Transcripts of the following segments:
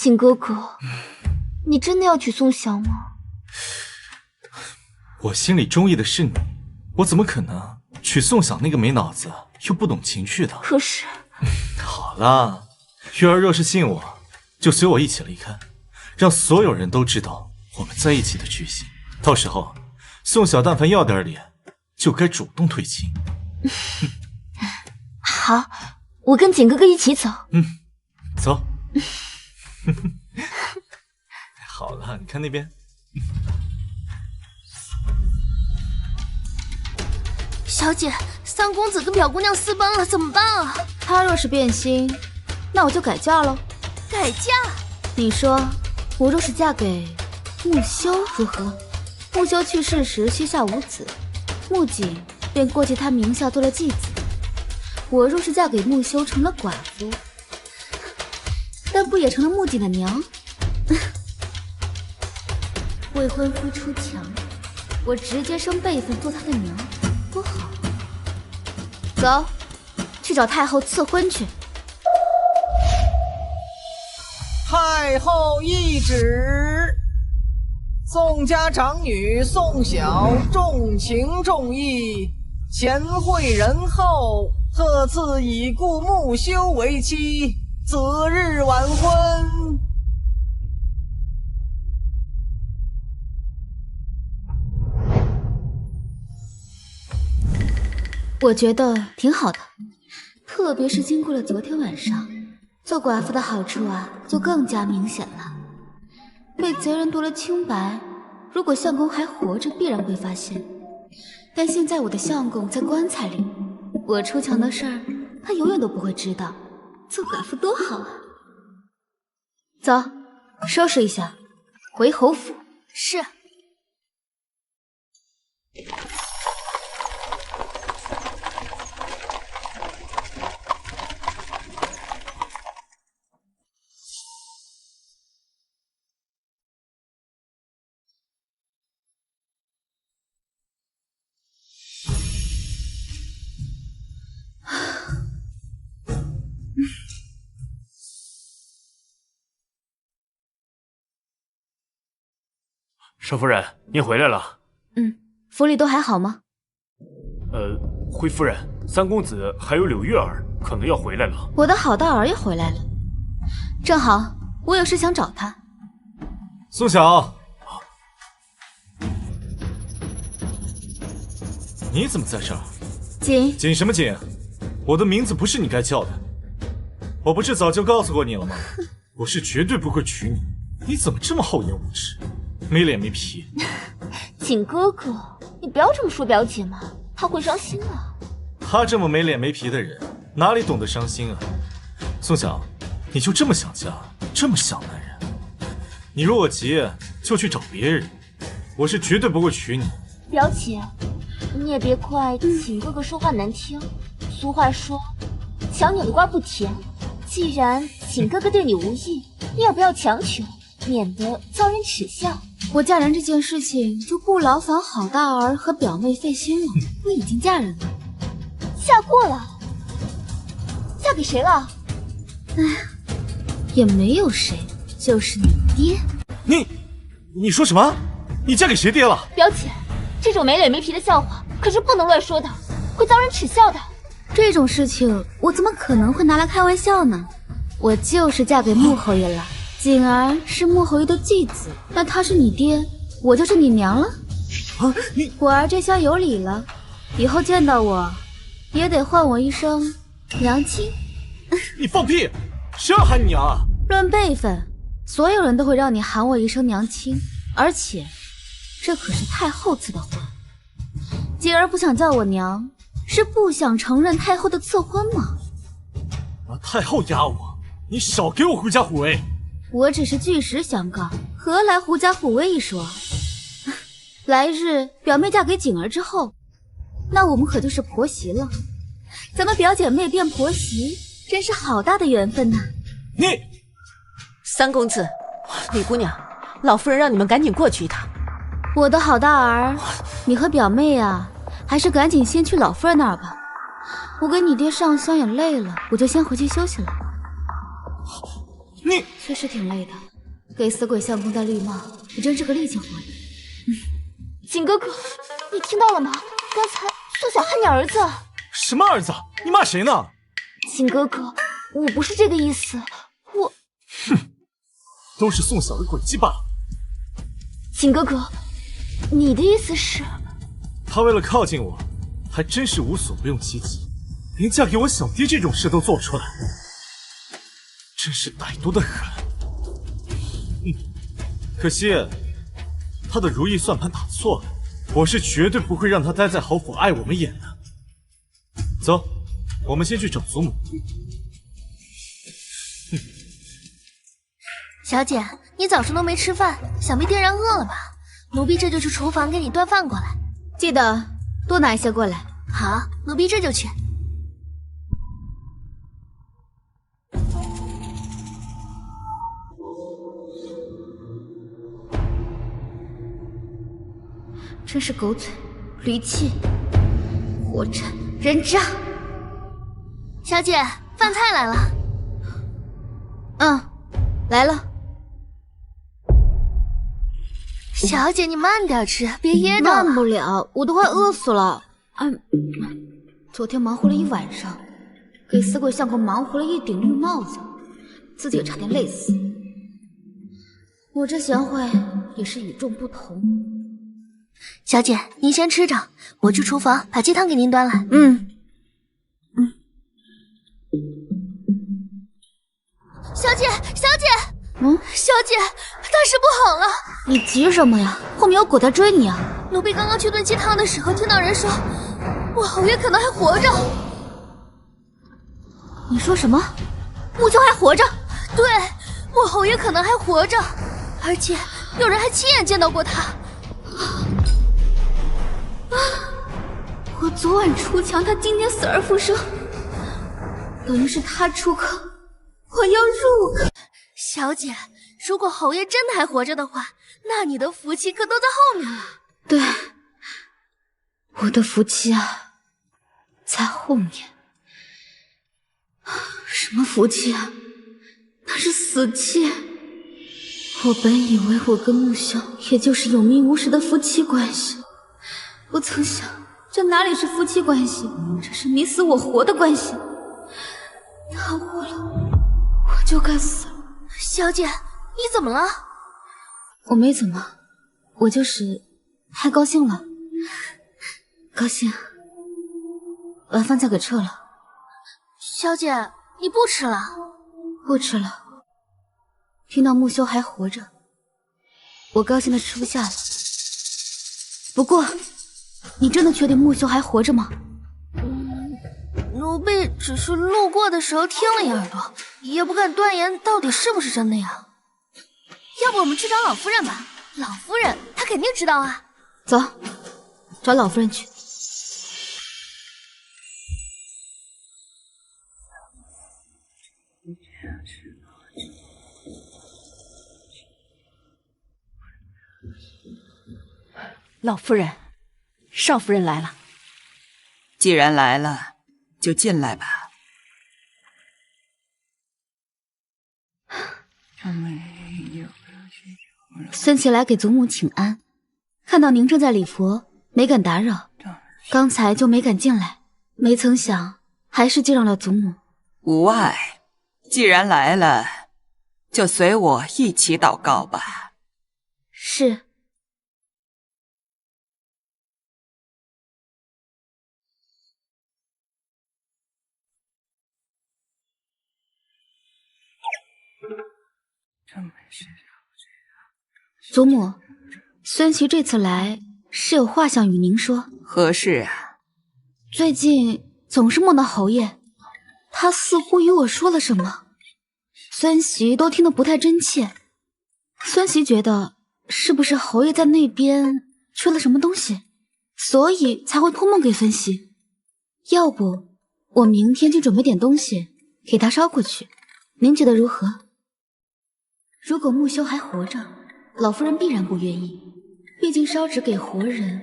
景哥哥，你真的要娶宋晓吗？我心里中意的是你，我怎么可能娶宋晓那个没脑子又不懂情趣的？可是，好了，月儿若是信我，就随我一起离开，让所有人都知道我们在一起的决心。到时候，宋晓但凡要点脸，就该主动退亲。好，我跟景哥哥一起走。走。好了，你看那边。小姐，三公子跟表姑娘私奔了，怎么办啊？他若是变心，那我就改嫁喽。改嫁？你说，我若是嫁给穆修如何？穆修去世时膝下无子，穆景便过继他名下做了继子。我若是嫁给穆修成了寡妇，但不也成了穆景的娘？未婚夫出墙，我直接升辈分做他的娘，多好！走，去找太后赐婚去。太后懿旨：宋家长女宋晓重情重义，贤惠仁厚，特赐已故穆修为妻，择日完婚。我觉得挺好的，特别是经过了昨天晚上，做寡妇的好处啊就更加明显了。被贼人夺了清白，如果相公还活着，必然会发现。但现在我的相公在棺材里，我出墙的事儿，他永远都不会知道。做寡妇多好啊！走，收拾一下，回侯府。是。少夫人，您回来了。府里都还好吗？回夫人，三公子还有柳月儿可能要回来了。我的好大儿也回来了，正好我有事想找他。宋晓，你怎么在这儿？锦，锦什么锦？我的名字不是你该叫的。我不是早就告诉过你了吗？我是绝对不会娶你。你怎么这么厚颜无耻，没脸没皮？景哥哥，你不要这么说表姐嘛，她会伤心啊。他这么没脸没皮的人，哪里懂得伤心啊？宋晓，你就这么想家，这么想男人？你如果急，就去找别人。我是绝对不会娶你。表姐，你也别怪景哥哥说话难听。俗话说，强扭的瓜不甜。既然景哥哥对你无意，你也不要强求，免得遭人耻笑。我嫁人这件事情就不劳烦好大儿和表妹费心了。我已经嫁人了。嫁过了？嫁给谁了？也没有谁，就是你爹。你说什么？你嫁给谁爹了？表姐，这种没脸没皮的笑话可是不能乱说的，会遭人耻笑的。这种事情我怎么可能会拿来开玩笑呢？我就是嫁给穆侯爷了。景儿是穆侯爷的继子，那他是你爹，我就是你娘了。果儿这下有理了，以后见到我也得唤我一声娘亲。你放屁！谁要喊你娘啊？论辈分，所有人都会让你喊我一声娘亲，而且这可是太后赐的婚。景儿不想叫我娘，是不想承认太后的赐婚吗？拿太后压我，你少给我狐假虎威！我只是据实相告，何来狐假虎威一说？来日表妹嫁给景儿之后，那我们可就是婆媳了。咱们表姐妹变婆媳，真是好大的缘分呐！三公子，李姑娘，老夫人让你们赶紧过去一趟。我的好大儿，你和表妹啊，还是赶紧先去老夫人那儿吧。我给你爹上香也累了，我就先回去休息了。你确实挺累的，给死鬼相公戴绿帽，你真是个力气活呀。景哥哥，你听到了吗？刚才宋晓喊你儿子。什么儿子？你骂谁呢？景哥哥，我不是这个意思，我……都是宋晓的诡计罢了。景哥哥，你的意思是？他为了靠近我，还真是无所不用其极，连嫁给我小弟这种事都做出来，真是歹毒的很。可惜他的如意算盘打错了，我是绝对不会让他待在侯府碍我们眼的。走，我们先去找祖母。小姐，你早上都没吃饭，想必定然饿了吧？奴婢这就去厨房给你端饭过来，记得多拿一些过来。好，奴婢这就去。真是狗嘴、驴气、火柴、人渣！小姐，饭菜来了。来了。小姐，你慢点吃，别噎着了。慢不了，我都快饿死了。昨天忙活了一晚上，给死鬼相公忙活了一顶绿帽子，自己也差点累死。我这贤惠也是与众不同。小姐，您先吃着，我去厨房把鸡汤给您端来。小姐，小姐，小姐，大事不好了！你急什么呀？后面有狗在追你啊！奴婢刚刚去炖鸡汤的时候，听到人说，我侯爷可能还活着。你说什么？木秋还活着？对，我侯爷可能还活着，而且有人还亲眼见到过他。我昨晚出墙，他今天死而复生，等于是他出坑，我要入坑。小姐，如果侯爷真的还活着的话，那你的福气可都在后面了。对，我的福气啊，在后面。什么福气啊？那是死气。我本以为我跟木修也就是有名无实的夫妻关系，不曾想这哪里是夫妻关系，这是你死我活的关系。他活了，我就该死了。小姐，你怎么了？我没怎么，我就是太高兴了。高兴，晚饭再给撤了。小姐，你不吃了？不吃了。听到木修还活着，我高兴的吃不下了。不过，你真的确定木修还活着吗？奴婢只是路过的时候听了一耳朵，也不敢断言到底是不是真的呀。要不我们去找老夫人吧，老夫人她肯定知道啊。走，找老夫人去。老夫人，少夫人来了。既然来了，就进来吧。孙琦来给祖母请安，看到您正在礼佛，没敢打扰，刚才就没敢进来，没曾想还是惊扰了祖母。无碍，既然来了，就随我一起祷告吧。是。祖母，孙琦这次来是有话想与您说。何事啊？最近总是梦到侯爷，他似乎与我说了什么，孙媳都听得不太真切。孙媳觉得是不是侯爷在那边缺了什么东西，所以才会托梦给孙媳。要不我明天就准备点东西给他捎过去，您觉得如何？如果木修还活着，老夫人必然不愿意，毕竟烧纸给活人，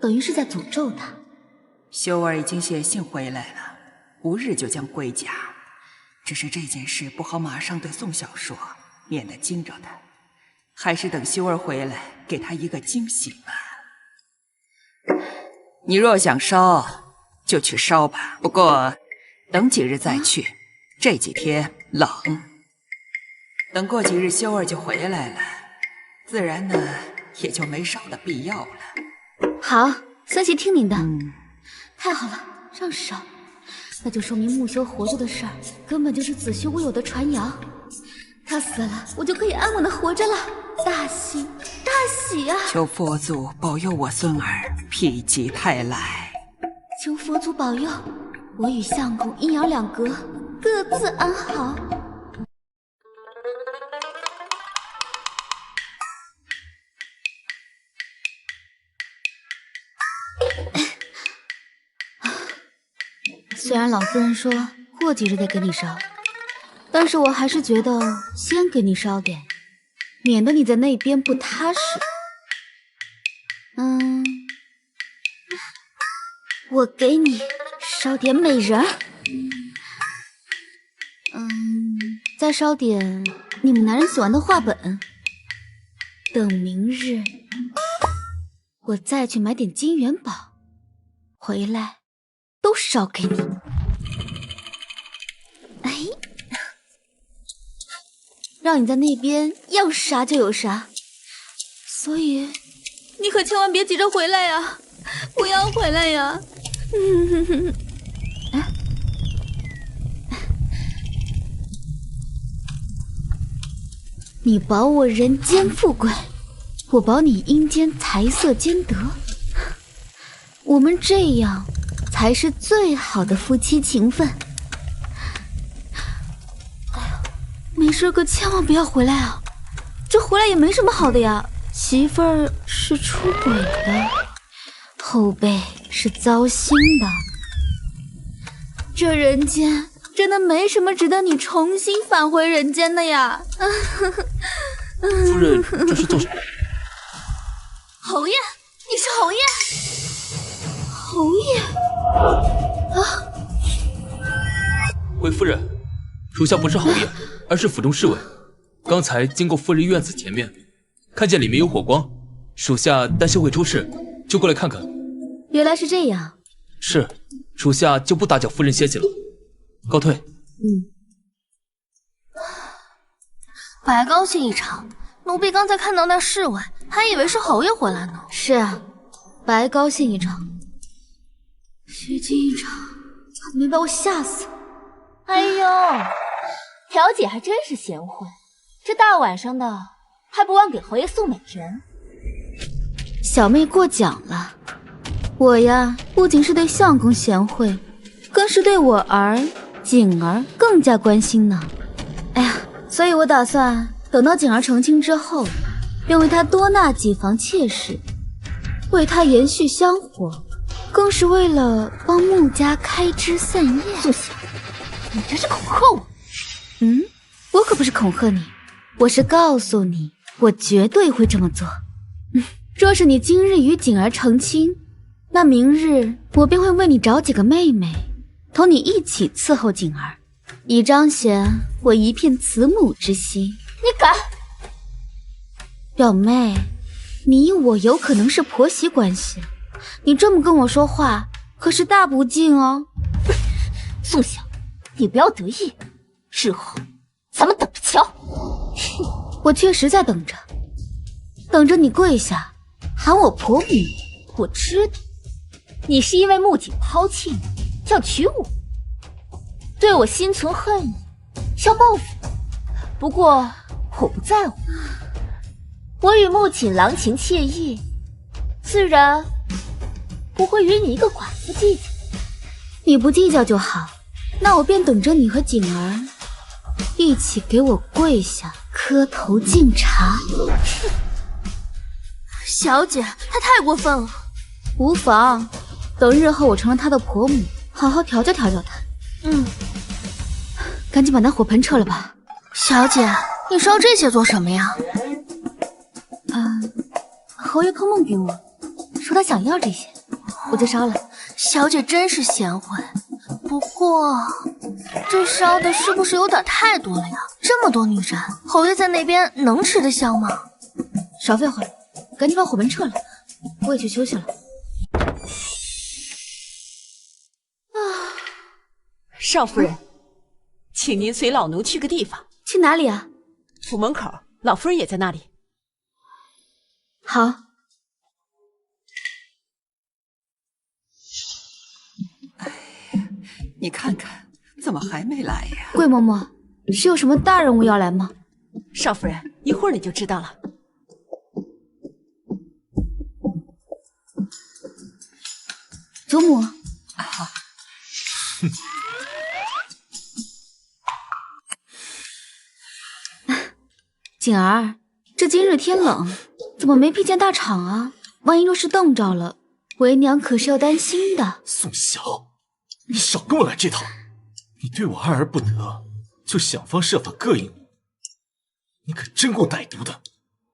等于是在诅咒他。修儿已经写信回来了，不日就将归家。只是这件事不好马上对宋晓说，免得惊着他。还是等修儿回来，给他一个惊喜吧。你若想烧，就去烧吧。不过，等几日再去，这几天冷。等过几日，修儿就回来了，自然呢，也就没烧的必要了。好，孙媳听您的。太好了，让烧，那就说明木修活着的事儿根本就是子虚乌有的传谣。他死了，我就可以安稳的活着了，大喜大喜啊！求佛祖保佑我孙儿否极泰来。求佛祖保佑我与相公阴阳两隔，各自安好。虽然老夫人说过几日再给你烧，但是我还是觉得先给你烧点，免得你在那边不踏实。我给你烧点美人儿，再烧点你们男人喜欢的画本。等明日我再去买点金元宝，回来都烧给你。哎，让你在那边要啥就有啥，所以你可千万别急着回来呀，不要回来呀。你保我人间富贵，我保你阴间财色兼得，我们这样才是最好的夫妻情分。哎呀，没事可千万不要回来啊，这回来也没什么好的呀。媳妇儿是出轨的，后辈是糟心的，这人间真的没什么值得你重新返回人间的呀。夫人这是做什么？侯爷，你是侯爷？侯爷啊！贵夫人，属下不是侯爷，而是府中侍卫。刚才经过夫人院子前面，看见里面有火光，属下担心会出事，就过来看看。原来是这样。是，属下就不打搅夫人歇息了，告退。白高兴一场，奴婢刚才看到那侍卫，还以为是侯爷回来呢。是啊，白高兴一场，虚惊一场，差点没把我吓死。哎呦，条姐还真是贤惠，这大晚上的还不忘给侯爷送美人。小妹过奖了，我呀不仅是对相公贤惠，更是对我儿景儿更加关心呢。哎呀，所以我打算等到景儿成亲之后，便为她多纳几房妾室，为她延续香火，更是为了帮穆家开枝散叶。素晓，你这是恐吓我？我可不是恐吓你，我是告诉你，我绝对会这么做。若是你今日与景儿成亲，那明日我便会为你找几个妹妹，同你一起伺候景儿，以彰显我一片慈母之心。你敢？表妹，你我有可能是婆媳关系，你这么跟我说话，可是大不敬哦。宋晓，你不要得意，日后咱们等着瞧。我确实在等着，等着你跪下喊我婆母。我知道，你是因为穆景抛弃你，要娶我，对我心存恨意，要报复。不过我不在乎，我与穆景郎情妾意，自然不会与你一个寡妇计较。你不计较就好，那我便等着你和景儿一起给我跪下磕头敬茶。小姐，她太过分了。无妨，等日后我成了她的婆母，好好调教调教她。赶紧把那火盆撤了吧。小姐，你烧这些做什么呀？侯爷托梦给我，说他想要这些，我就烧了。小姐真是贤惠，不过这烧的是不是有点太多了呀？这么多女人，侯爷在那边能吃得消吗？少废话，赶紧把火盆撤了，我也去休息了。少夫人，请您随老奴去个地方。去哪里啊？府门口，老夫人也在那里。好。你看看，怎么还没来呀？桂嬷嬷，是有什么大人物要来吗？少夫人，一会儿你就知道了。祖母。锦儿，这今日天冷，怎么没披件大氅啊？万一若是冻着了，为娘可是要担心的。宋晓，你少跟我来这套！你对我爱而不得，就想方设法膈应我，你可真够歹毒的。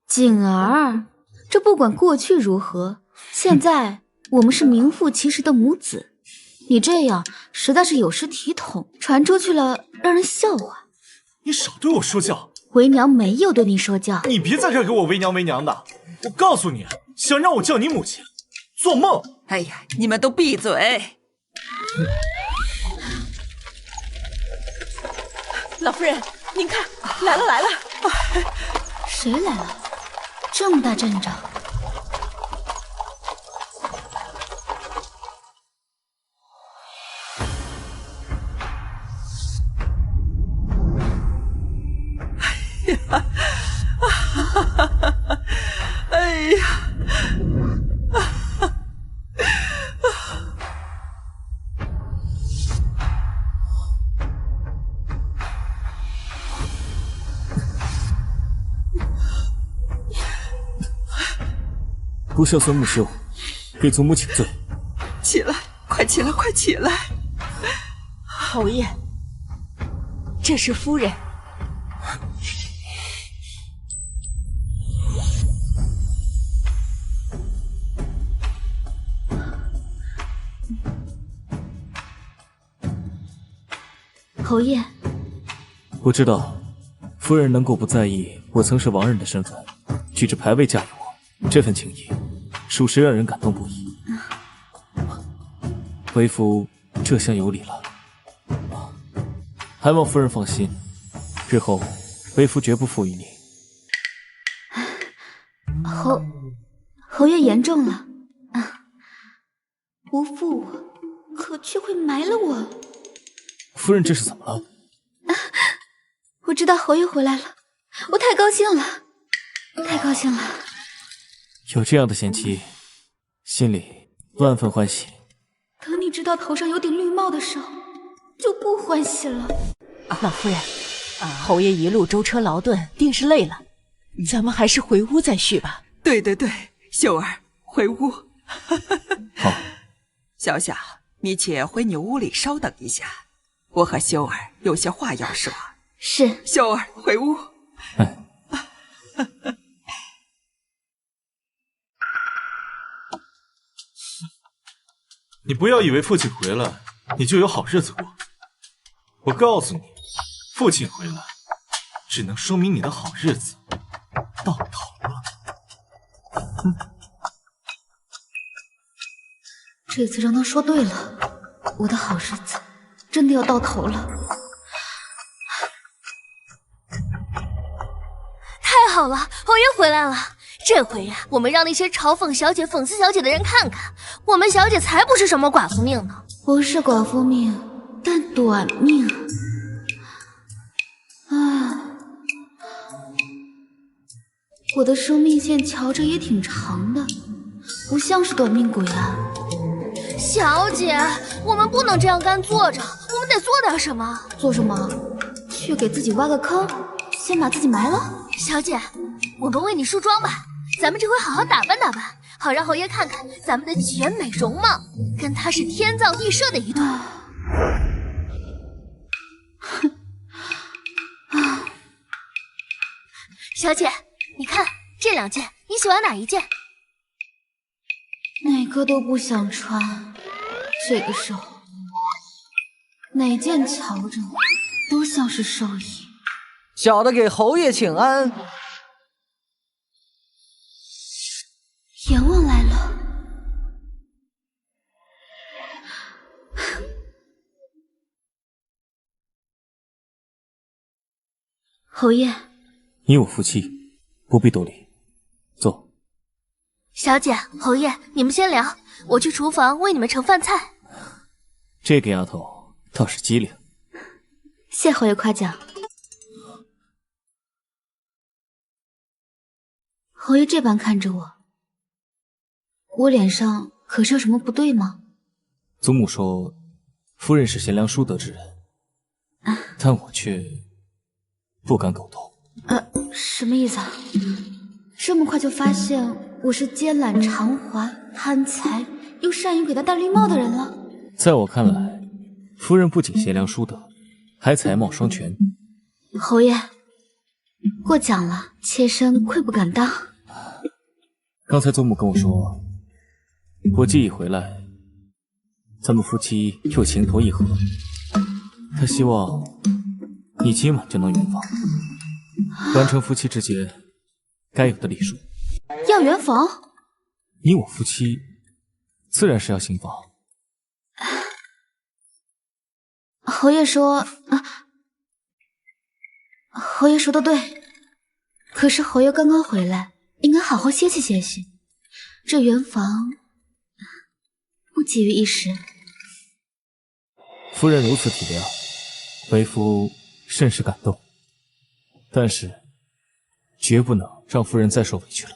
锦儿，这不管过去如何，现在我们是名副其实的母子，你这样实在是有失体统，传出去了让人笑话。你少对我说教。为娘没有对你说教，你别在这儿给我为娘为娘的！我告诉你，想让我叫你母亲，做梦！哎呀，你们都闭嘴！老夫人，您看，来了来了！谁来了？这么大阵仗！哎呀！不孝孙母羞，给祖母请罪。起来，快起来，快起来！侯爷，这是夫人。侯爷，我知道夫人能够不在意我曾是王人的身份，举着牌位嫁给我，这份情谊属实让人感动不已。为夫这厢有礼了，还望夫人放心，日后为夫绝不负于你。侯爷言重了，不负我，可却会埋了我。夫人这是怎么了？我知道侯爷回来了，我太高兴了，太高兴了。有这样的贤妻，心里万分欢喜。等你知道头上有顶绿帽的时候，就不欢喜了。老夫人，侯爷一路舟车劳顿，定是累了，咱们还是回屋再叙吧。对对对，秀儿，回屋。好，小小，你且回你屋里稍等一下，我和秀儿有些话要说。是，秀儿，回屋。你不要以为父亲回来，你就有好日子过。我告诉你，父亲回来，只能说明你的好日子到头了。这次让他说对了，我的好日子真的要到头了。太好了，侯爷回来了。这回呀，我们让那些嘲讽小姐、讽刺小姐的人看看，我们小姐才不是什么寡妇命呢。不是寡妇命，但短命。我的生命线瞧着也挺长的，不像是短命鬼啊。小姐，我们不能这样干坐着，我们得做点什么。做什么？去给自己挖个坑，先把自己埋了？小姐，我们为你梳妆吧。咱们这回好好打扮打扮，好让侯爷看看咱们的全美容貌，跟他是天造地设的一对。小姐，你看这两件，你喜欢哪一件？哪个都不想穿。这个时候，哪件瞧着都像是寿衣。小的给侯爷请安。阎王来了。侯爷，你我夫妻不必多礼，坐。小姐，侯爷，你们先聊，我去厨房为你们盛饭菜。这个丫头倒是机灵。谢侯爷夸奖。侯爷这般看着我，我脸上可是有什么不对吗？祖母说，夫人是贤良淑德之人，但我却不敢苟同。什么意思啊？这么快就发现我是奸懒偿还、贪财又善于给他戴绿帽的人了？在我看来，夫人不仅贤良淑德，还才貌双全。侯爷，过奖了，妾身愧不敢当。刚才祖母跟我说，我既已回来，咱们夫妻又情投意合，她希望你今晚就能圆房，完成夫妻之间该有的礼数。要圆房？你我夫妻自然是要行房。侯爷说，侯爷说的对，可是侯爷刚刚回来，应该好好歇息歇息。这圆房不急于一时。夫人如此体谅，为夫甚是感动，但是绝不能让夫人再受委屈了。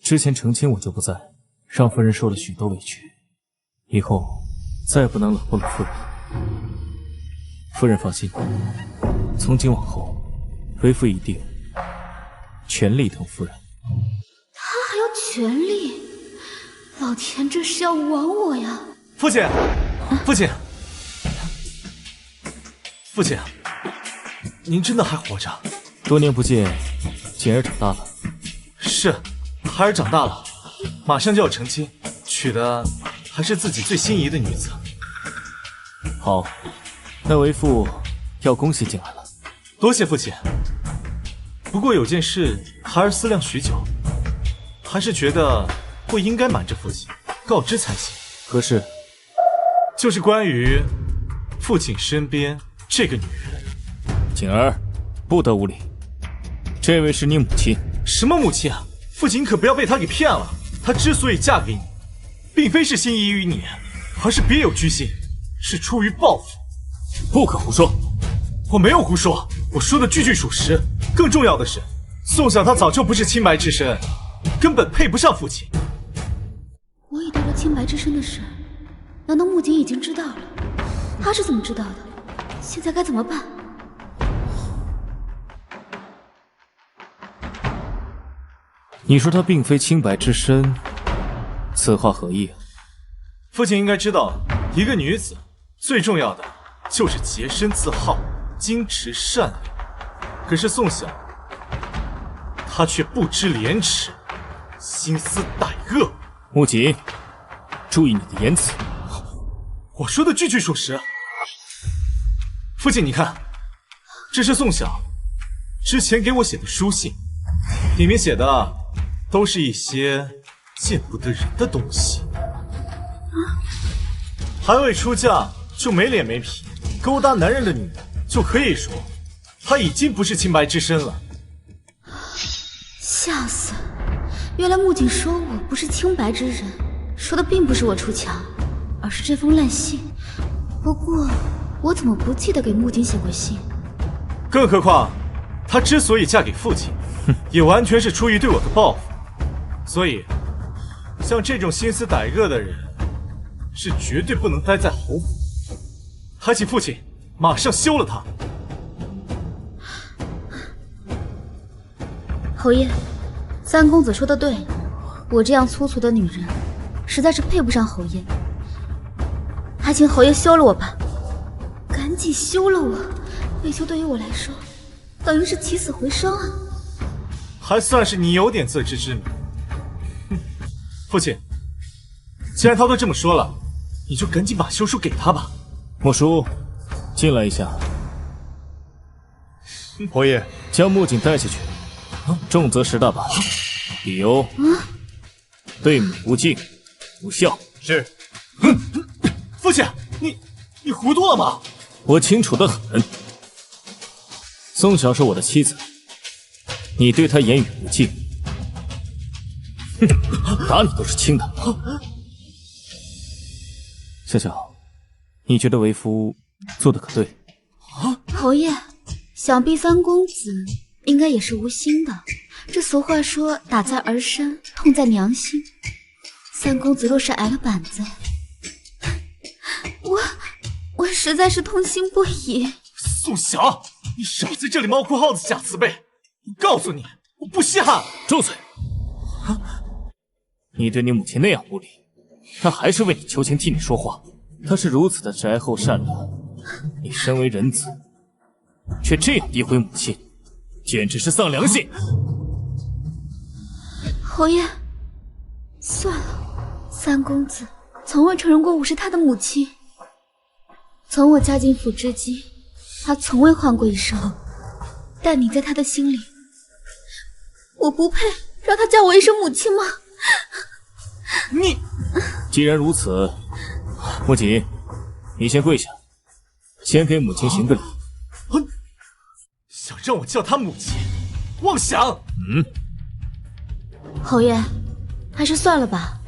之前成亲我就不在，让夫人受了许多委屈，以后再不能冷落了夫人。夫人放心，从今往后，为夫一定全力疼夫人。他还要全力？老天，这是要亡我呀！父亲，父亲，父亲，您真的还活着？多年不见，锦儿长大了。是，孩儿长大了，马上就要成亲，娶的还是自己最心仪的女子。好，那为父要恭喜锦儿了。多谢父亲。不过有件事，孩儿思量许久，还是觉得不应该瞒着父亲，告知才行。何事？就是关于父亲身边这个女人。锦儿，不得无礼。这位是你母亲。什么母亲啊？父亲可不要被她给骗了。她之所以嫁给你，并非是心仪于你，而是别有居心，是出于报复。不可胡说！我没有胡说，我说的句句属实。更重要的是，宋晓她早就不是清白之身，根本配不上父亲。我已得了清白之身的事，难道木槿已经知道了？他是怎么知道的？现在该怎么办？你说她并非清白之身，此话何意？父亲应该知道，一个女子最重要的就是洁身自好、矜持善良。可是宋晓，她却不知廉耻，心思歹恶。木槿，注意你的言辞。我说的句句属实。父亲，你看，这是宋晓之前给我写的书信，里面写的都是一些见不得人的东西。还未出嫁就没脸没皮，勾搭男人的女人，就可以说她已经不是清白之身了。吓死！原来木槿说我不是清白之人，说的并不是我出墙，而是这封烂信。不过我怎么不记得给木槿写过信？更何况，她之所以嫁给父亲，也完全是出于对我的报复。所以，像这种心思歹恶的人，是绝对不能待在侯府。还请父亲马上休了他。侯爷，三公子说的对，我这样粗俗的女人，实在是配不上侯爷。还请侯爷休了我吧，赶紧休了我。为求对于我来说，等于是起死回生啊！还算是你有点自知之明。父亲，既然他都这么说了，你就赶紧把休书给他吧。莫叔，进来一下。侯爷，将木槿带下去，重则10大板。理由：对母不敬，不孝。是。父亲，你糊涂了吗？我清楚得很。宋晓是我的妻子，你对她言语不敬，打你都是轻的。小小，你觉得为夫做的可对？侯爷，想必三公子应该也是无心的。这俗话说，打在儿身，痛在娘心。三公子若是挨了板子，我实在是痛心不已。宋晓，你少在这里猫哭耗子假慈悲！我告诉你，我不稀罕。住嘴！你对你母亲那样无礼，她还是为你求情替你说话。她是如此的宅厚善良，你身为人子，却这样诋毁母亲，简直是丧良心。侯爷，算了，三公子从未承认过我是他的母亲。从我嫁进府之际，他从未唤过一声，但你在他的心里，我不配让他叫我一声母亲吗？你既然如此，木槿，你先跪下，先给母亲行个礼。想让我叫她母亲，妄想！侯爷，还是算了吧，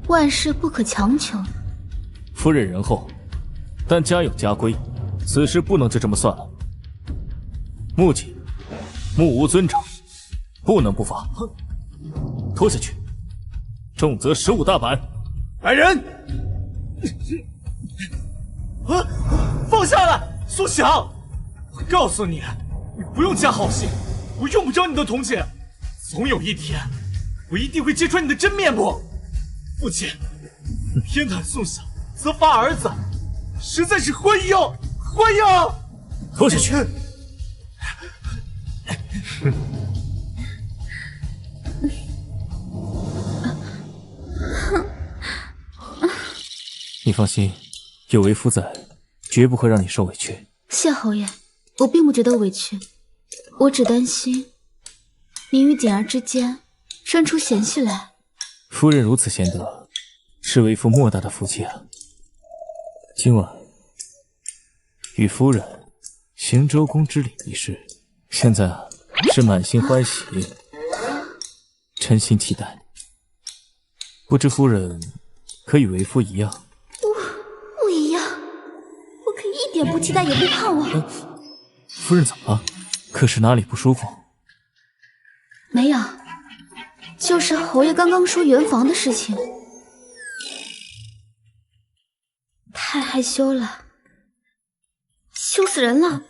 万事不可强求。夫人仁厚，但家有家规，此事不能就这么算了。木槿，目无尊长，不能不罚。拖下去，重则15大板。来人！放下来，宋晓！我告诉你，你不用加好戏，我用不着你的同情。总有一天，我一定会揭穿你的真面目。父亲，偏袒宋晓，责罚儿子，实在是昏庸，昏庸！拖下去！你放心，有为夫在，绝不会让你受委屈。谢侯爷，我并不觉得委屈，我只担心您与锦儿之间生出嫌隙来。夫人如此贤德，是为夫莫大的福气啊。今晚与夫人行周公之礼一事，现在是满心欢喜，真心期待。不知夫人可与为夫一样？不一样，我可一点不期待也不盼望。夫人怎么了？可是哪里不舒服？没有，就是侯爷刚刚说圆房的事情，太害羞了，羞死人了。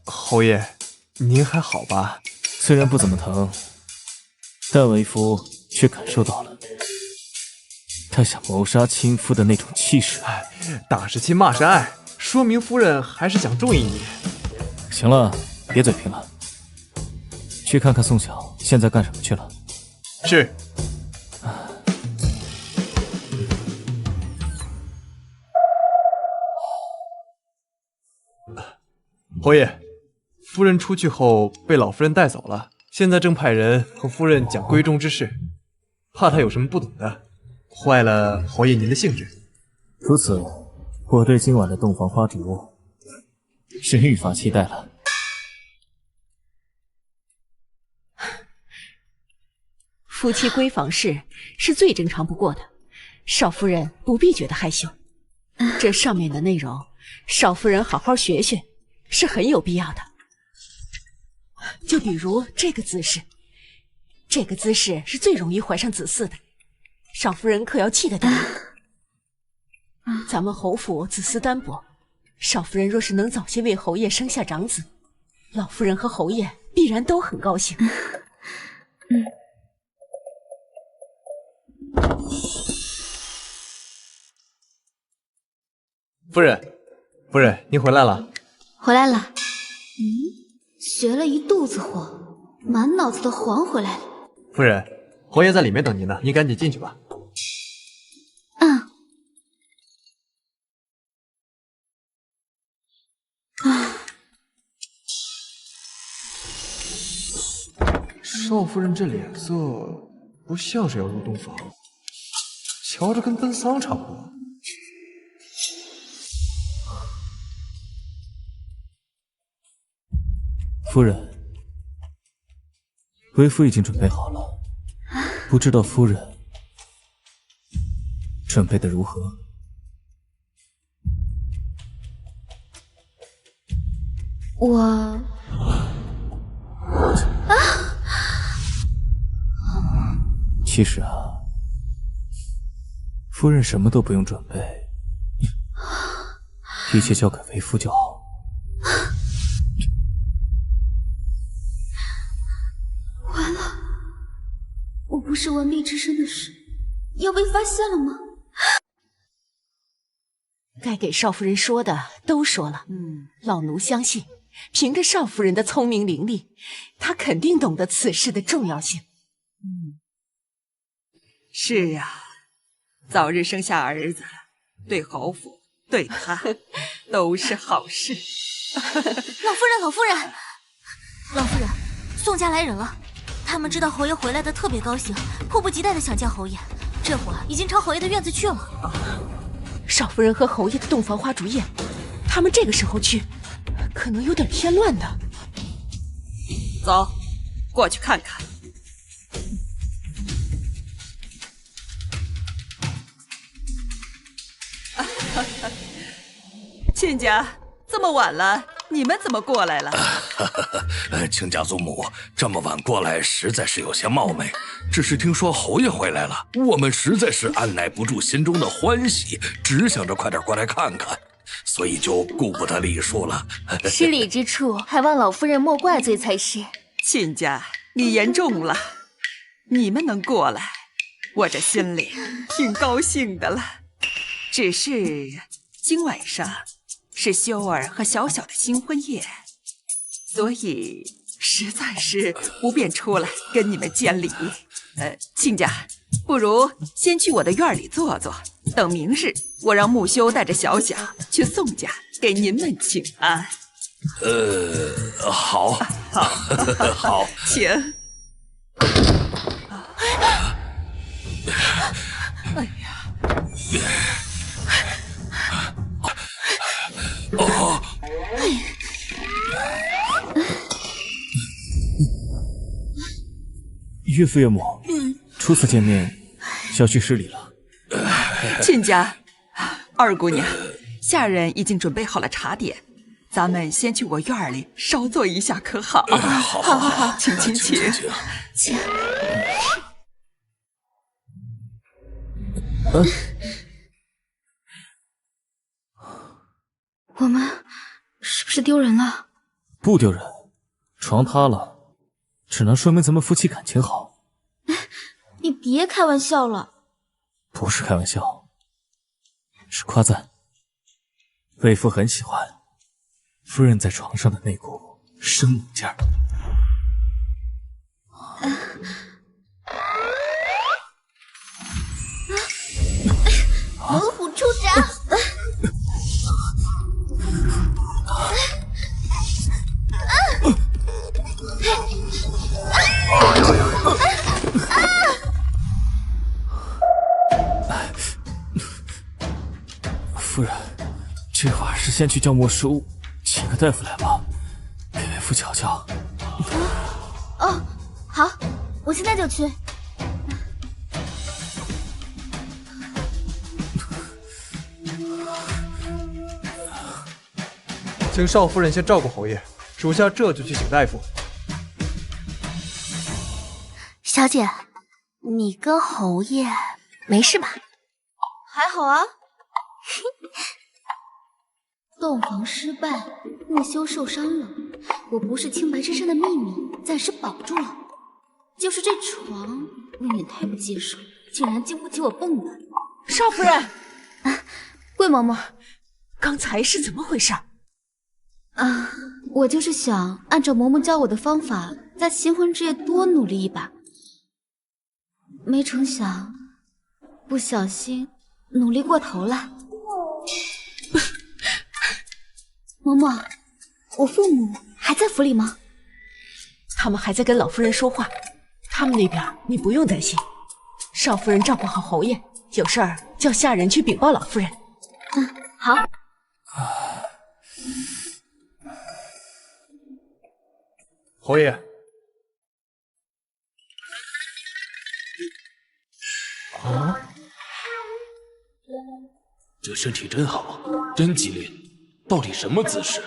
侯爷，您还好吧？虽然不怎么疼，但为夫却感受到了他想谋杀亲夫的那种气势。打是亲，骂是爱，说明夫人还是想注意你。行了，别嘴贫了，去看看宋晓现在干什么去了。是。侯爷，夫人出去后被老夫人带走了，现在正派人和夫人讲闺中之事，怕她有什么不懂的，坏了侯爷您的兴致。如此，我对今晚的洞房花烛是愈发期待了。夫妻闺房事是最正常不过的，少夫人不必觉得害羞。这上面的内容，少夫人好好学学，是很有必要的。就比如这个姿势，这个姿势是最容易怀上子嗣的，少夫人可要记得点。咱们侯府子嗣单薄，少夫人若是能早些为侯爷生下长子，老夫人和侯爷必然都很高兴。夫人，您回来了。回来了。学了一肚子火，满脑子的黄回来了。夫人，侯爷在里面等您呢，您赶紧进去吧。嗯。少夫人这脸色不像是要入洞房，瞧着跟奔丧差不多。夫人，为夫已经准备好了，不知道夫人准备的如何？我其实啊，夫人什么都不用准备，一切交给为夫就好。完了，我不是闻蜜之身的事要被发现了吗？该给少夫人说的都说了。老奴相信，凭着少夫人的聪明伶俐，她肯定懂得此事的重要性。是啊，早日生下儿子，对侯府对他都是好事。老夫人，老夫人，老夫人，宋家来人了，他们知道侯爷回来的特别高兴，迫不及待的想见侯爷，这会儿已经朝侯爷的院子去了。少夫人和侯爷的洞房花烛夜，他们这个时候去，可能有点添乱的。走，过去看看。亲家，这么晚了，你们怎么过来了？亲家祖母这么晚过来，实在是有些冒昧。只是听说侯爷回来了，我们实在是按耐不住心中的欢喜，只想着快点过来看看，所以就顾不得礼数了。失礼之处，还望老夫人莫怪罪才是。亲家，你言重了。你们能过来，我这心里挺高兴的了。只是今晚上是修儿和小小的新婚夜，所以实在是不便出来跟你们见礼。亲家，不如先去我的院里坐坐，等明日我让木修带着小小去宋家给您们请安。好，好，请。哎呀！哦。岳父岳母，初次见面，小婿失礼了。亲家，二姑娘，下人已经准备好了茶点，咱们先去我院里稍坐一下，可好？好，请。我们是不是丢人了？不丢人，床塌了，只能说明咱们夫妻感情好。你别开玩笑了。不是开玩笑，是夸赞。为夫很喜欢夫人在床上的那股生猛劲儿。猛虎出闸！夫人，这会儿是先去叫莫叔请个大夫来吧，给为夫瞧瞧。哦，好，我现在就去。请少夫人先照顾侯爷，属下这就去请大夫。小姐，你跟侯爷没事吧？还好啊。洞房失败，木修受伤了，我不是清白之身的秘密暂时保住了，就是这床未免太不结实，竟然经不起我蹦跶。少夫人，桂嬷嬷，刚才是怎么回事？我就是想按照嬷嬷教我的方法，在新婚之夜多努力一把。没成想不小心努力过头了。嬷嬷，我父母还在府里吗？他们还在跟老夫人说话，他们那边你不用担心。少夫人照顾好侯爷，有事儿叫下人去禀报老夫人。好。侯爷，这身体真好，真机灵，到底什么姿势？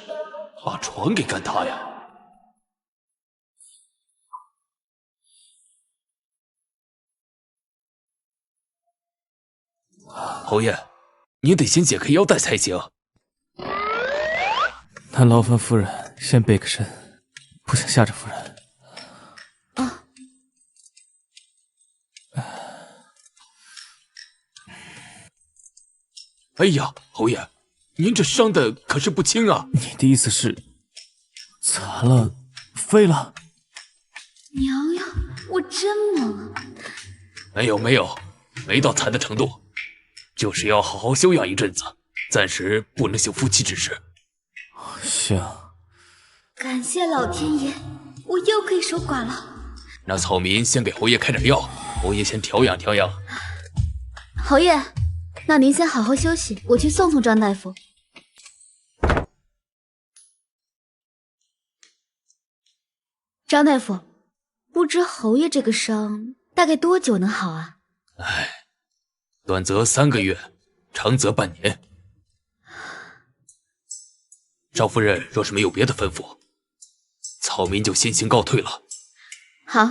把床给干塌呀！侯爷，您得先解开腰带才行。那劳烦夫人先背个身，不想吓着夫人。哎呀，侯爷，您这伤的可是不轻啊！你的意思是残了，废了？娘呀，我真猛！没有，没到残的程度，就是要好好休养一阵子，暂时不能行夫妻之事。行，感谢老天爷，我又可以守寡了。那草民先给侯爷开点药，侯爷先调养调养。侯爷，那您先好好休息，我去送张大夫。张大夫，不知侯爷这个伤大概多久能好啊？短则3个月，长则半年。赵夫人若是没有别的吩咐，草民就先行告退了。好。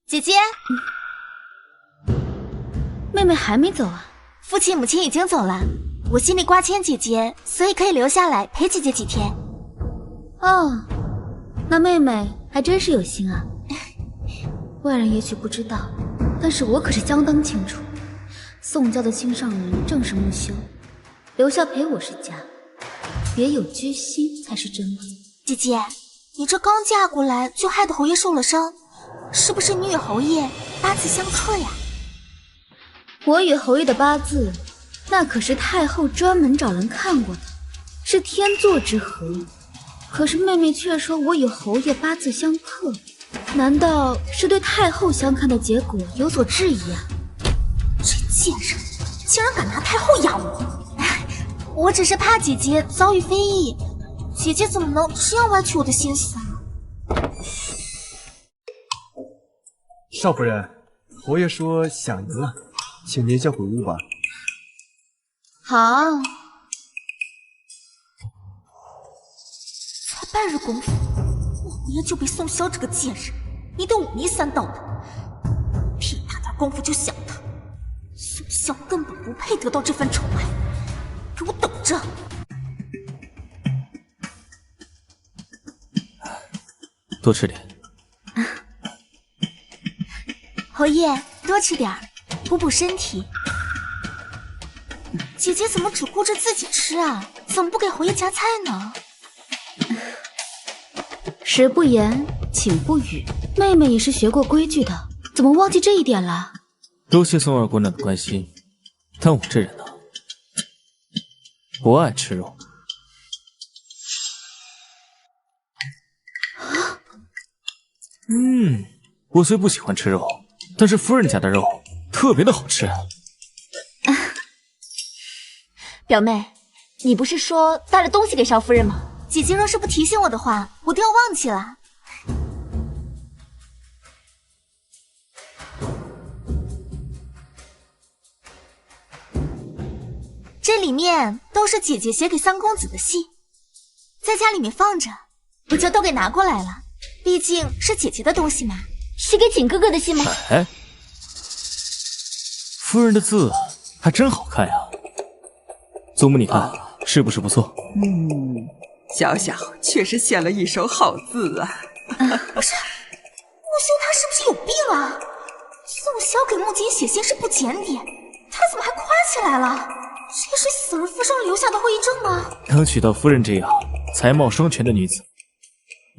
姐姐，妹妹还没走啊？父亲母亲已经走了，我心里挂牵姐姐，所以可以留下来陪姐姐几天。哦，那妹妹还真是有心啊。外人也许不知道，但是我可是相当清楚，宋家的心上人正是木修，留下陪我是假，别有居心才是真的。姐姐，你这刚嫁过来就害得侯爷受了伤，是不是你与侯爷八字相克呀？我与侯爷的八字，那可是太后专门找人看过的，是天作之合。可是妹妹却说我与侯爷八字相克，难道是对太后相看的结果有所质疑啊？这贱人竟然敢拿太后压我！我只是怕姐姐遭遇非议，姐姐怎么能这样歪曲我的心思啊？少夫人，侯爷说想您了，请您先回屋吧。好。才半日功夫，我侯爷就被宋萧这个贱人迷得五迷三道的，屁大点功夫就想他，宋萧根本不配得到这份宠爱，给我等着！多吃点。侯爷，多吃点儿，补补身体。姐姐怎么只顾着自己吃啊？怎么不给侯爷夹菜呢？食不言，寝不语。妹妹也是学过规矩的，怎么忘记这一点了？多谢宋二姑娘的关心，但我这人呢，不爱吃肉。我虽不喜欢吃肉，但是夫人家的肉特别的好吃。表妹，你不是说带了东西给少夫人吗？姐姐若是不提醒我的话，我都要忘记了。这里面都是姐姐写给三公子的信，在家里面放着，我就都给拿过来了。毕竟是姐姐的东西嘛。是给景哥哥的信吗？哎，夫人的字还真好看呀。祖母你看，是不是不错？小小确实写了一手好字啊。不是，木修他是不是有病啊？宋萧给木槿写信是不检点，他怎么还夸起来了？这是死而复生留下的后遗症吗？能娶到夫人这样才貌双全的女子，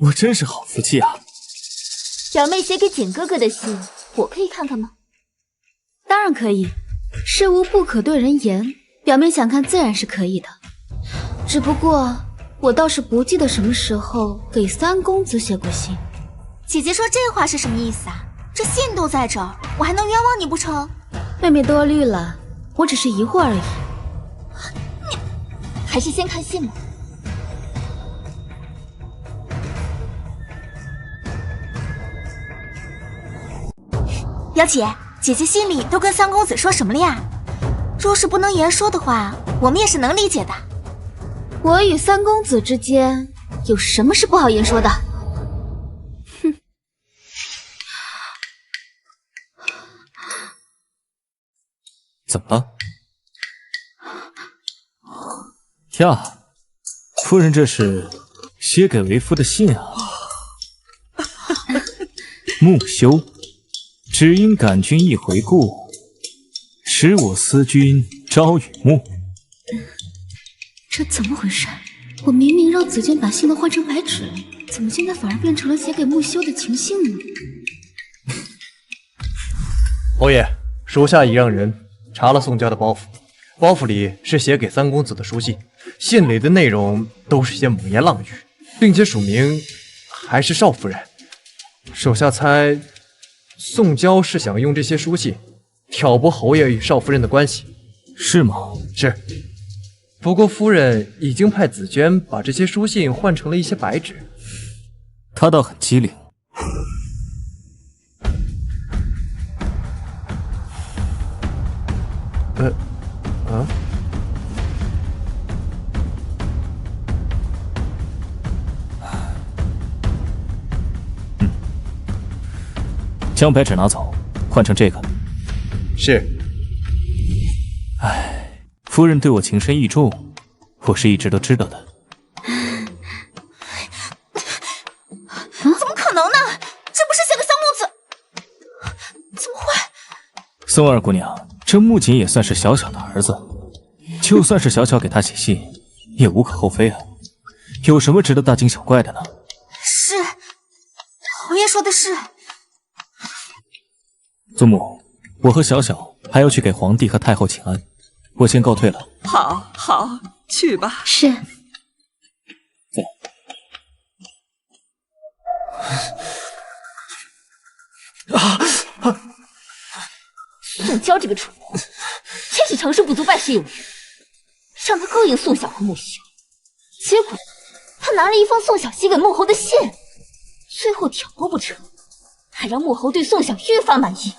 我真是好福气啊！表妹写给景哥哥的信，我可以看看吗？当然可以，事无不可对人言，表妹想看自然是可以的。只不过我倒是不记得什么时候给三公子写过信。姐姐说这话是什么意思啊？这信都在这儿，我还能冤枉你不成？妹妹多虑了，我只是疑惑而已。你还是先看信吧。表姐，姐姐信里都跟三公子说什么了呀？若是不能言说的话，我们也是能理解的。我与三公子之间有什么是不好言说的？哼！怎么了？呀，夫人这是写给为夫的信啊。木修。只因感君一回顾，使我思君朝与暮。这怎么回事？我明明让子娟把信都换成白纸，怎么现在反而变成了写给木修的情信呢？侯爷，属下已让人查了宋家的包袱，包袱里是写给三公子的书信，信里的内容都是些猛言浪语，并且署名还是少夫人。手下猜宋娇是想用这些书信挑拨侯爷与少夫人的关系，是吗？是。不过夫人已经派紫娟把这些书信换成了一些白纸。她倒很机灵。将白纸拿走，换成这个。是。唉，夫人对我情深意重，我是一直都知道的。怎么可能呢？这不是写给三公子？怎么会？宋二姑娘，这木槿也算是小小的儿子，就算是小巧给他写信，也无可厚非啊。有什么值得大惊小怪的呢？是，侯爷说的是。祖母，我和小小还要去给皇帝和太后请安，我先告退了。好，好，去吧。是。走。宋娇这个蠢货，真是成事不足败事有余，让他勾引宋晓和穆修，结果他拿了一封宋晓写给穆侯的信，最后挑拨不成，还让穆侯对宋晓愈发满意。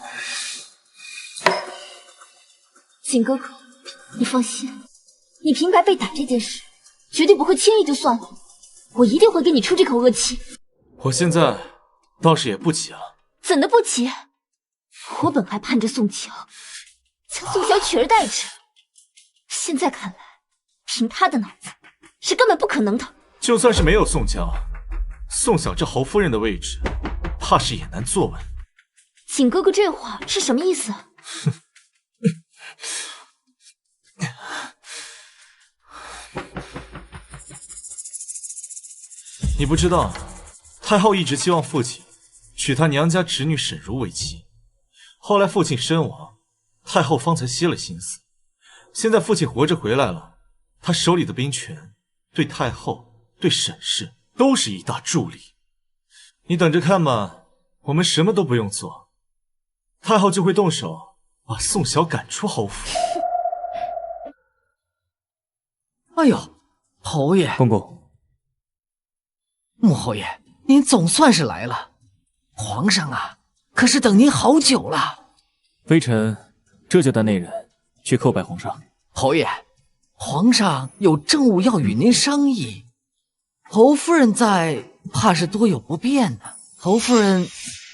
景哥哥，你放心，你平白被打这件事绝对不会轻易就算了，我一定会给你出这口恶气。我现在倒是也不急了。怎的不急？我本还盼着宋娇将宋晓取而代之，现在看来，凭他的脑子是根本不可能的。就算是没有宋娇，宋晓这侯夫人的位置，怕是也难坐稳。景哥哥这话是什么意思？你不知道，太后一直希望父亲娶她娘家侄女沈如为妻，后来父亲身亡，太后方才息了心思。现在父亲活着回来了，他手里的兵权对太后、对沈氏都是一大助力。你等着看吧，我们什么都不用做，太后就会动手把宋晓赶出侯府。哎呦，侯爷，公公，穆侯爷，您总算是来了。皇上啊，可是等您好久了。微臣这就带内人去叩拜皇上。侯爷，皇上有政务要与您商议，侯夫人在，怕是多有不便呢。侯夫人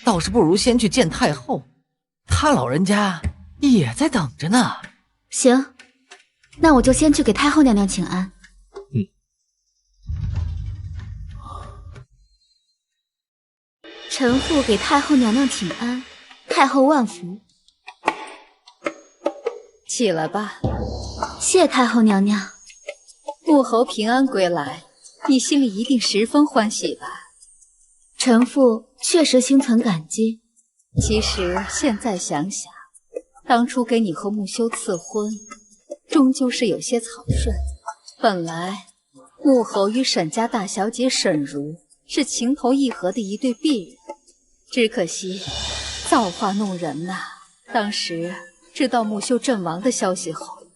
倒是不如先去见太后，她老人家也在等着呢。行，那我就先去给太后娘娘请安。臣妇给太后娘娘请安，太后万福。起来吧。谢太后娘娘。穆侯平安归来，你心里一定十分欢喜吧？臣妇确实心存感激。其实现在想想，当初给你和穆修赐婚，终究是有些草率。本来穆侯与沈家大小姐沈如是情投意合的一对璧人，只可惜造化弄人呐。当时知道穆修阵亡的消息后，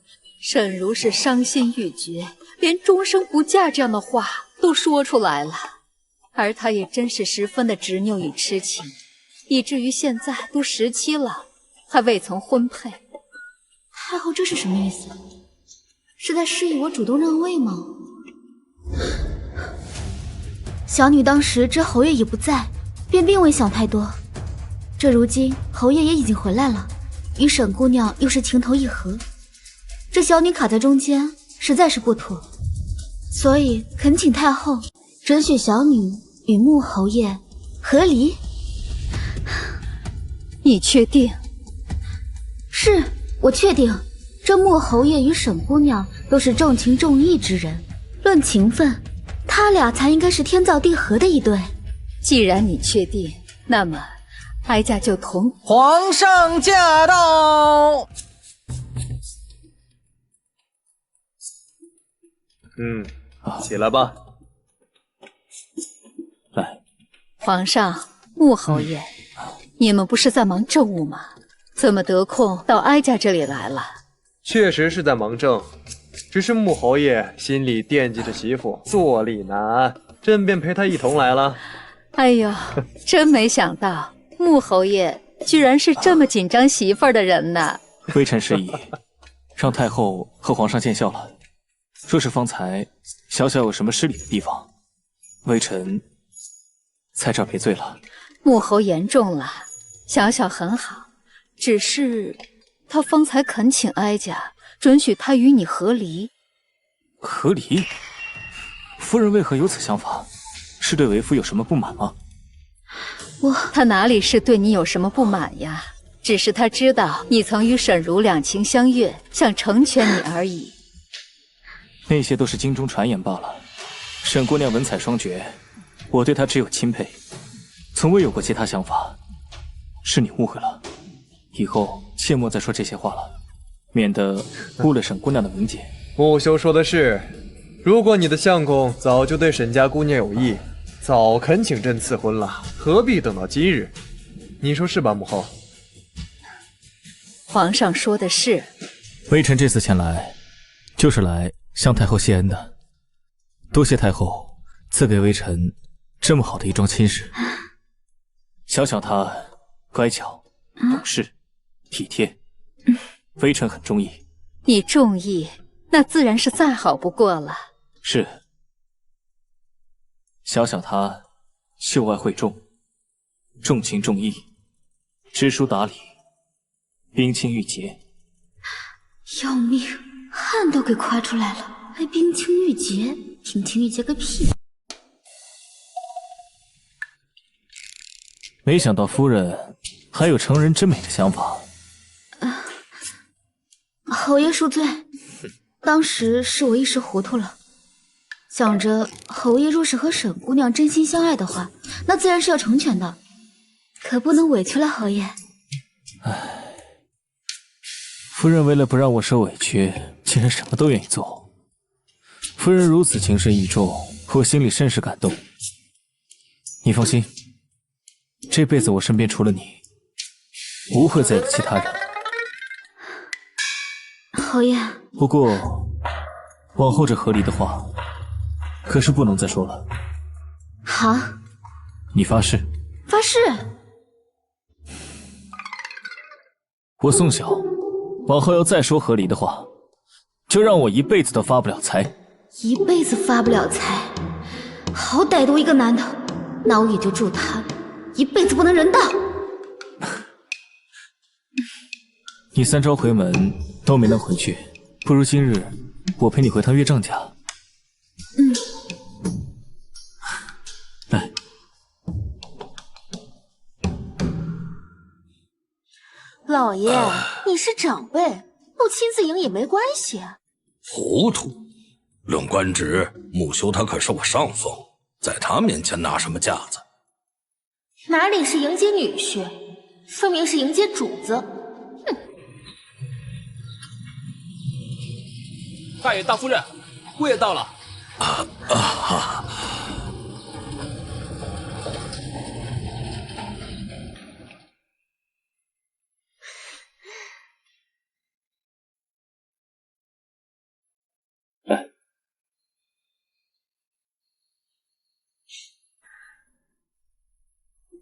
沈如是伤心欲绝，连终生不嫁这样的话都说出来了。而她也真是十分的执拗与痴情，以至于现在都17了，还未曾婚配。太后这是什么意思？是在示意我主动让位吗？小女当时知侯爷已不在，便并未想太多。这如今侯爷也已经回来了，与沈姑娘又是情投意合，这小女卡在中间实在是不妥，所以恳请太后准许小女与穆侯爷和离。你确定？是，我确定。这穆侯爷与沈姑娘都是重情重义之人，论情分，他俩才应该是天造地合的一对。既然你确定，那么哀家就同。皇上驾到！起来吧。来，皇上，穆侯爷，你们不是在忙政务吗？怎么得空到哀家这里来了？确实是在忙政，只是穆侯爷心里惦记着媳妇，坐立难安，朕便陪他一同来了。哎呦，真没想到穆侯爷居然是这么紧张媳妇儿的人呢。微臣示意，让太后和皇上见笑了。若是方才小小有什么失礼的地方，微臣在这儿赔罪了。穆侯言重了，小小很好，只是他方才恳请哀家准许他与你和离。和离？夫人为何有此想法？是对为夫有什么不满吗？他哪里是对你有什么不满呀？只是他知道你曾与沈如两情相悦，想成全你而已。那些都是京中传言罢了。沈姑娘文采双绝，我对她只有钦佩，从未有过其他想法。是你误会了，以后切莫再说这些话了，免得误了沈姑娘的名节。穆修说的是，如果你的相公早就对沈家姑娘有意，早恳请朕赐婚了，何必等到今日？你说是吧，母后？皇上说的是。微臣这次前来，就是来向太后谢恩的。多谢太后赐给微臣这么好的一桩亲事。小小她乖巧、懂事、体贴，微臣很中意。你中意，那自然是再好不过了。是。小小她秀外慧中，重情重义，知书达理，冰清玉洁。要命，汗都给夸出来了，还冰清玉洁？冰清玉洁个屁！没想到夫人还有成人之美的想法。侯爷恕罪，当时是我一时糊涂了，想着侯爷若是和沈姑娘真心相爱的话，那自然是要成全的，可不能委屈了侯爷。唉，夫人为了不让我受委屈，竟然什么都愿意做。夫人如此情深意重，我心里甚是感动。你放心，这辈子我身边除了你，不会再有其他人。侯爷，不过往后这和离的话，可是不能再说了。好，你发誓？发誓。我宋晓，往后要再说和离的话，就让我一辈子都发不了财。一辈子发不了财，好歹毒一个男的，那我也就祝他一辈子不能人道。你3朝回门都没能回去，不如今日我陪你回趟岳丈家。来，老爷，你是长辈，不亲自迎也没关系。糊涂！论官职，穆修他可是我上峰，在他面前拿什么架子？哪里是迎接女婿，分明是迎接主子。哼！大爷大夫人，姑爷到了。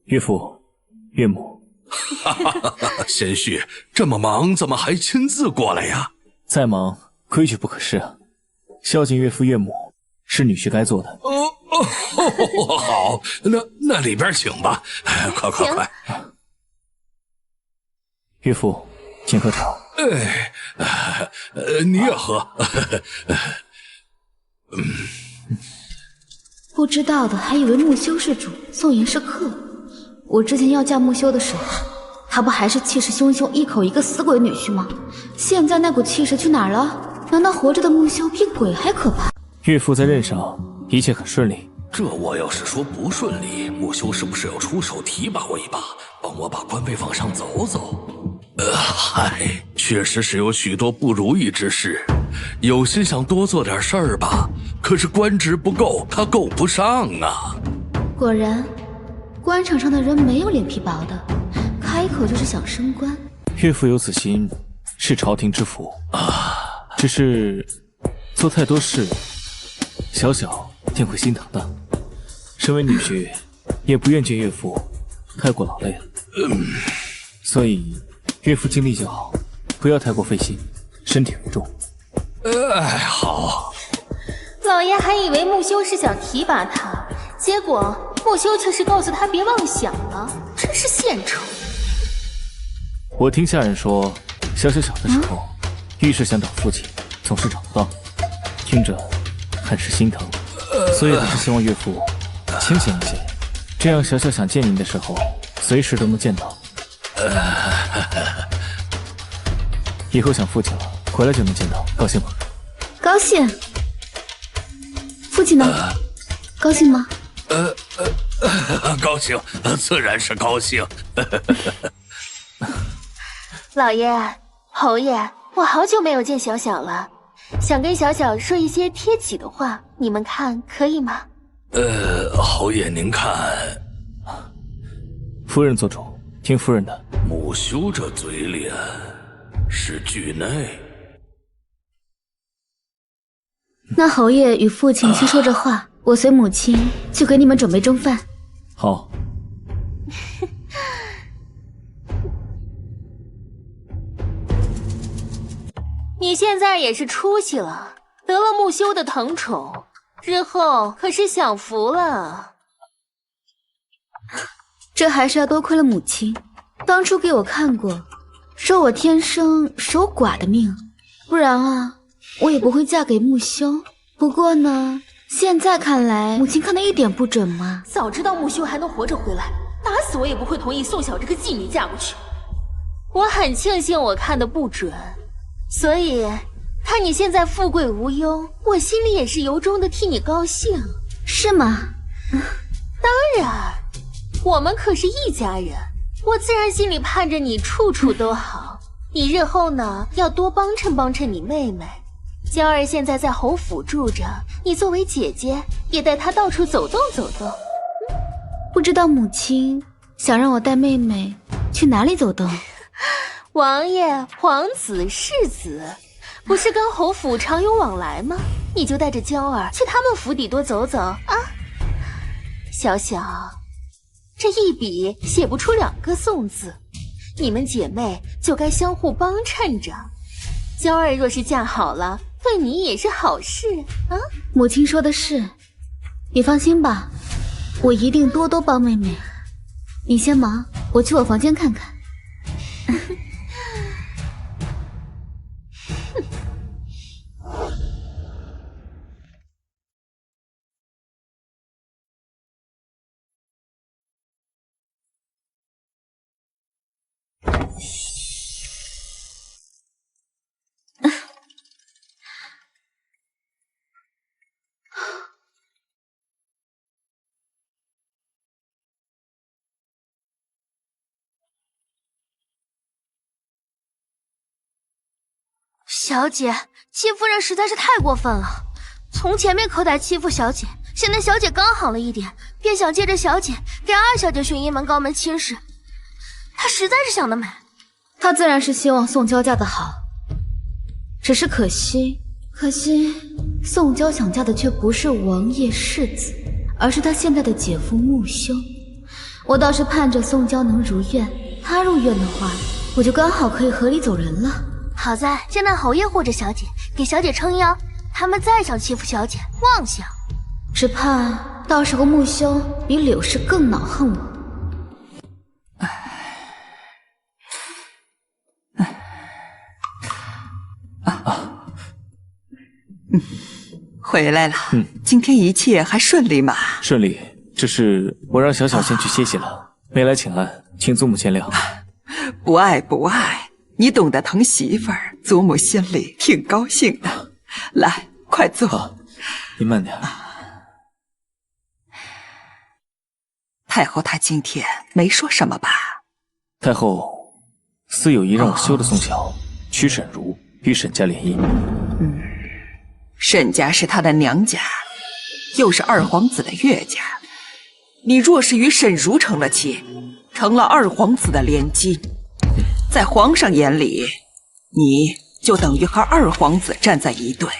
岳父、岳母，贤婿这么忙，怎么还亲自过来呀？再忙，规矩不可失啊！孝敬岳父岳母是女婿该做的。好，那里边请吧，快！岳父，请喝茶。你也喝。不知道的还以为木修是主，宋妍是客。我之前要嫁木修的时候，他不还是气势汹汹，一口一个死鬼女婿吗？现在那股气势去哪儿了？难道活着的木修比鬼还可怕？岳父在任上一切很顺利。这我要是说不顺利，木修是不是要出手提拔我一把，帮我把官位往上走走？嗨，确实是有许多不如意之事，有心想多做点事儿吧，可是官职不够，他够不上啊。果然，官场上的人没有脸皮薄的，开口就是想升官。岳父有此心，是朝廷之福只是做太多事，小小定会心疼的。身为女婿，也不愿见岳父太过劳累了。所以岳父尽力就好，不要太过费心，身体为重。好。老爷还以为木修是想提拔他，结果木修却是告诉他别妄想了，真是献丑。我听下人说，小的时候，遇事想找父亲，总是找不到，听着很是心疼，所以还是希望岳父清醒一些，这样小想见您的时候，随时都能见到。以后想父亲了，回来就能见到，高兴吗？高兴。父亲呢？高兴吗？高兴，自然是高兴。老爷、侯爷，我好久没有见小小了，想跟小小说一些贴己的话，你们看可以吗？侯爷您看，夫人做主，听夫人的。木修这嘴脸是惧内。那侯爷与父亲先说着话，我随母亲去给你们准备中饭。好。你现在也是出息了，得了木修的疼宠，日后可是享福了。这还是要多亏了母亲，当初给我看过，说我天生守寡的命，不然啊，我也不会嫁给木修。不过呢，现在看来，母亲看的一点不准嘛。早知道木修还能活着回来，打死我也不会同意宋晓这个妓女嫁过去。我很庆幸我看的不准，所以看你现在富贵无忧，我心里也是由衷的替你高兴。是吗？当然，我们可是一家人，我自然心里盼着你处处都好。你日后呢，要多帮衬帮衬你妹妹。娇儿现在在侯府住着，你作为姐姐，也带她到处走动走动。不知道母亲想让我带妹妹去哪里走动？王爷、皇子、世子，不是跟侯府常有往来吗？你就带着娇儿去他们府邸多走走啊。小小，这一笔写不出2个宋字，你们姐妹就该相互帮衬着。娇儿若是嫁好了，对你也是好事啊。母亲说的是，你放心吧，我一定多多帮妹妹。你先忙，我去我房间看看。小姐，戚夫人实在是太过分了。从前面可歹欺负小姐，现在小姐刚好了一点，便想借着小姐给二小姐寻一门高门亲事。她实在是想得美。她自然是希望宋娇嫁得好，只是可惜宋娇想嫁的却不是王爷世子，而是她现在的姐夫穆修。我倒是盼着宋娇能如愿，她入院的话，我就刚好可以和你走人了。好在现在侯爷护着小姐，给小姐撑腰，他们再想欺负小姐，妄想。只怕到时候穆修比柳氏更恼恨我。回来了。今天一切还顺利吗？顺利，只是我让小小先去歇息了，没来请安，请祖母见谅。不碍不碍，你懂得疼媳妇儿，祖母心里挺高兴的。来，快坐。您慢点。太后她今天没说什么吧？太后私有意让我休了宋晓，娶沈如与沈家联姻。沈家是她的娘家，又是二皇子的岳家。你若是与沈如成了亲，成了二皇子的连襟，在皇上眼里，你就等于和二皇子站在一队，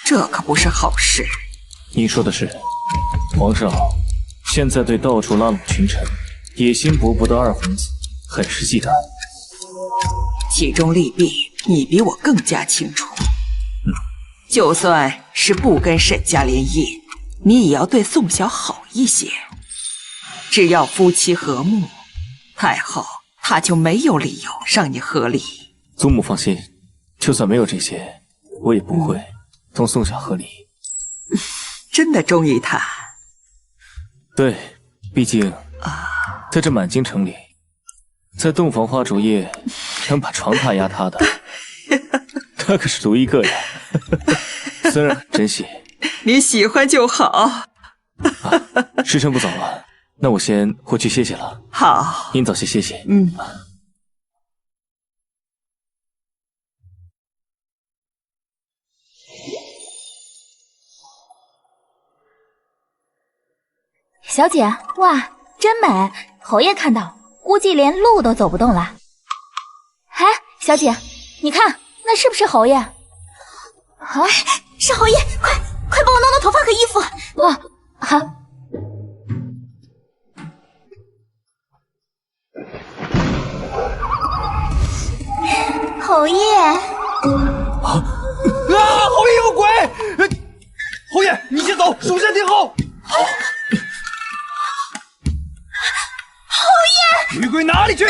这可不是好事。您说的是，皇上现在对到处拉拢群臣、野心勃勃的二皇子很是忌惮，其中利弊，你比我更加清楚。就算是不跟沈家联姻，你也要对宋晓好一些。只要夫妻和睦，太后她就没有理由让你和离。祖母放心，就算没有这些，我也不会同宋晓和离。真的中意他？对，毕竟在这满京城里，在洞房花烛夜能把床榻压塌的，他可是独一个呀。虽然很珍惜，你喜欢就好。时辰不早了，那我先回去歇歇了。好，您早些歇息。小姐，哇，真美！侯爷看到，估计连路都走不动了。哎，小姐，你看，那是不是侯爷？啊，是侯爷，快帮我弄弄头发和衣服。哇，好。侯爷，侯爷有鬼！侯爷，你先走，属下听候。侯爷，女鬼哪里去？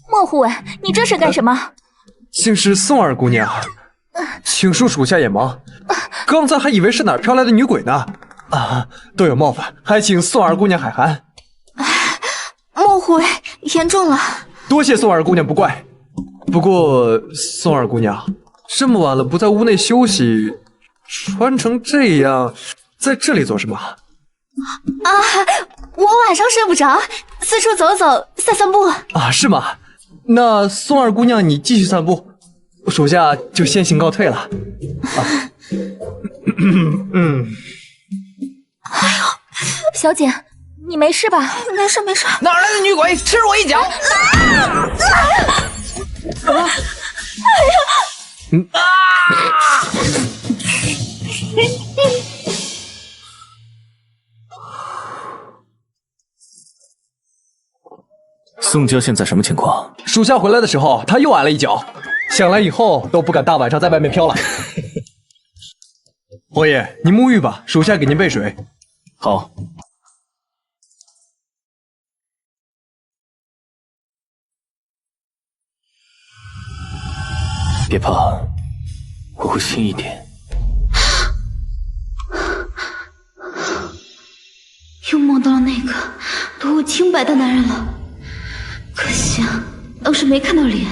莫护卫，你这是干什么？竟是宋二姑娘，请恕属下眼盲，刚才还以为是哪儿飘来的女鬼呢。多有冒犯，还请宋二姑娘海涵。莫护卫，严重了。多谢宋二姑娘不怪。不过宋二姑娘，这么晚了不在屋内休息，穿成这样，在这里做什么？我晚上睡不着，四处走走，散散步。是吗？那宋二姑娘你继续散步，属下就先行告退了。哎呦，小姐，你没事吧？没事没事。哪来的女鬼，吃我一脚！宋娇现在什么情况？属下回来的时候，她又挨了一脚，想来以后都不敢大晚上在外面飘了。侯爷，您沐浴吧，属下给您备水。好。别怕，我会轻一点。又梦到了那个夺我清白的男人了，可惜当时没看到脸，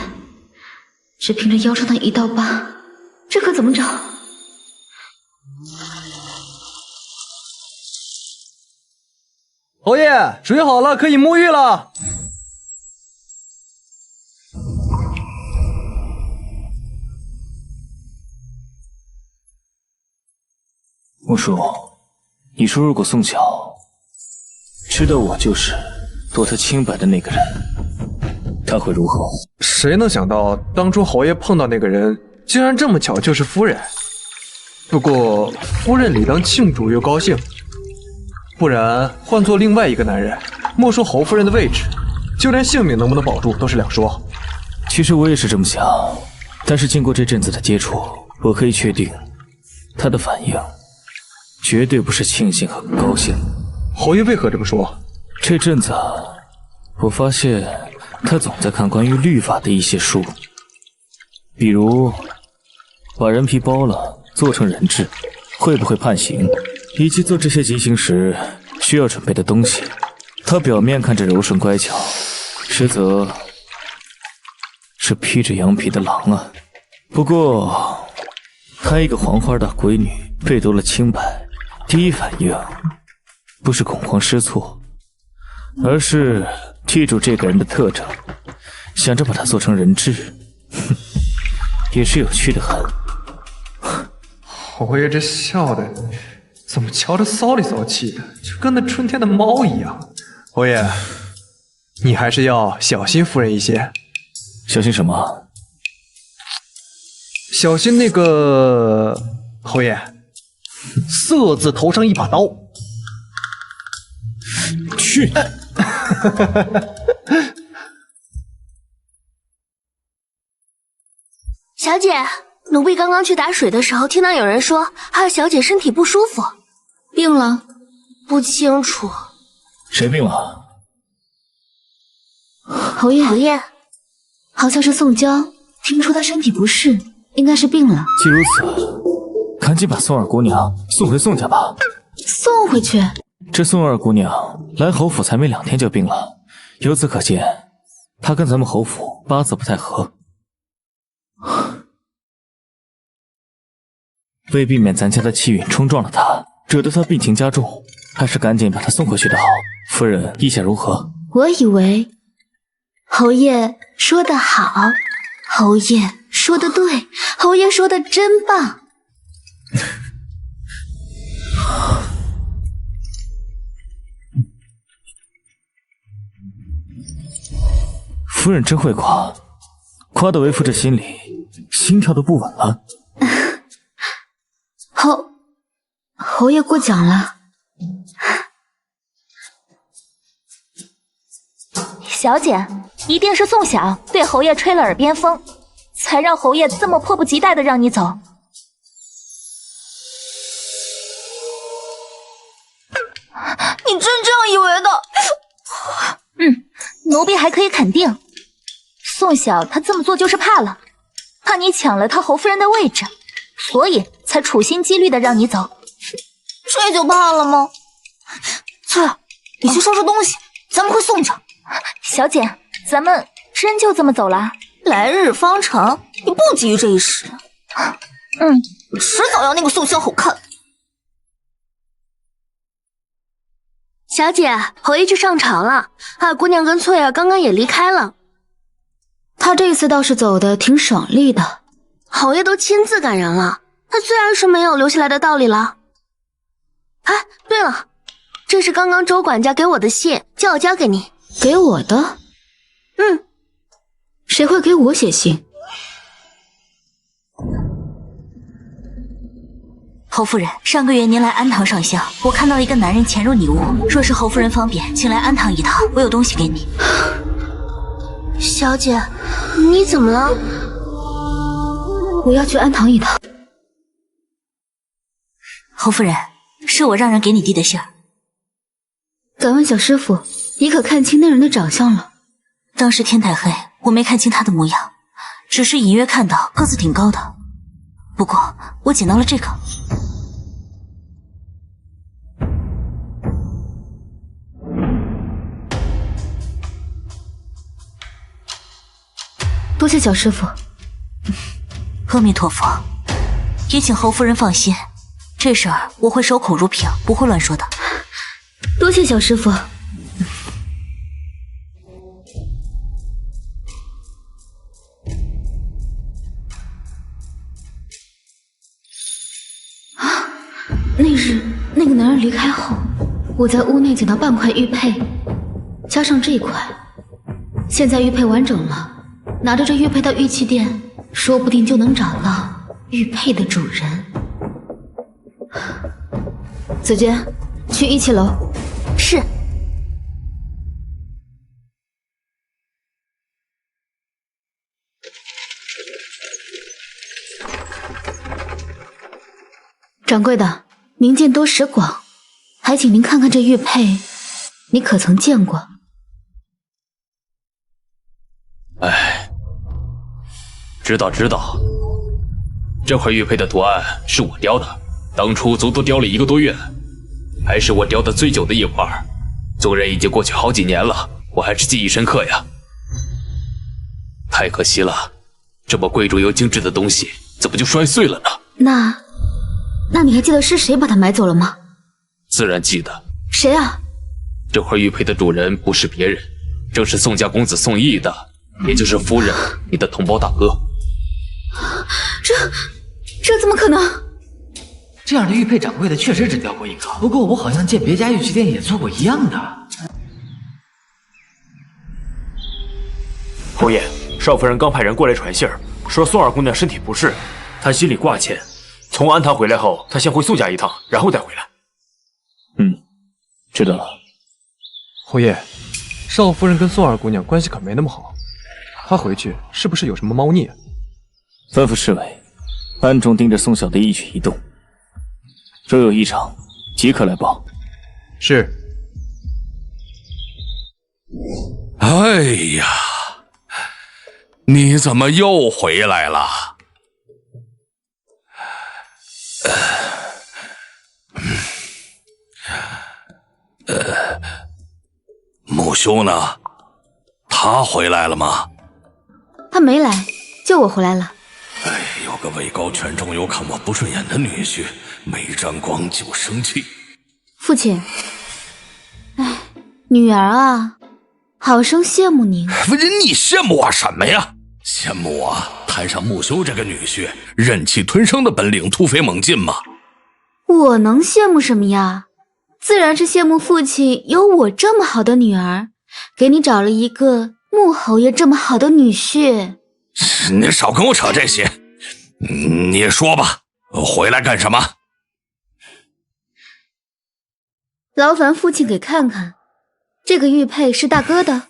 只凭着腰上的一道疤，这可怎么找？侯爷，水好了，可以沐浴了。木叔，你说如果宋晓知道我就是夺他清白的那个人，他会如何？谁能想到当初侯爷碰到那个人，竟然这么巧就是夫人。不过夫人理当庆祝又高兴，不然换做另外一个男人，莫说侯夫人的位置，就连性命能不能保住都是两说。其实我也是这么想，但是经过这阵子的接触，我可以确定，他的反应绝对不是庆幸和高兴。侯爷为何这么说？这阵子我发现他总在看关于律法的一些书，比如把人皮剥了做成人质会不会判刑，以及做这些极刑时需要准备的东西。他表面看着柔顺乖巧，实则是披着羊皮的狼啊。不过他一个黄花大闺女被夺了清白，第一反应不是恐慌失措，而是记住这个人的特征，想着把他做成人质，也是有趣的很。侯爷这笑的怎么瞧着骚里骚气的，就跟那春天的猫一样。侯爷，你还是要小心夫人一些。小心什么？小心那个侯爷，色字头上一把刀。去！小姐，奴婢刚刚去打水的时候，听到有人说二小姐身体不舒服，病了？不清楚。谁病了？侯爷，侯爷，好像是宋娇，听说她身体不适，应该是病了。既如此，赶紧把宋二姑娘送回宋家吧。送回去？这宋二姑娘来侯府才没2天就病了，由此可见，她跟咱们侯府八字不太合。为避免咱家的气运冲撞了她，惹得她病情加重，还是赶紧把她送回去的好。夫人意下如何？我以为侯爷说得好，侯爷说得对，侯爷说得真棒。夫人真会夸，夸得为夫这心里心跳都不稳了。侯爷过奖了。小姐，一定是宋晓对侯爷吹了耳边风，才让侯爷这么迫不及待的让你走。你真这样以为的？奴婢还可以肯定，宋晓他这么做就是怕你抢了他侯夫人的位置，所以才处心积虑的让你走。这就怕了吗？翠儿，你去收拾东西，咱们回宋家。小姐，咱们真就这么走了？来日方长，你不急于这一时。迟早要那个宋萧好看。小姐，侯爷去上朝了，二姑娘跟翠儿刚刚也离开了。他这次倒是走的挺爽利的，侯爷都亲自赶人了，他自然是没有留下来的道理了。哎，对了，这是刚刚周管家给我的信，叫我交给你。给我的？谁会给我写信？侯夫人，上个月您来安堂上香，我看到一个男人潜入你屋，若是侯夫人方便，请来安堂一趟，我有东西给你。小姐，你怎么了？我要去安堂一趟。侯夫人，是我让人给你递的信儿。敢问小师傅，你可看清那人的长相了？当时天太黑，我没看清他的模样，只是隐约看到个子挺高的。不过我捡到了这个。多谢小师傅。阿弥陀佛，也请侯夫人放心，这事儿我会守口如瓶，不会乱说的。多谢小师傅。翌日那个男人离开后，我在屋内捡到半块玉佩，加上这一块，现在玉佩完整了，拿着这玉佩到玉器店，说不定就能找到玉佩的主人。子娟，去17楼。是。掌柜的，您见多识广，还请您看看这玉佩，你可曾见过？哎，知道，这块玉佩的图案是我雕的，当初足足雕了1个多月，还是我雕的最久的一块。纵然已经过去好几年了，我还是记忆深刻呀。太可惜了，这么贵重又精致的东西，怎么就摔碎了呢？那你还记得是谁把它买走了吗？自然记得。谁啊？这块玉佩的主人不是别人，正是宋家公子宋义的，也就是夫人你的同胞大哥。这怎么可能？这样的玉佩掌柜的确实只雕过一个，不过我好像见别家玉器店也做过一样的。侯爷，少夫人刚派人过来传信儿，说宋二姑娘身体不适，她心里挂牵。从安堂回来后，她先回宋家一趟，然后再回来。知道了。侯爷，少夫人跟宋二姑娘关系可没那么好，她回去是不是有什么猫腻啊？吩咐侍卫暗中盯着宋晓的一举一动，若有异常，即刻来报。是。哎呀，你怎么又回来了？木修呢？他回来了吗？他没来，就我回来了。哎，有个位高权重又看我不顺眼的女婿，没沾光就生气。父亲，哎，女儿啊，好生羡慕您。你羡慕我什么呀？羡慕我摊上木修这个女婿，忍气吞声的本领突飞猛进吗？我能羡慕什么呀？自然是羡慕父亲有我这么好的女儿，给你找了一个穆侯爷这么好的女婿。你少跟我扯这些，你说吧，回来干什么？劳烦父亲给看看，这个玉佩是大哥的。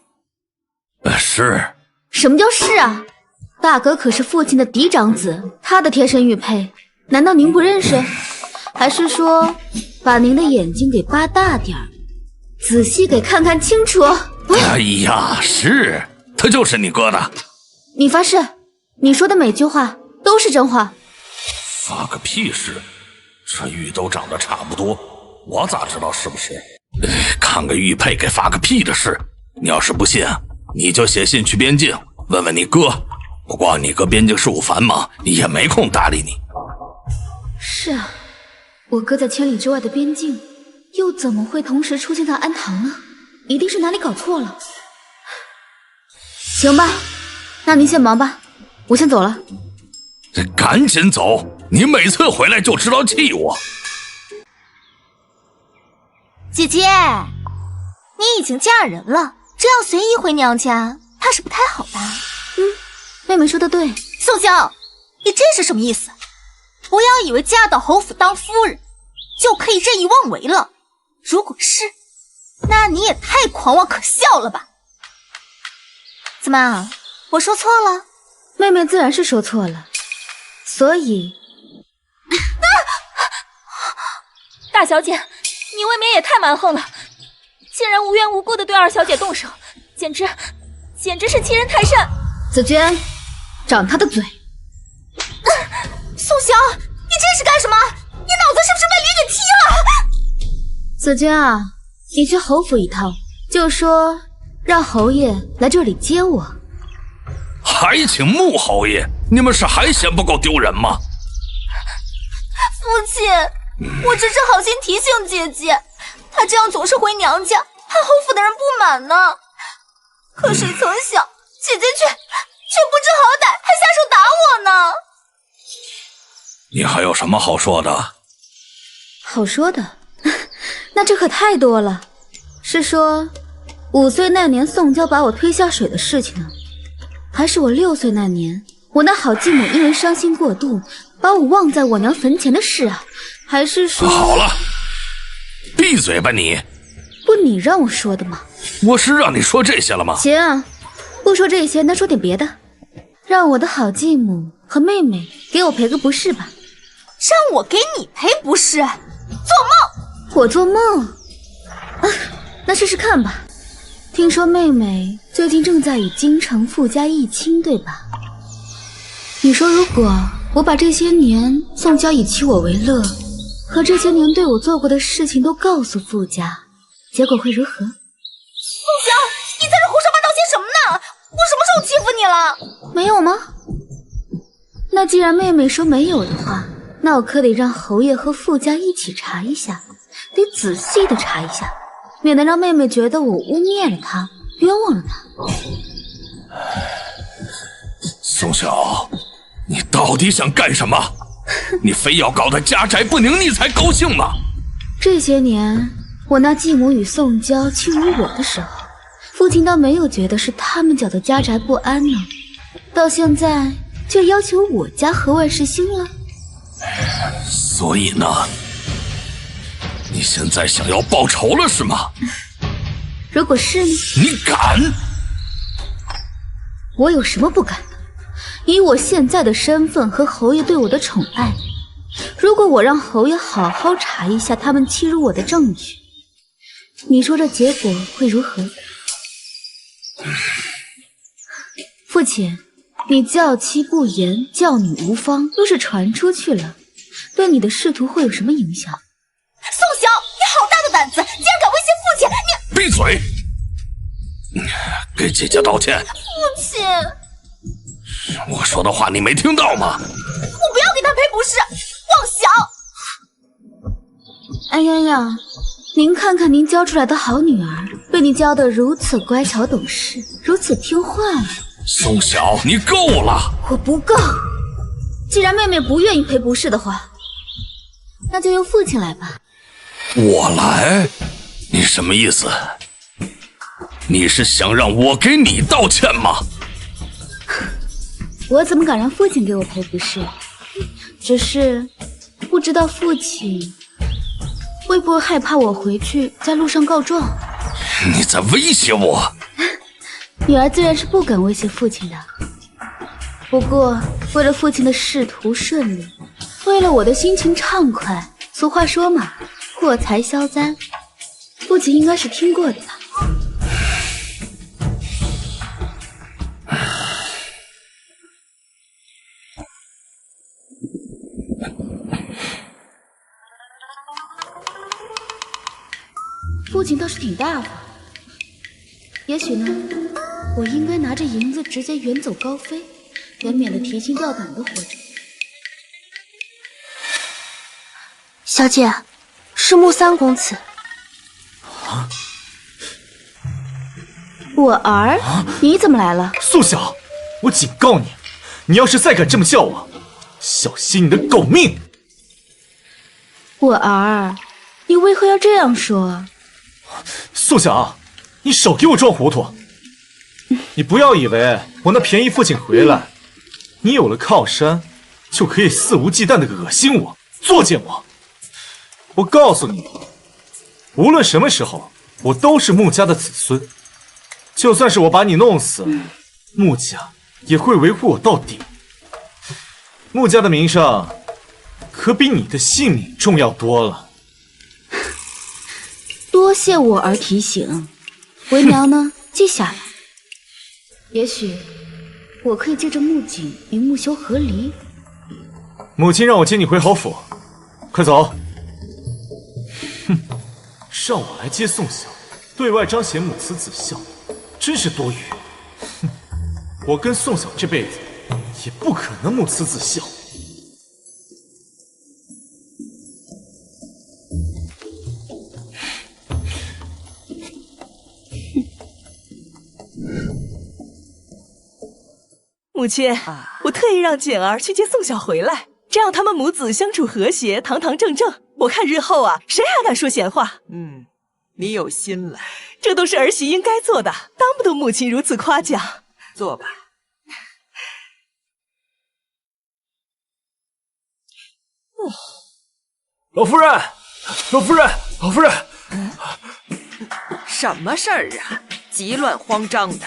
是。什么叫是啊？大哥可是父亲的嫡长子，他的贴身玉佩，难道您不认识？还是说把您的眼睛给扒大点儿，仔细给看看清楚？哎呀，是，他就是你哥的。你发誓，你说的每句话都是真话？发个屁誓！这玉都长得差不多，我咋知道是不是？看个玉佩给发个屁的誓！你要是不信，你就写信去边境问问你哥。不过你哥边境事务繁忙，也没空搭理你。是啊，我哥在千里之外的边境，又怎么会同时出现在安堂呢？一定是哪里搞错了。行吧，那您先忙吧，我先走了。赶紧走！你每次回来就知道气我。姐姐，你已经嫁人了，这样随意回娘家，怕是不太好吧？妹妹说的对。宋萧，你这是什么意思？不要以为嫁到侯府当夫人就可以任意妄为了。如果是，那你也太狂妄可笑了吧？怎么，我说错了？妹妹自然是说错了，所以大小姐，你未免也太蛮横了，竟然无缘无故的对二小姐动手，简直是欺人太甚。紫娟，掌她的嘴。宋萧，你这是干什么？你脑子是不是被驴给踢了？紫娟啊，你去侯府一趟，就说让侯爷来这里接我。还请穆侯爷，你们是还嫌不够丢人吗？父亲，我只是好心提醒姐姐，她这样总是回娘家，怕侯府的人不满呢。可谁曾想，姐姐却不知好歹，还下手打我呢。你还有什么好说的？好说的，那这可太多了。是说5岁那年宋娇把我推下水的事情呢？还是我6岁那年，我那好继母因为伤心过度，把我忘在我娘坟前的事啊？还是说……好了，闭嘴吧你！不，你让我说的吗？我是让你说这些了吗？行，不说这些，那说点别的。让我的好继母和妹妹给我赔个不是吧？让我给你赔不是？做梦！我做梦？啊，那试试看吧。听说妹妹最近正在与京城富家议亲，对吧？你说如果我把这些年宋娇以娶我为乐，和这些年对我做过的事情都告诉富家，结果会如何？宋晓，你在这胡说八道些什么呢？我什么时候欺负你了？没有吗？那既然妹妹说没有的话，那我可得让侯爷和富家一起查一下，得仔细的查一下，免得让妹妹觉得我污蔑了她，冤枉了她。宋晓，你到底想干什么？你非要搞得家宅不宁，你才高兴吗？这些年我那继母与宋娇欺辱我的时候，父亲倒没有觉得是他们搅得家宅不安呢，到现在却要求我家和万事兴了。所以呢，你现在想要报仇了是吗？如果是呢？你敢？我有什么不敢的？以我现在的身份和侯爷对我的宠爱，如果我让侯爷好好查一下他们欺辱我的证据，你说这结果会如何？父亲，你教妻不严，教女无方，若是传出去了，对你的仕途会有什么影响？宋晓，你好大的胆子，竟然敢威胁父亲！你闭嘴！给姐姐道歉。父亲，我说的话你没听到吗？我不要给他赔不是，妄想！哎呀呀，您看看您教出来的好女儿，被你教得如此乖巧懂事，如此听话了。宋晓，你够了！我不够。既然妹妹不愿意赔不是的话，那就由父亲来吧。我来？你什么意思？你是想让我给你道歉吗？我怎么敢让父亲给我赔不是？只是不知道父亲会不会害怕我回去在路上告状。你在威胁我？女儿自然是不敢威胁父亲的，不过为了父亲的仕途顺利，为了我的心情畅快，俗话说嘛，破财消灾，父亲应该是听过的吧。父亲倒是挺大方，也许呢，我应该拿着银子直接远走高飞，也免得提心吊胆的活着。小姐，是穆三公子。我儿，你怎么来了？素晓，我警告你，你要是再敢这么叫我，小心你的狗命！我儿，你为何要这样说？素晓，你少给我装糊涂！你不要以为我那便宜父亲回来，你有了靠山，就可以肆无忌惮的恶心我、作践我。我告诉你，无论什么时候，我都是穆家的子孙。就算是我把你弄死，穆家也会维护我到底。穆家的名声，可比你的性命重要多了。多谢我儿提醒，为娘呢记下来。也许我可以借着穆景与穆修和离。母亲让我接你回侯府，快走！哼，让我来接宋晓，对外彰显母慈子孝，真是多余。哼，我跟宋晓这辈子也不可能母慈子孝。母亲，我特意让简儿去接宋晓回来，这样他们母子相处和谐，堂堂正正，我看日后啊，谁还敢说闲话？你有心了，这都是儿媳应该做的，当不得母亲如此夸奖。坐吧。老夫人，老夫人，老夫人，什么事儿啊？急乱慌张的。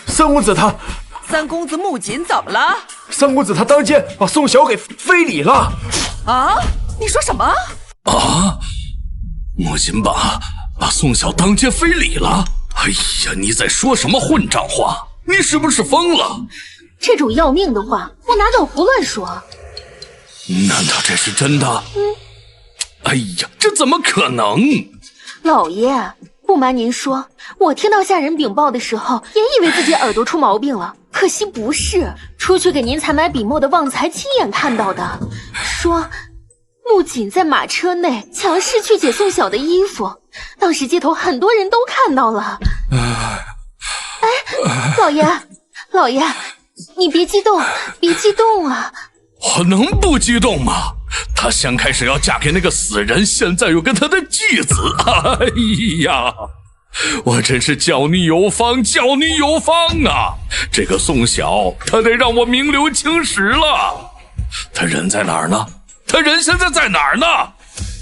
三公子他，三公子穆锦怎么了？三公子他当街把宋晓给非礼了。啊？你说什么？啊！穆锦把宋晓当街非礼了？哎呀，你在说什么混账话？你是不是疯了？这种要命的话，我哪敢胡乱说？难道这是真的？哎呀，这怎么可能？老爷，不瞒您说，我听到下人禀报的时候，也以为自己耳朵出毛病了，可惜不是。出去给您采买笔墨的旺财亲眼看到的，说穆锦在马车内强势去解宋晓的衣服，当时街头很多人都看到了。老爷，你别激动，别激动啊！我能不激动吗？她先开始要嫁给那个死人，现在又跟他的继子，哎呀，我真是教女有方，教女有方啊！这个宋晓，他得让我名留青史了。他人在哪儿呢？他人现在在哪儿呢？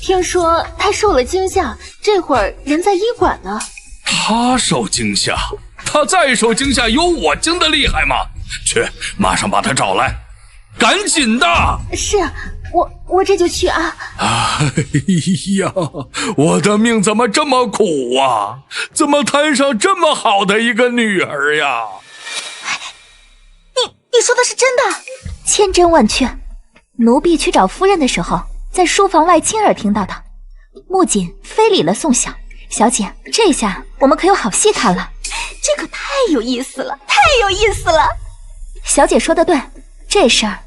听说他受了惊吓，这会儿人在医馆呢。他受惊吓？他再受惊吓，有我惊得厉害吗？去，马上把他找来，赶紧的！是，我这就去啊！哎呀，我的命怎么这么苦啊？怎么摊上这么好的一个女儿呀？你说的是真的？千真万确。奴婢去找夫人的时候，在书房外亲耳听到的。穆锦非礼了宋晓，小姐，这下我们可有好戏看了。这可太有意思了，太有意思了！小姐说的对，这事儿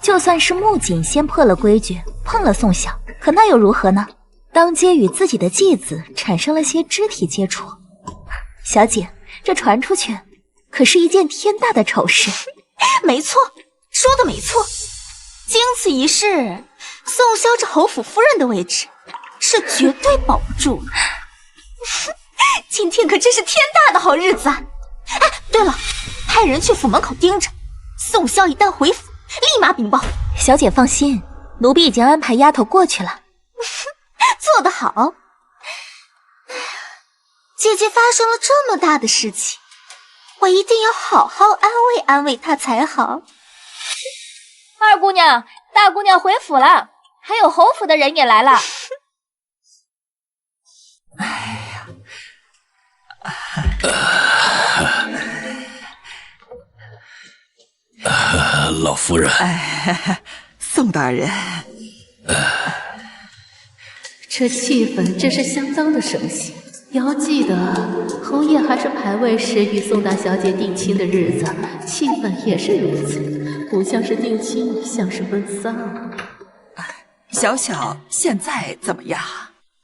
就算是穆锦先破了规矩，碰了宋晓，可那又如何呢？当街与自己的继子产生了些肢体接触，小姐，这传出去可是一件天大的丑事。没错，说的没错。经此一事，宋萧这侯府夫人的位置是绝对保不住了。今天可真是天大的好日子啊！哎，对了，派人去府门口盯着，宋萧一旦回府，立马禀报。小姐放心，奴婢已经安排丫头过去了。做得好。姐姐发生了这么大的事情，我一定要好好安慰安慰她才好。二姑娘，大姑娘回府了，还有侯府的人也来了。老夫人，宋大人，这气氛真是相当的盛喜。要记得，侯爷还是牌位时与宋大小姐定亲的日子，气氛也是如此，不像是定亲，像是奔丧。小小现在怎么样？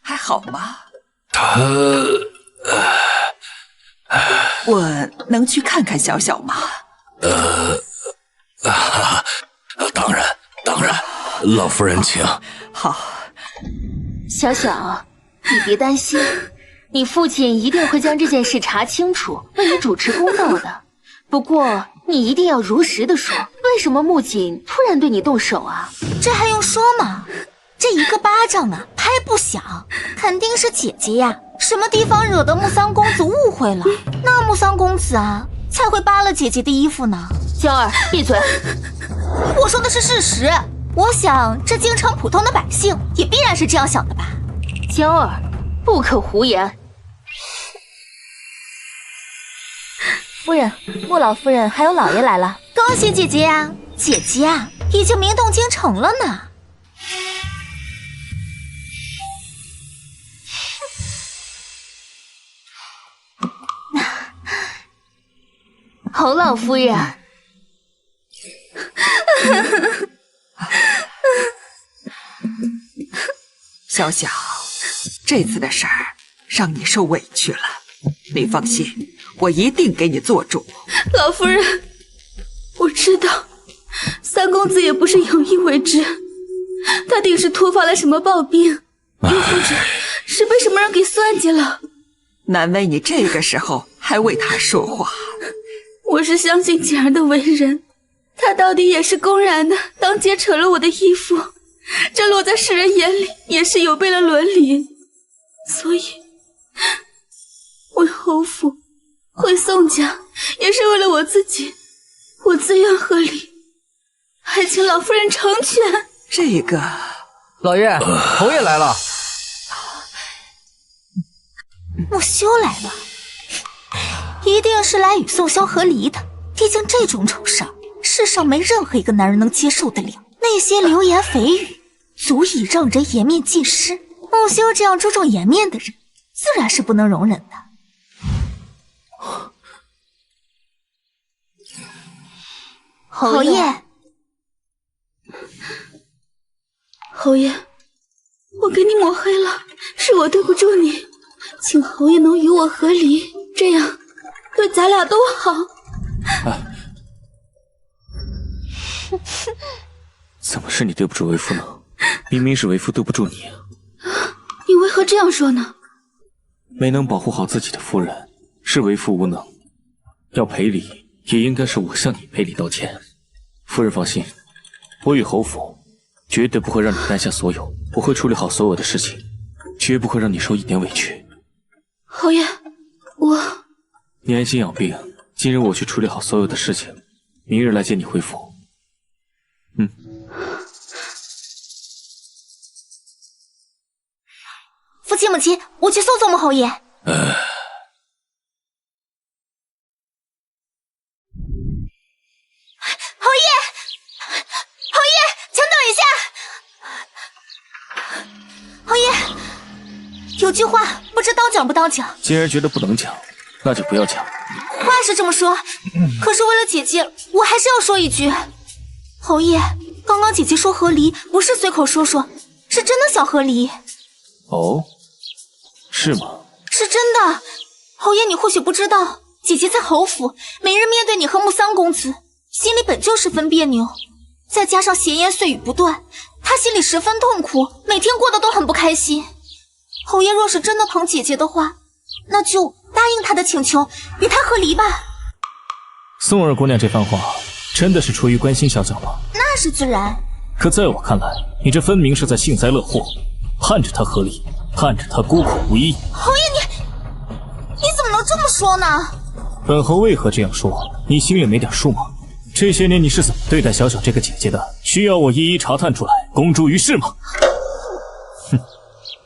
还好吗？我能去看看小小吗？当然，老夫人请。好，小小，你别担心，你父亲一定会将这件事查清楚，为你主持公道的。不过你一定要如实的说，为什么穆锦突然对你动手啊？这还用说吗？这一个巴掌啊，拍不响，肯定是姐姐呀，什么地方惹得穆三公子误会了，那穆三公子啊才会扒了姐姐的衣服呢。江儿，闭嘴！我说的是事实，我想这京城普通的百姓也必然是这样想的吧。江儿，不可胡言。夫人，穆老夫人还有老爷来了，恭喜姐姐呀！姐姐啊，已经名动京城了呢。侯老夫人，小小，这次的事儿让你受委屈了，你放心，我一定给你做主。老夫人，我知道三公子也不是有意为之，他定是突发了什么暴病，又或者是被什么人给算计了。难为你这个时候还为他说话。我是相信景儿的为人，他到底也是公然的当街扯了我的衣服，这落在世人眼里也是有悖了伦理。所以为侯府，为宋家，也是为了我自己，我自愿和离，还请老夫人成全。这个，老爷，侯爷来了。木修来了，一定是来与宋萧和离的。毕竟这种丑事，世上没任何一个男人能接受得了。那些流言蜚语，足以让人颜面尽失。木修这样注重颜面的人，自然是不能容忍的。侯爷，侯爷，我给你抹黑了，是我对不住你，请侯爷能与我和离，这样对咱俩都好。怎么是你对不住为夫呢？明明是为夫对不住你。你为何这样说呢？没能保护好自己的夫人，是为夫无能。要赔礼，也应该是我向你赔礼道歉。夫人放心，我与侯府绝对不会让你担下所有，我会处理好所有的事情，绝不会让你受一点委屈。侯爷，你安心养病，今日我去处理好所有的事情，明日来接你回府。父亲母亲，我去送木侯爷。侯爷，侯爷，请等一下。侯爷，有句话不知道讲不当讲。既然觉得不能讲，那就不要讲。话是这么说，可是为了姐姐，我还是要说一句。侯爷，刚刚姐姐说和离，不是随口说说，是真的想和离。哦，是吗？是真的。侯爷，你或许不知道，姐姐在侯府，每日面对你和木三公子，心里本就十分别扭，再加上闲言碎语不断，她心里十分痛苦，每天过得都很不开心。侯爷若是真的疼姐姐的话，那就答应她的请求，与她和离吧。宋二姑娘这番话，真的是出于关心小小吗？那是自然。可在我看来，你这分明是在幸灾乐祸，盼着她和离，盼着她孤苦无依。侯爷，你怎么能这么说呢？本侯为何这样说？你心里没点数吗？这些年你是怎么对待小小这个姐姐的？需要我一一查探出来，公诸于世吗？哼，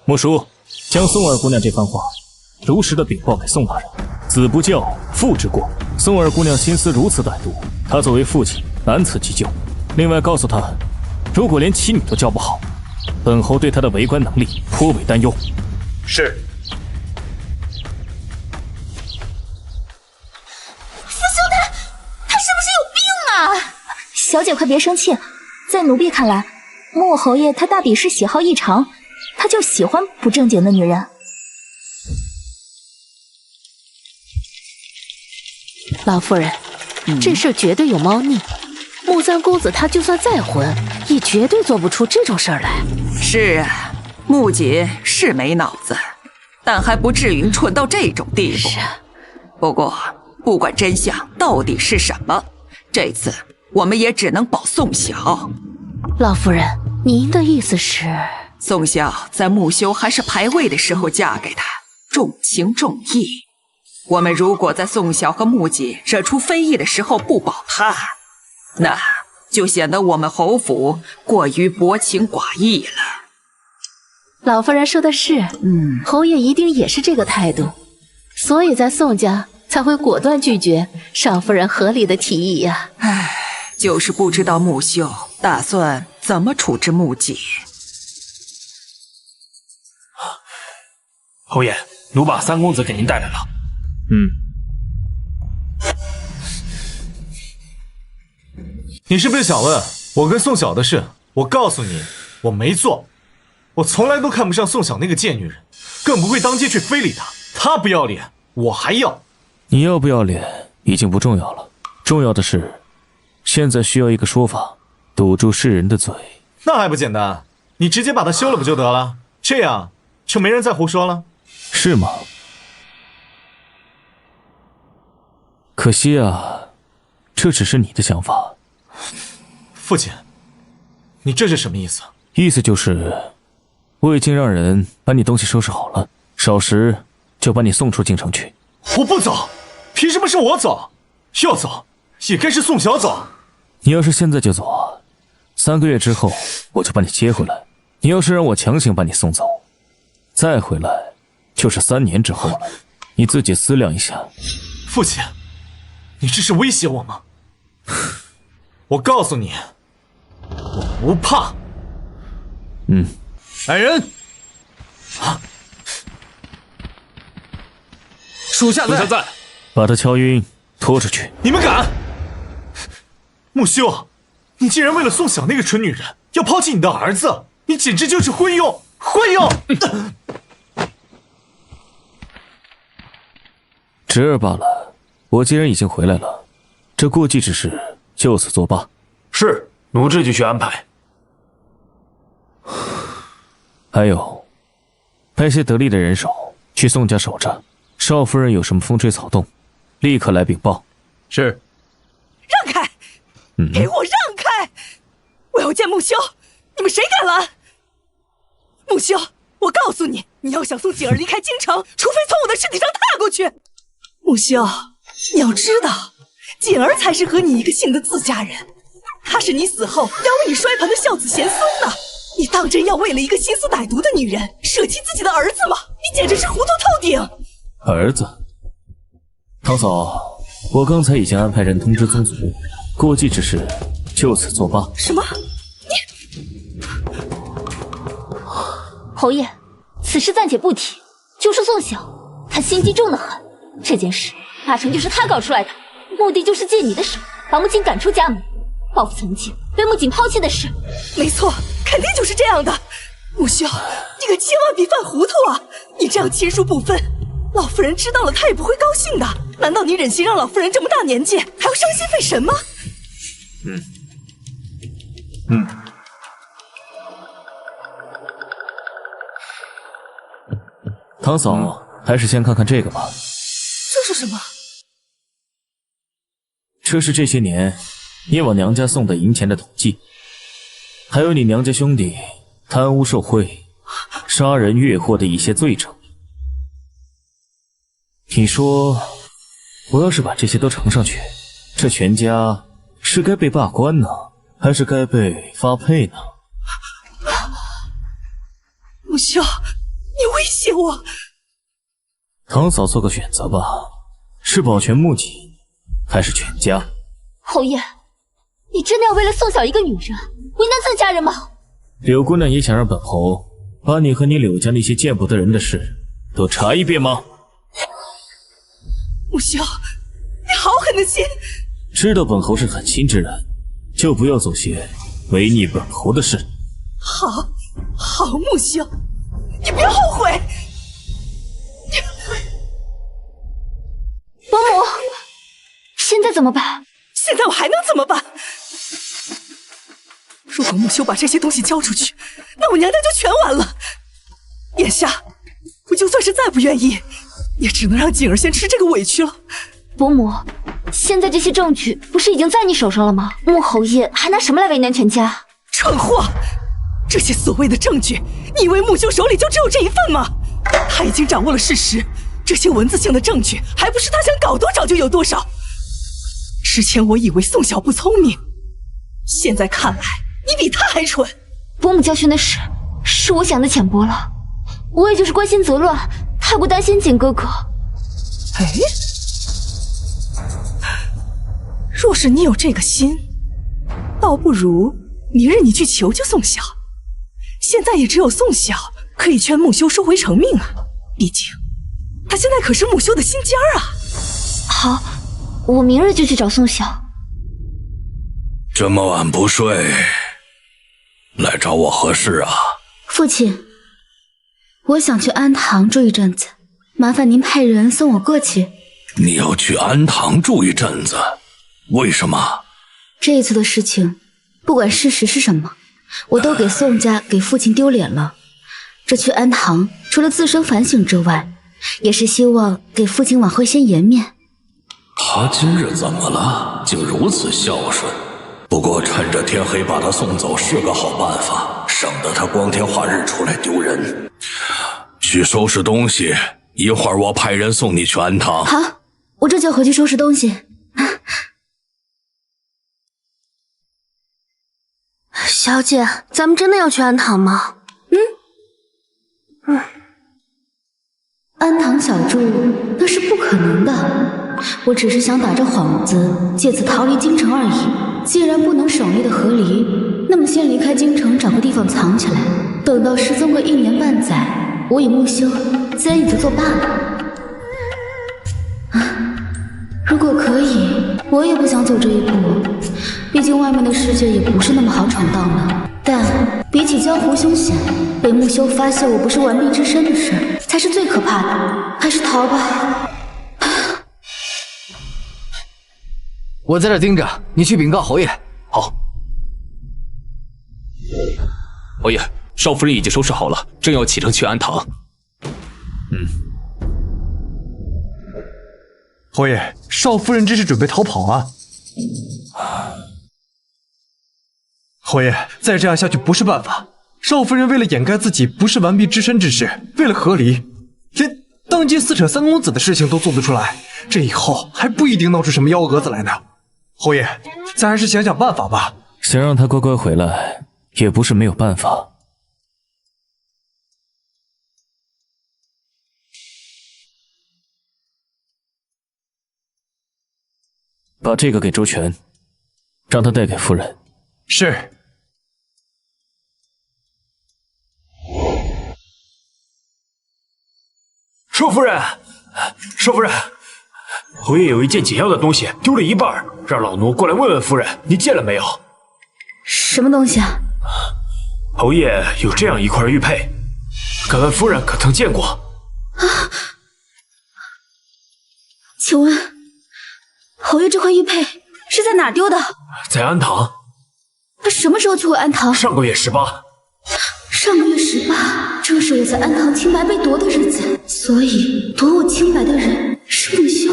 莫叔，将宋二姑娘这番话如实的禀报给宋大人。子不教，父之过。宋二姑娘心思如此歹毒，她作为父亲难辞其咎。另外告诉她，如果连妻女都教不好，本侯对她的为官能力颇为担忧。是。父兄他是不是有病啊？小姐快别生气，在奴婢看来，莫侯爷他大抵是喜好异常，他就喜欢不正经的女人。老夫人，这事绝对有猫腻。木三公子他就算再混，也绝对做不出这种事儿来。是啊，木姐是没脑子，但还不至于蠢到这种地步。不过，不管真相到底是什么，这次我们也只能保宋晓。老夫人，您的意思是？宋晓在木修还是牌位的时候嫁给他，重情重义。我们如果在宋晓和木姐惹出非议的时候不保他，那就显得我们侯府过于薄情寡义了。老夫人说的是，侯爷一定也是这个态度，所以在宋家才会果断拒绝少夫人合理的提议呀。唉，就是不知道木秀打算怎么处置木姐。侯爷，奴把三公子给您带来了。你是不是想问我跟宋晓的事？我告诉你，我没做。我从来都看不上宋晓那个贱女人，更不会当街去非礼她。她不要脸，我还要。你要不要脸已经不重要了，重要的是，现在需要一个说法堵住世人的嘴。那还不简单？你直接把他休了不就得了？这样就没人再胡说了。是吗？可惜啊，这只是你的想法。父亲，你这是什么意思？意思就是，我已经让人把你东西收拾好了，少时就把你送出京城去。我不走，凭什么是我走？要走也该是宋晓走。你要是现在就走，3个月之后我就把你接回来。你要是让我强行把你送走，再回来就是3年之后了。你自己思量一下。父亲，你这是威胁我吗？我告诉你，我不怕。来人！属下在。把他敲晕，拖出去。你们敢？木修，你竟然为了宋晓那个蠢女人，要抛弃你的儿子，你简直就是昏庸！昏庸！侄儿罢了，我既然已经回来了，这过继之事就此作罢。是，奴这就去安排。还有，派些得力的人手去宋家守着，少夫人有什么风吹草动，立刻来禀报。是。让开！给我让开！我要见木修，你们谁敢拦？木修，我告诉你，你要想送锦儿离开京城，除非从我的身体上踏过去。木修，你要知道，锦儿才是和你一个姓的自家人，她是你死后要为你摔盆的孝子贤孙呢。你当真要为了一个心思歹毒的女人舍弃自己的儿子吗？你简直是糊涂透顶！儿子，堂嫂，我刚才已经安排人通知宗族，过继之事就此作罢。什么？侯爷，此事暂且不提。就说宋晓，他心机重得很，这件事八成就是他搞出来的，目的就是借你的手把木槿赶出家门，报复曾经被木槿抛弃的事。没错，肯定就是这样的。木修，你可千万别犯糊涂啊！你这样亲疏不分，老夫人知道了她也不会高兴的。难道你忍心让老夫人这么大年纪还要伤心费神吗？堂嫂，还是先看看这个吧。这是什么？这是这些年你往娘家送的银钱的统计，还有你娘家兄弟贪污受贿、杀人越货的一些罪证。你说，我要是把这些都呈上去，这全家是该被罢官呢，还是该被发配呢？木修，你威胁我！堂嫂做个选择吧，是保全木槿，还是全家？侯爷，你真的要为了宋晓一个女人为难自家人吗？柳姑娘也想让本侯把你和你柳家那些见不得人的事都查一遍吗？木修，你好狠的心！知道本侯是狠心之人，就不要做些违逆本侯的事。好，木修，你不要后悔。伯母，现在怎么办？现在我还能怎么办？如果木修把这些东西交出去，那我娘家就全完了。眼下，我就算是再不愿意，也只能让锦儿先吃这个委屈了。伯母，现在这些证据不是已经在你手上了吗？穆侯爷还拿什么来为难全家？蠢货！这些所谓的证据，你以为木修手里就只有这一份吗？他已经掌握了事实，这些文字性的证据，还不是他想搞多少就有多少。之前我以为宋晓不聪明，现在看来你比他还蠢。伯母教训的事，是我想的浅薄了，我也就是关心则乱，太过担心景哥哥。若是你有这个心，倒不如明日你去求求宋晓。现在也只有宋晓可以劝木修收回成命啊，毕竟他现在可是木修的心尖儿啊。好，我明日就去找宋晓。这么晚不睡，来找我何事啊？父亲，我想去安堂住一阵子，麻烦您派人送我过去。你要去安堂住一阵子？为什么？这一次的事情，不管事实是什么，我都给宋家、给父亲丢脸了。这去安堂，除了自身反省之外，也是希望给父亲挽回些颜面。他今日怎么了？竟如此孝顺。不过趁着天黑把他送走是个好办法，省得他光天化日出来丢人。去收拾东西，一会儿我派人送你去安堂。好，我这就回去收拾东西。小姐，咱们真的要去安堂吗？安堂小住那是不可能的，我只是想打着幌子，借此逃离京城而已。既然不能省力的和离，那么先离开京城，找个地方藏起来，等到失踪个1年半载，我与木修自然也就作罢了。如果可以，我也不想走这一步，毕竟外面的世界也不是那么好闯荡的。但比起江湖凶险，被木修发现我不是完璧之身的事才是最可怕的。还是逃吧。我在这盯着，你去禀告侯爷。好。侯爷，少夫人已经收拾好了，正要启程去安堂。侯爷，少夫人这是准备逃跑啊！侯爷，再这样下去不是办法。少夫人为了掩盖自己不是完璧之身之事，为了和离，连当街撕扯三公子的事情都做得出来，这以后还不一定闹出什么幺蛾子来呢。侯爷，咱还是想想办法吧。想让他乖乖回来，也不是没有办法。把这个给周全，让他带给夫人。是。少夫人，少夫人，侯爷有一件紧要的东西丢了一半，让老奴过来问问夫人，你见了没有？什么东西啊？侯爷有这样一块玉佩，敢问夫人可曾见过？啊！请问，侯爷这块玉佩是在哪儿丢的？在安堂。他什么时候去过安堂？上个月18。上个月18，正是我在安堂清白被夺的日子，所以夺我清白的人是木修。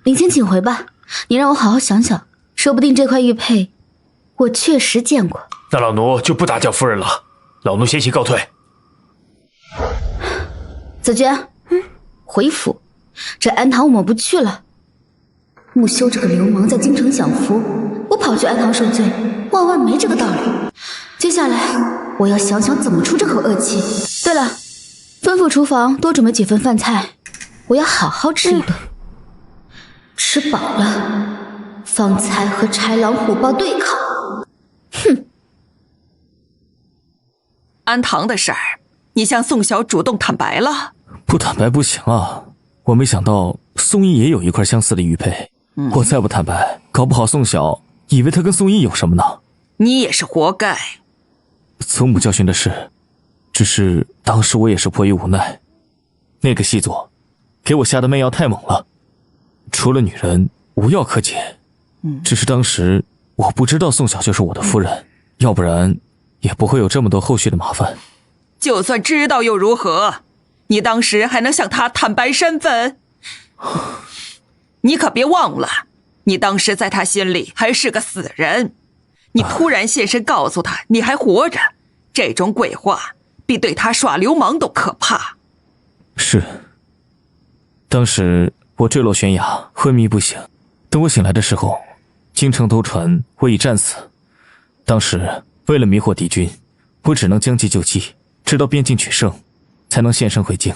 您先请回吧，你让我好好想想，说不定这块玉佩我确实见过。那老奴就不打搅夫人了，老奴先行告退。子娟，回府，这安堂我们不去了。木修这个流氓在京城享福，我跑去安堂受罪，万万没这个道理。接下来我要想想怎么出这口恶气。对了，吩咐厨房多准备几份饭菜，我要好好吃一顿。吃饱了，方才和豺狼虎豹对抗。哼！安堂的事儿，你向宋晓主动坦白了？不坦白不行啊！我没想到宋一也有一块相似的玉佩，我再不坦白，搞不好宋晓以为他跟宋一有什么呢。你也是活该。祖母教训的是，只是当时我也是迫于无奈。那个细作给我下的媚药太猛了，除了女人无药可解。只是当时我不知道宋晓就是我的夫人，要不然也不会有这么多后续的麻烦。就算知道又如何？你当时还能向他坦白身份？你可别忘了，你当时在他心里还是个死人。你突然现身告诉他你还活着，这种鬼话比对他耍流氓都可怕。是，当时我坠落悬崖，昏迷不醒。等我醒来的时候，京城都传我已战死。当时为了迷惑敌军，我只能将计就计，直到边境取胜，才能现身回京。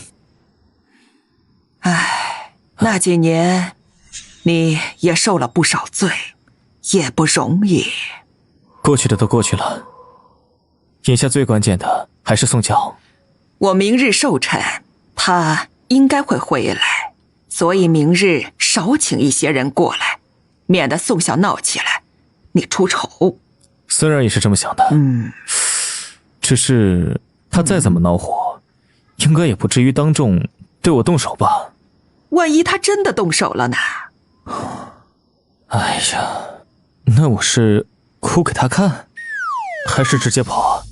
唉，那几年你也受了不少罪，也不容易。过去的都过去了，眼下最关键的还是宋晓。我明日寿辰，他应该会回来，所以明日少请一些人过来，免得宋晓闹起来，你出丑。虽然也是这么想的，只是他再怎么恼火，应该也不至于当众对我动手吧？万一他真的动手了呢？哎呀，那我是哭给他看，还是直接跑啊？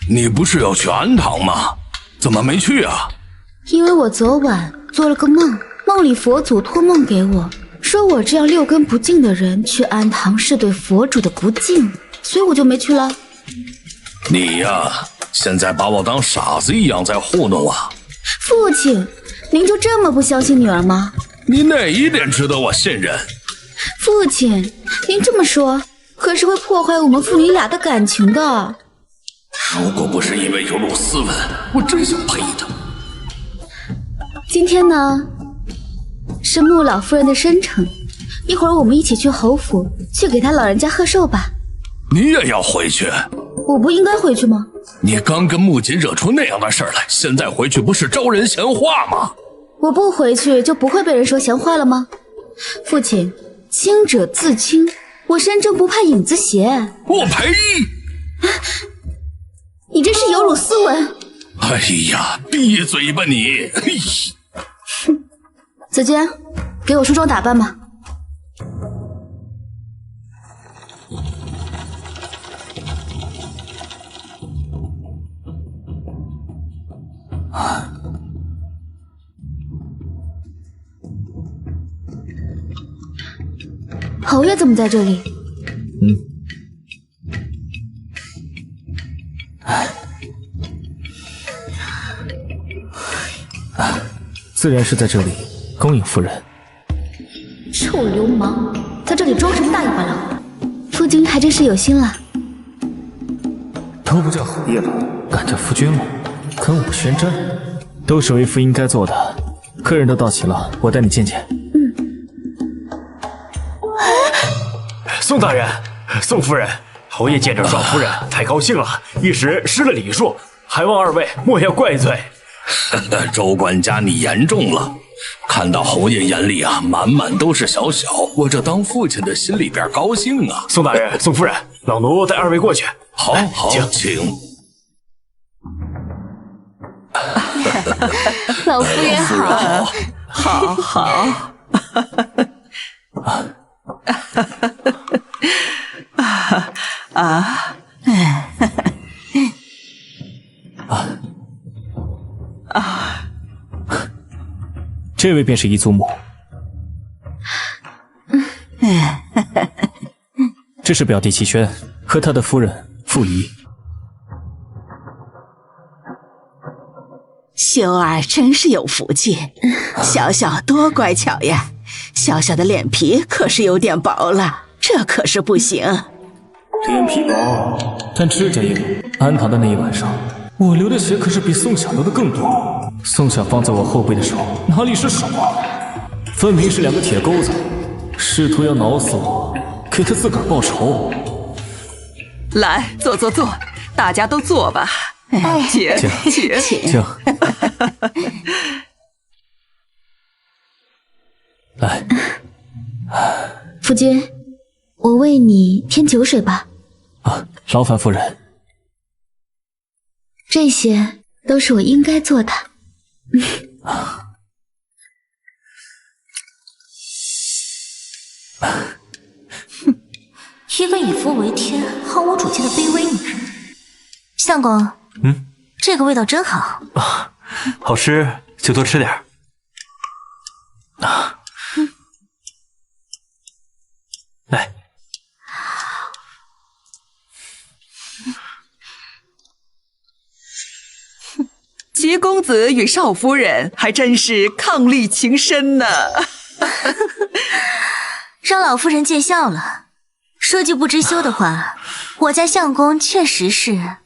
你不是要去安堂吗？怎么没去啊？因为我昨晚做了个梦，梦里佛祖托梦给我，说我这样六根不净的人去安堂是对佛主的不敬，所以我就没去了。你呀，现在把我当傻子一样在糊弄啊！父亲，您就这么不相信女儿吗？你哪一点值得我信任？父亲，您这么说，可是会破坏我们父女俩的感情的。如果不是因为有辱斯文，我真想呸他。今天呢，是穆老夫人的生辰，一会儿我们一起去侯府，去给她老人家贺寿吧。你也要回去？我不应该回去吗？你刚跟穆锦惹出那样的事来，现在回去不是招人闲话吗？我不回去就不会被人说闲话了吗？父亲，清者自清，我身正不怕影子斜。我呸！你真是有辱斯文！哎呀，闭嘴吧你！子娟，给我梳妆打扮吧。侯爷怎么在这里？自然是在这里恭迎夫人。臭流氓，在这里装什么大尾巴狼？夫君还真是有心了。都不叫侯爷了，敢叫夫君了，跟我宣战，都是为夫应该做的。客人都到齐了，我带你见见。宋大人，宋夫人，侯爷见着少夫人太高兴了，一时失了礼数，还望二位莫要怪罪。周管家，你言重了。看到侯爷眼里啊，满满都是小小，我这当父亲的心里边高兴啊。宋大人，宋夫人，老奴带二位过去。好，请。老夫人好，好。这位便是姨祖母，这是表弟齐轩和他的夫人傅仪。修儿真是有福气，小小多乖巧呀，小小的脸皮可是有点薄了，这可是不行。脸皮薄，但指甲硬。安堂的那一晚上，我流的血可是比宋晓流的更多。宋晓放在我后背的手哪里是手啊，分明是两个铁钩子，试图要挠死我，给他自个儿报仇。来，坐，大家都坐吧。请。来，夫君，我为你添酒水吧。劳烦夫人。这些都是我应该做的。一个以夫为天、毫无主见的卑微女人。相公，这个味道真好。好吃就多吃点。来。齐公子与少夫人还真是伉俪情深呢。让老夫人见笑了。说句不知羞的话，我家相公确实是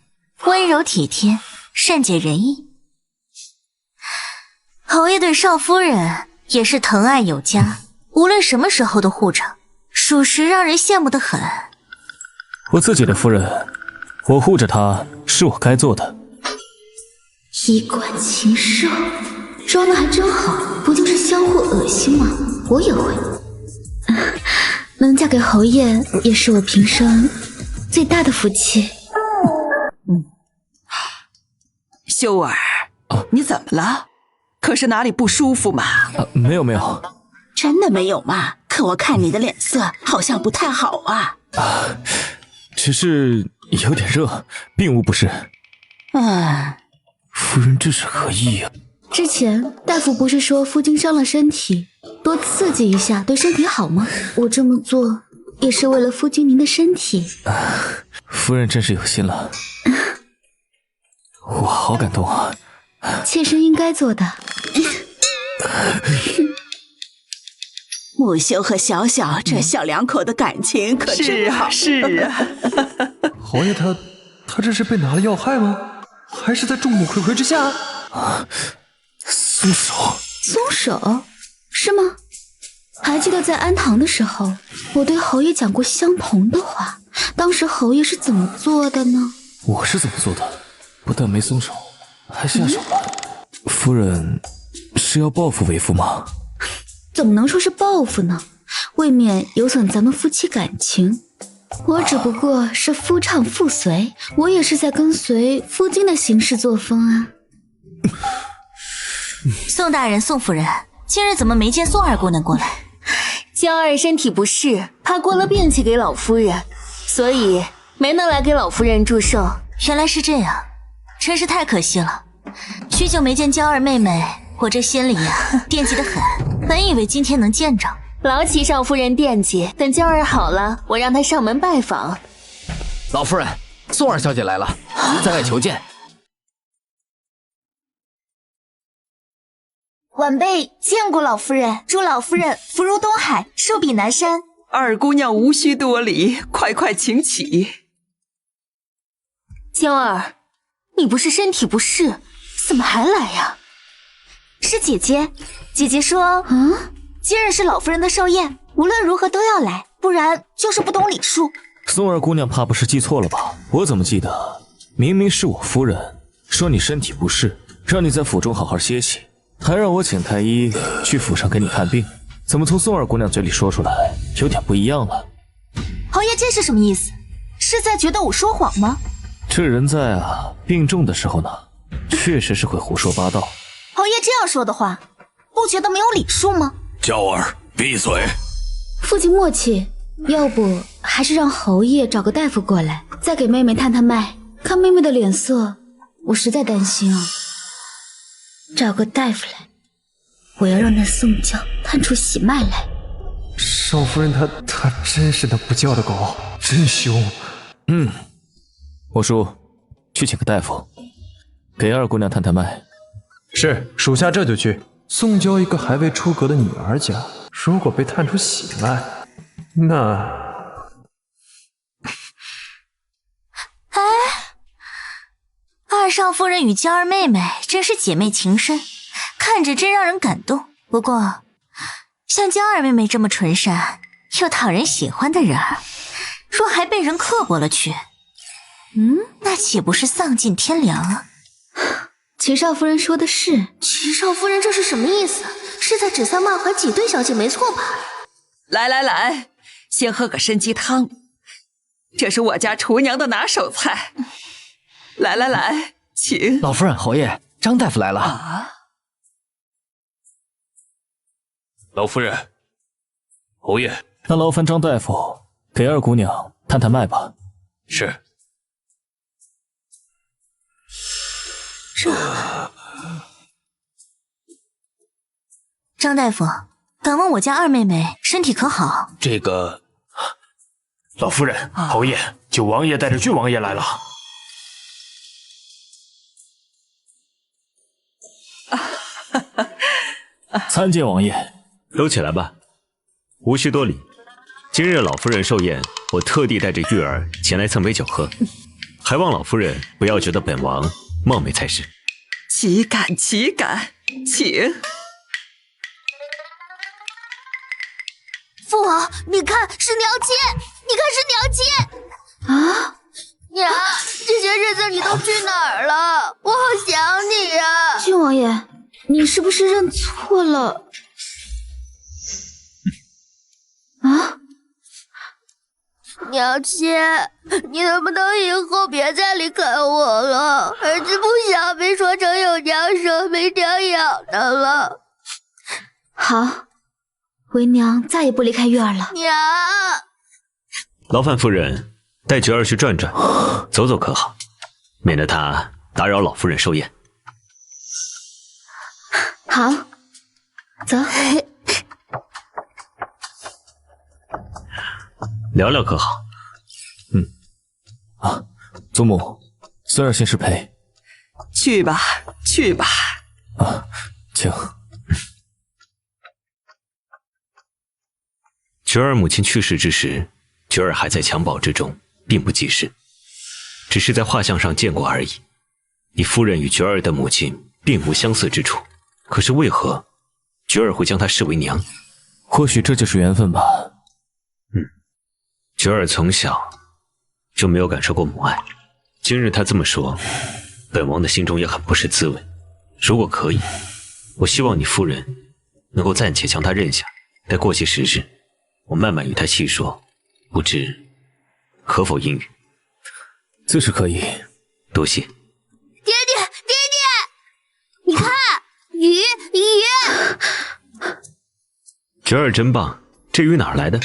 温柔体贴，善解人意。侯爷对少夫人也是疼爱有加，无论什么时候都护着，属实让人羡慕得很。我自己的夫人，我护着她是我该做的。衣冠禽兽，装的还真好，不就是相互恶心吗？我也会。能嫁给侯爷也是我平生最大的福气。修儿，你怎么了？可是哪里不舒服吗？没有没有，真的没有吗？可我看你的脸色好像不太好啊。只是有点热，并无不适。夫人这是何意啊？之前大夫不是说夫君伤了身体，多刺激一下对身体好吗？我这么做也是为了夫君您的身体。夫人真是有心了，我好感动啊！妾身应该做的。木修和小小这小两口的感情可真好。是啊。侯爷他这是被拿了要害吗？还是在众目睽睽之下？松手！松手？是吗？还记得在安堂的时候，我对侯爷讲过相同的话，当时侯爷是怎么做的呢？我是怎么做的？不但没松手，还下手了。夫人是要报复为夫吗？怎么能说是报复呢？未免有损咱们夫妻感情。我只不过是夫唱妇随，我也是在跟随夫君的行事作风啊。宋大人、宋夫人，今日怎么没见宋二姑娘过来？娇儿身体不适，怕过了病气给老夫人，所以没能来给老夫人祝寿。原来是这样，真是太可惜了。许久没见娇儿妹妹，我这心里呀惦记得很，本以为今天能见着。劳齐少夫人惦记，等娇儿好了，我让她上门拜访。老夫人，宋二小姐来了，在外求见。晚辈见过老夫人，祝老夫人福如东海，寿比南山。二姑娘无需多礼，快快请起。娇儿，你不是身体不适，怎么还来呀？是姐姐，姐姐说，今日是老夫人的寿宴，无论如何都要来，不然就是不懂礼数。宋二姑娘怕不是记错了吧？我怎么记得明明是我夫人说你身体不适，让你在府中好好歇息，还让我请太医去府上给你看病，怎么从宋二姑娘嘴里说出来有点不一样了？侯爷这是什么意思？是在觉得我说谎吗？这人在啊病重的时候呢，确实是会胡说八道。侯爷这样说的话，不觉得没有礼数吗？娇儿，闭嘴！父亲莫气，要不还是让侯爷找个大夫过来，再给妹妹探探脉。看妹妹的脸色，我实在担心啊。找个大夫来，我要让那宋娇探出喜脉来。少夫人她真是那不叫的狗，真凶。我叔，去请个大夫，给二姑娘探探脉。是，属下这就去。宋娇一个还未出阁的女儿家，如果被探出喜脉，那……二少夫人与娇儿妹妹真是姐妹情深，看着真让人感动。不过，像娇儿妹妹这么纯善又讨人喜欢的人儿，若还被人刻薄了去，那岂不是丧尽天良啊？齐少夫人说的是。齐少夫人这是什么意思？是在指桑骂槐挤兑小姐没错吧？来，先喝个参鸡汤，这是我家厨娘的拿手菜。来，请。老夫人、侯爷，张大夫来了。老夫人，侯爷，那劳烦张大夫给二姑娘探探脉吧。是。张大夫，敢问我家二妹妹身体可好？这个，老夫人、侯爷，九王爷带着郡王爷来了。参见王爷。都起来吧，无需多礼。今日老夫人寿宴，我特地带着玉儿前来蹭杯酒喝，还望老夫人不要觉得本王冒昧才是。岂敢，请。父王，你看是娘亲，啊！娘，这些日子你都去哪儿了？我好想你啊！郡王爷，你是不是认错了？娘亲，你能不能以后别再离开我了？儿子不想被说成有娘生没娘养的了。好，为娘再也不离开月儿了。娘，劳烦夫人带菊儿去转转，走走可好？免得她打扰老夫人寿宴。好，走。聊聊可好？祖母，孙儿先失陪。去吧，去吧。请。菊儿母亲去世之时，菊儿还在襁褓之中，并不记事，只是在画像上见过而已。你夫人与菊儿的母亲并无相似之处，可是为何菊儿会将她视为娘？或许这就是缘分吧。菊儿从小就没有感受过母爱，今日她这么说，本王的心中也很不是滋味。如果可以，我希望你夫人能够暂且将她认下，待过些时日，我慢慢与她细说，不知可否应允？自是可以。多谢。爹爹，你看，鱼。菊儿真棒，这鱼哪儿来的？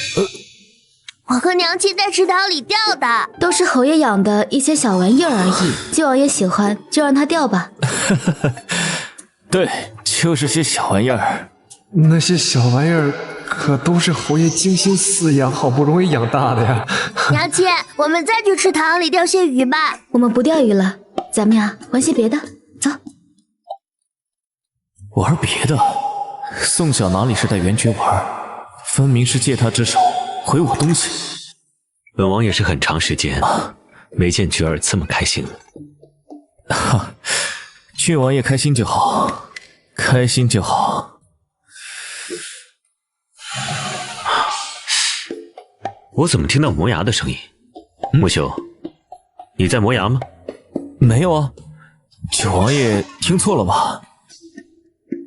我和娘亲在池塘里钓的，都是侯爷养的一些小玩意儿而已。舅王爷喜欢，就让他钓吧。对，就是些小玩意儿。那些小玩意儿可都是侯爷精心饲养，好不容易养大的呀。娘亲，我们再去池塘里钓些鱼吧。我们不钓鱼了，咱们呀玩些别的。走。玩别的？宋晓哪里是带元爵玩，分明是借他之手毁我东西。本王也是很长时间没见菊儿这么开心了。哈，郡王爷开心就好，开心就好。我怎么听到磨牙的声音？木修，你在磨牙吗？没有啊，九王爷听错了吧？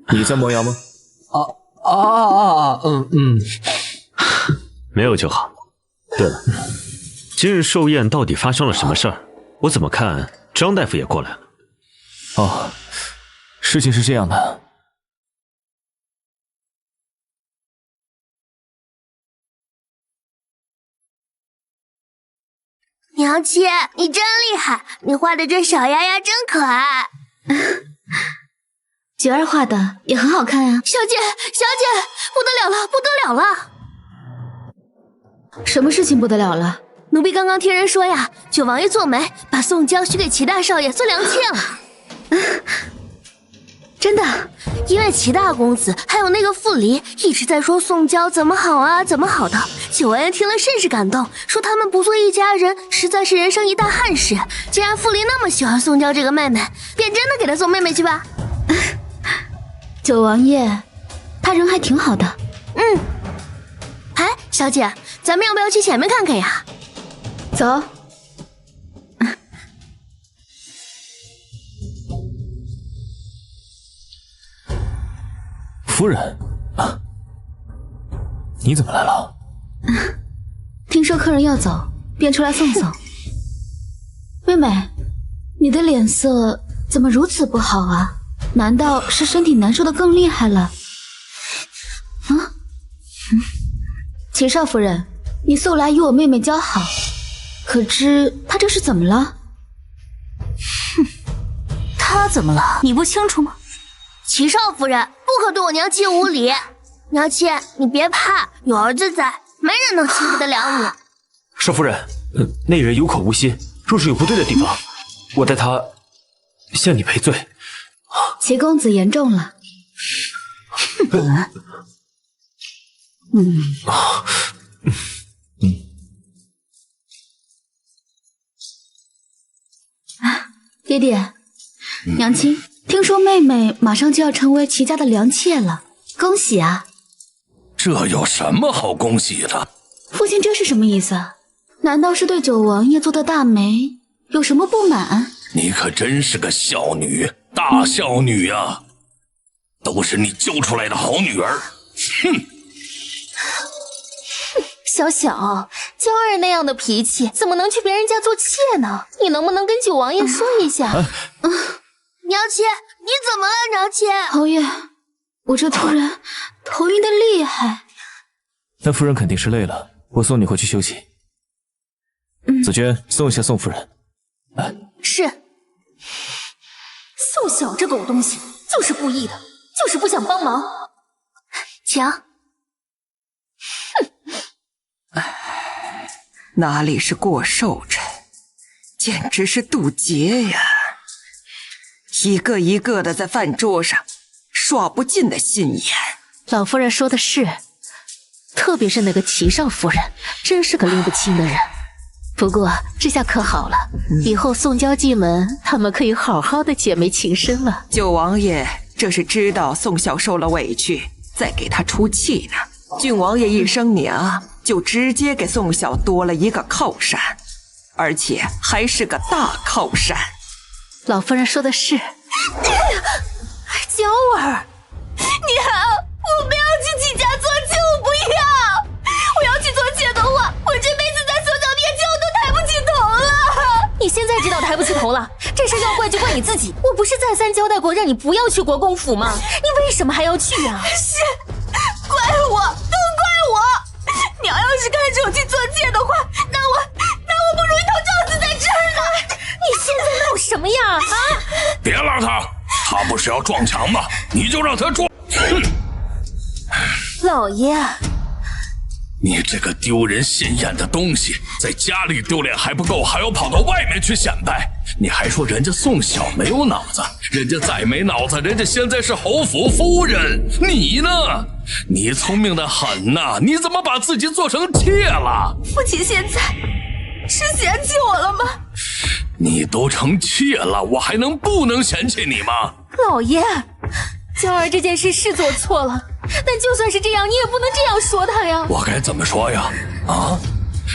你在磨牙吗？没有就好。对了，今日寿宴到底发生了什么事儿？我怎么看张大夫也过来了？哦，事情是这样的。娘亲，你真厉害，你画的这小丫丫真可爱。菊儿画的也很好看啊。小姐，不得了了，不得了了！什么事情不得了了？奴婢刚刚听人说呀，九王爷做媒，把宋江许给齐大少爷做良妾了。真的？因为齐大公子还有那个傅离一直在说宋娇怎么好啊，怎么好的。九王爷听了甚是感动，说他们不做一家人，实在是人生一大憾事。既然傅离那么喜欢宋娇这个妹妹，便真的给她送妹妹去吧。九王爷，他人还挺好的。哎，小姐，咱们要不要去前面看看呀？走。夫人，你怎么来了？听说客人要走，便出来送送。妹妹，你的脸色怎么如此不好啊？难道是身体难受的更厉害了？齐少夫人，你素来与我妹妹交好，可知她这是怎么了？她怎么了？你不清楚吗？齐少夫人，不可对我娘亲无礼。娘亲，你别怕，有儿子在，没人能欺负得了你。少夫人，那人有口无心，若是有不对的地方，我代他向你赔罪。齐公子言重了。爹爹，娘亲，听说妹妹马上就要成为齐家的良妾了，恭喜啊！这有什么好恭喜的？父亲这是什么意思？难道是对九王爷做的大媒有什么不满？你可真是个孝女，大孝女啊！都是你教出来的好女儿。哼！小小，娇儿那样的脾气，怎么能去别人家做妾呢？你能不能跟九王爷说一下？娘妾，你怎么了，娘妾？侯爷，我这突然头晕的厉害。那夫人肯定是累了，我送你回去休息。紫娟，送一下宋夫人。是。宋晓这狗东西就是故意的，就是不想帮忙。请。哪里是过寿辰，简直是渡劫呀！一个一个的在饭桌上耍不尽的心眼。老夫人说的是，特别是那个齐少夫人，真是个拎不清的人。不过这下可好了，以后宋娇继们他们可以好好的姐妹情深了。九王爷这是知道宋晓受了委屈，在给他出气呢。郡王爷一生娘，就直接给宋晓多了一个靠山，而且还是个大靠山。老夫人说的是。娇儿，娘，我不要去齐家做妾，我不要！我要去做妾的话，我这辈子在宋小面前我都抬不起头了。你现在知道抬不起头了，这事要怪就怪你自己。我不是再三交代过让你不要去国公府吗？你为什么还要去啊？是，怪我，都怪我！娘要是看着我去做妾的话，那我不如一头撞死在这儿了。你现在闹什么呀？啊！别拉他，他不是要撞墙吗？你就让他撞。老爷，你这个丢人现眼的东西，在家里丢脸还不够，还要跑到外面去显摆。你还说人家宋晓没有脑子，人家再没脑子，人家现在是侯府夫人，你呢？你聪明的很呐，你怎么把自己做成妾了？父亲现在是嫌弃我了吗？你都成妾了，我还能不能嫌弃你吗？老爷，娇儿这件事是做错了，但就算是这样，你也不能这样说他呀。我该怎么说呀？啊？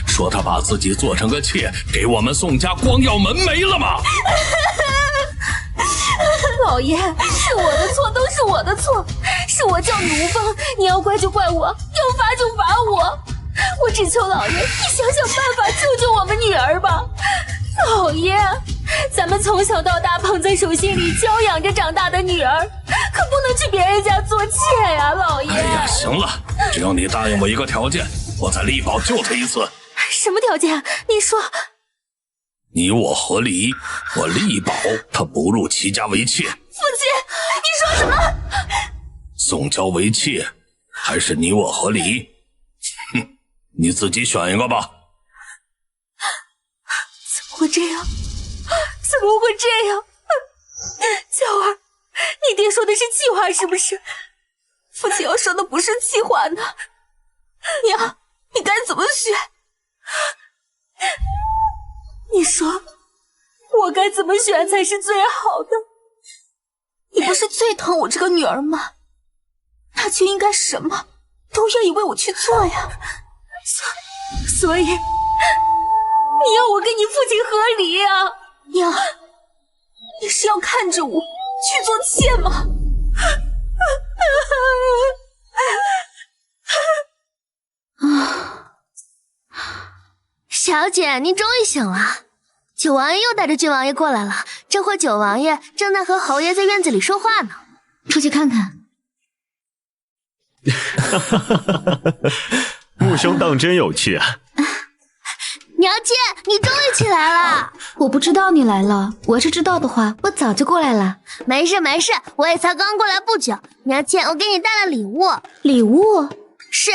说他把自己做成个妾，给我们宋家光耀门楣了吗？老爷，是我的错，都是我的错，是我叫你无风，你要怪就怪我，要罚就罚我。我只求老爷，你想想办法救救我们女儿吧。老爷，咱们从小到大捧在手心里娇养着长大的女儿，可不能去别人家做妾呀，老爷。哎呀，行了，只要你答应我一个条件，我再力保救他一次。什么条件？你说。你我和离，我力保他不入齐家为妾。父亲，你说什么？宋娇为妾，还是你我和离？哼，你自己选一个吧。怎么会这样？怎么会这样？娇儿，你爹说的是气话是不是？父亲要说的不是气话呢。娘，你该怎么选？你说我该怎么选才是最好的？你不是最疼我这个女儿吗？那就应该什么都愿意为我去做呀。所以你要我跟你父亲和离啊？娘，你是要看着我去做妾吗？小姐，您终于醒了。九王爷又带着郡王爷过来了，这会九王爷正在和侯爷在院子里说话呢。出去看看。穆兄当真有趣啊！娘亲，你终于起来了。我不知道你来了，我要是知道的话，我早就过来了。没事没事，我也才刚过来不久。娘亲，我给你带了礼物。礼物？是。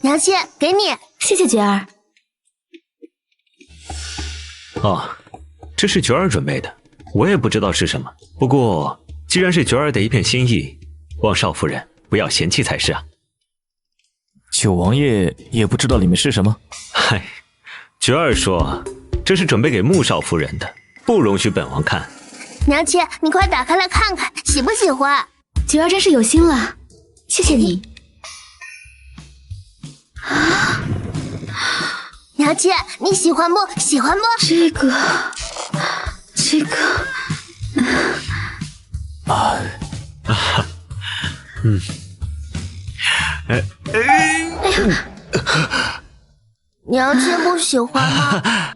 娘亲，给你。谢谢觉儿。哦，这是觉儿准备的，我也不知道是什么。不过既然是觉儿的一片心意，望少夫人不要嫌弃才是啊。九王爷也不知道里面是什么。嗨，觉儿说这是准备给穆少夫人的，不容许本王看。娘亲，你快打开来看看，喜不喜欢？觉儿真是有心了，谢谢你。娘亲，你喜欢不？喜欢不？这个，娘亲不喜欢吗？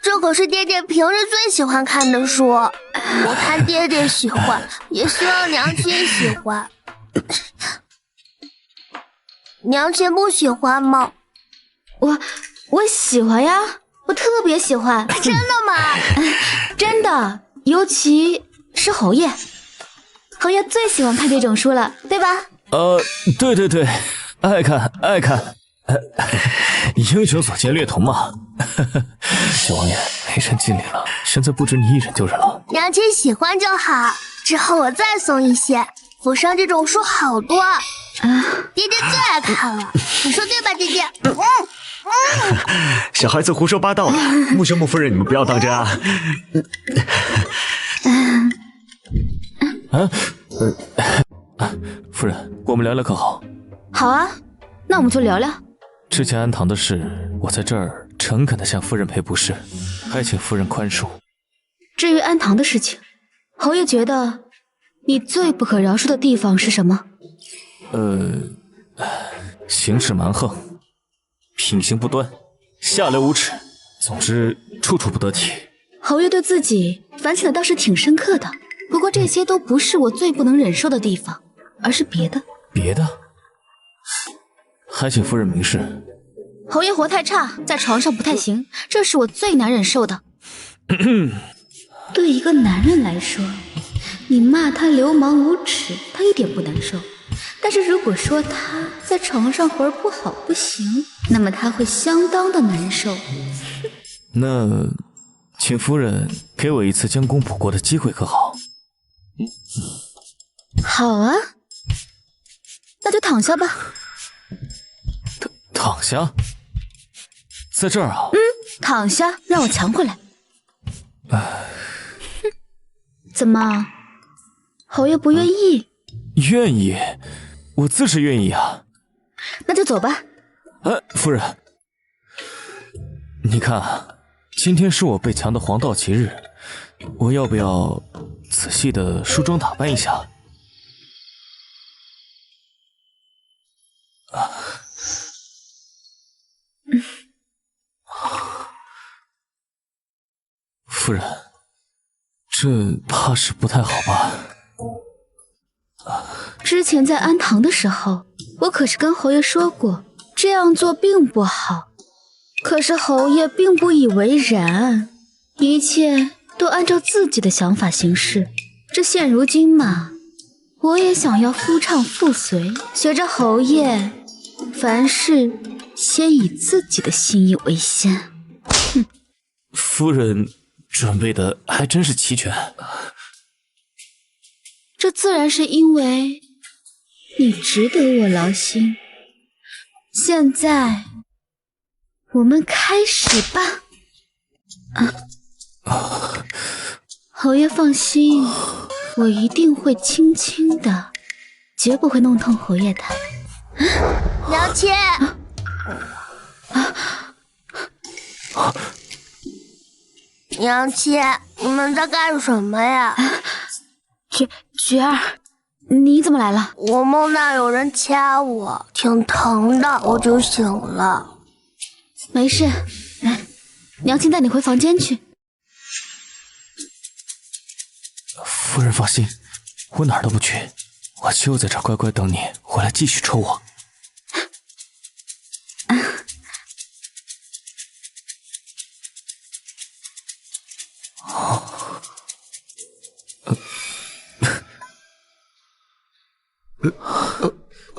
这可是爹爹平日最喜欢看的书，我看爹爹喜欢，也希望娘亲喜欢。娘亲不喜欢吗？我喜欢呀，我特别喜欢。真的吗？真的，尤其是侯爷，侯爷最喜欢看这种书了，对吧？对，爱看。英雄所见略同嘛。小王爷，没人进礼了，现在不止你一人丢人了。娘亲喜欢就好，之后我再送一些。府上这种书好多，爹爹最爱看了，你说对吧，爹爹？小孩子胡说八道的，穆兄穆夫人，你们不要当真啊！夫人，我们聊聊可好？好啊，那我们就聊聊。之前安堂的事，我在这儿诚恳地向夫人赔不是，还请夫人宽恕。至于安堂的事情，侯爷觉得你最不可饶恕的地方是什么？行事蛮横，品行不端，下流无耻，总之处处不得体。侯爷对自己反省的倒是挺深刻的，不过这些都不是我最不能忍受的地方，而是别的。别的？还请夫人明示。侯爷活太差，在床上不太行，这是我最难忍受的。对一个男人来说，你骂他流氓无耻，他一点不难受。但是如果说他在床上活不好不行，那么他会相当的难受。那请夫人给我一次将功补过的机会可好？好啊，那就躺下吧。躺下？在这儿啊？躺下，让我强回来。怎么，侯爷不愿意？愿意，我自是愿意啊。那就走吧。夫人，你看，今天是我被强的黄道吉日，我要不要仔细的梳妆打扮一下？夫人，这怕是不太好吧？之前在安堂的时候，我可是跟侯爷说过，这样做并不好。可是侯爷并不以为然，一切都按照自己的想法行事。这现如今嘛，我也想要夫唱妇随，学着侯爷，凡事先以自己的心意为先。夫人准备的还真是齐全。这自然是因为你值得我劳心。现在我们开始吧。侯爷放心，我一定会轻轻的，绝不会弄痛侯爷的。娘亲，娘亲，你们在干什么呀？菊儿，你怎么来了？我梦到有人掐我，挺疼的，我就醒了。没事，来，娘亲带你回房间去。夫人放心，我哪儿都不去，我就在这儿乖乖等你回来继续抽我。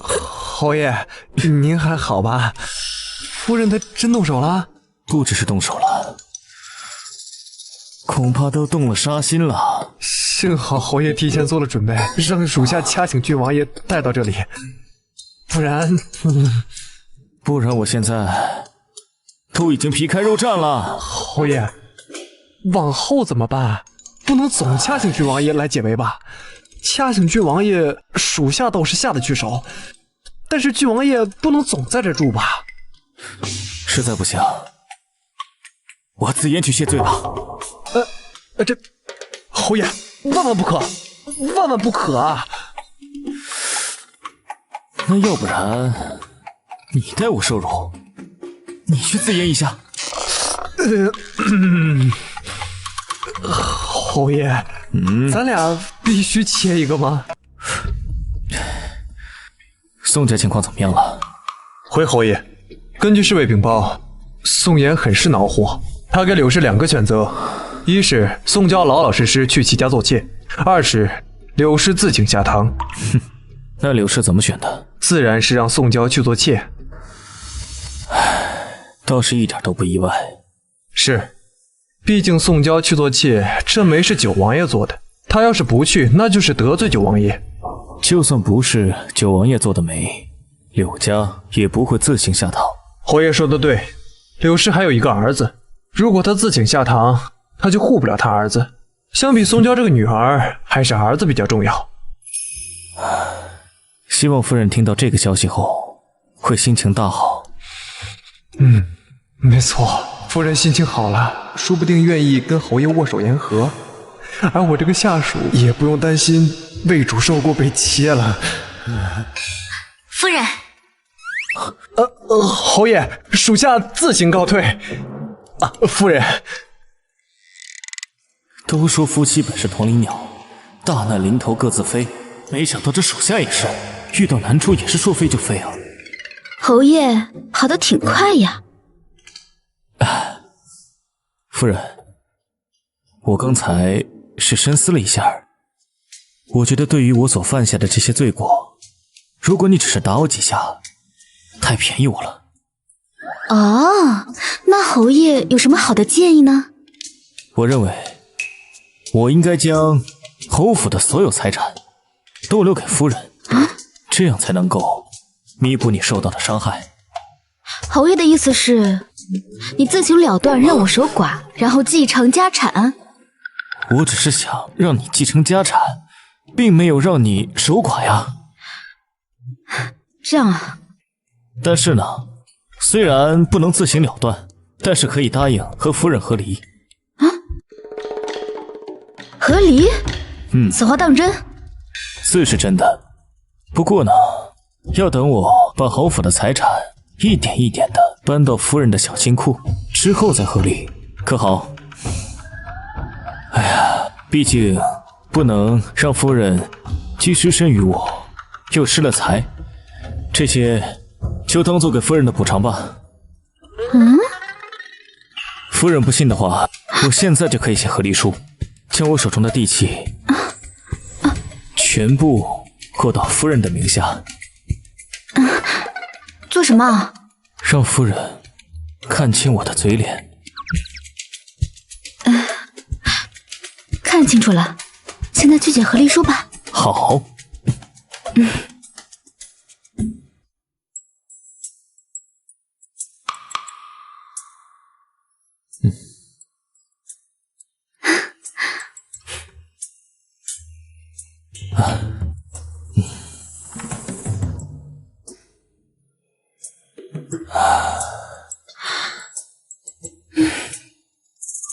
侯爷，您还好吧？夫人她真动手了？不只是动手了，恐怕都动了杀心了。幸好侯爷提前做了准备，让属下掐醒郡王爷带到这里，不然我现在都已经皮开肉绽了。侯爷，往后怎么办？不能总掐醒郡王爷来解围吧？掐醒郡王爷，属下倒是下得去手，但是郡王爷不能总在这住吧？实在不行，我自言去谢罪吧。这侯爷，万万不可，万万不可啊！那要不然你代我受辱，你去自言一下。侯爷，咱俩必须切一个吗？宋家情况怎么样了？回侯爷，根据侍卫禀报，宋妍很是恼火，他给柳氏2个选择：一是宋娇老老实实去其家做妾，二是柳氏自请下堂。哼，那柳氏怎么选的？自然是让宋娇去做妾。倒是一点都不意外。是，毕竟宋娇去做妾，这媒是九王爷做的，他要是不去，那就是得罪九王爷。就算不是九王爷做的媒，柳家也不会自行下堂。侯爷说的对，柳氏还有一个儿子，如果他自请下堂，他就护不了他儿子。相比宋娇这个女儿，还是儿子比较重要。希望夫人听到这个消息后，会心情大好。没错，夫人心情好了，说不定愿意跟侯爷握手言和，而我这个下属也不用担心为主受过被切了。夫人，侯爷，属下自行告退。夫人。都说夫妻本是同林鸟，大难临头各自飞，没想到这属下也是，遇到难处也是说飞就飞啊。侯爷跑得挺快呀。夫人，我刚才是深思了一下，我觉得对于我所犯下的这些罪过，如果你只是打我几下，太便宜我了。哦，那侯爷有什么好的建议呢？我认为我应该将侯府的所有财产都留给夫人，这样才能够弥补你受到的伤害。侯爷的意思是，你自行了断，让我守寡，然后继承家产？我只是想让你继承家产，并没有让你守寡呀。这样啊。但是呢，虽然不能自行了断，但是可以答应和夫人和离。和离？此话当真？自是真的，不过呢，要等我把侯府的财产一点一点的搬到夫人的小金库之后再和离，可好？哎呀，毕竟不能让夫人既失身于我，又失了财，这些就当做给夫人的补偿吧。夫人不信的话，我现在就可以写和离书，将我手中的地契全部过到夫人的名下。做什么？让夫人看清我的嘴脸。看清楚了，现在去写和离书吧。好。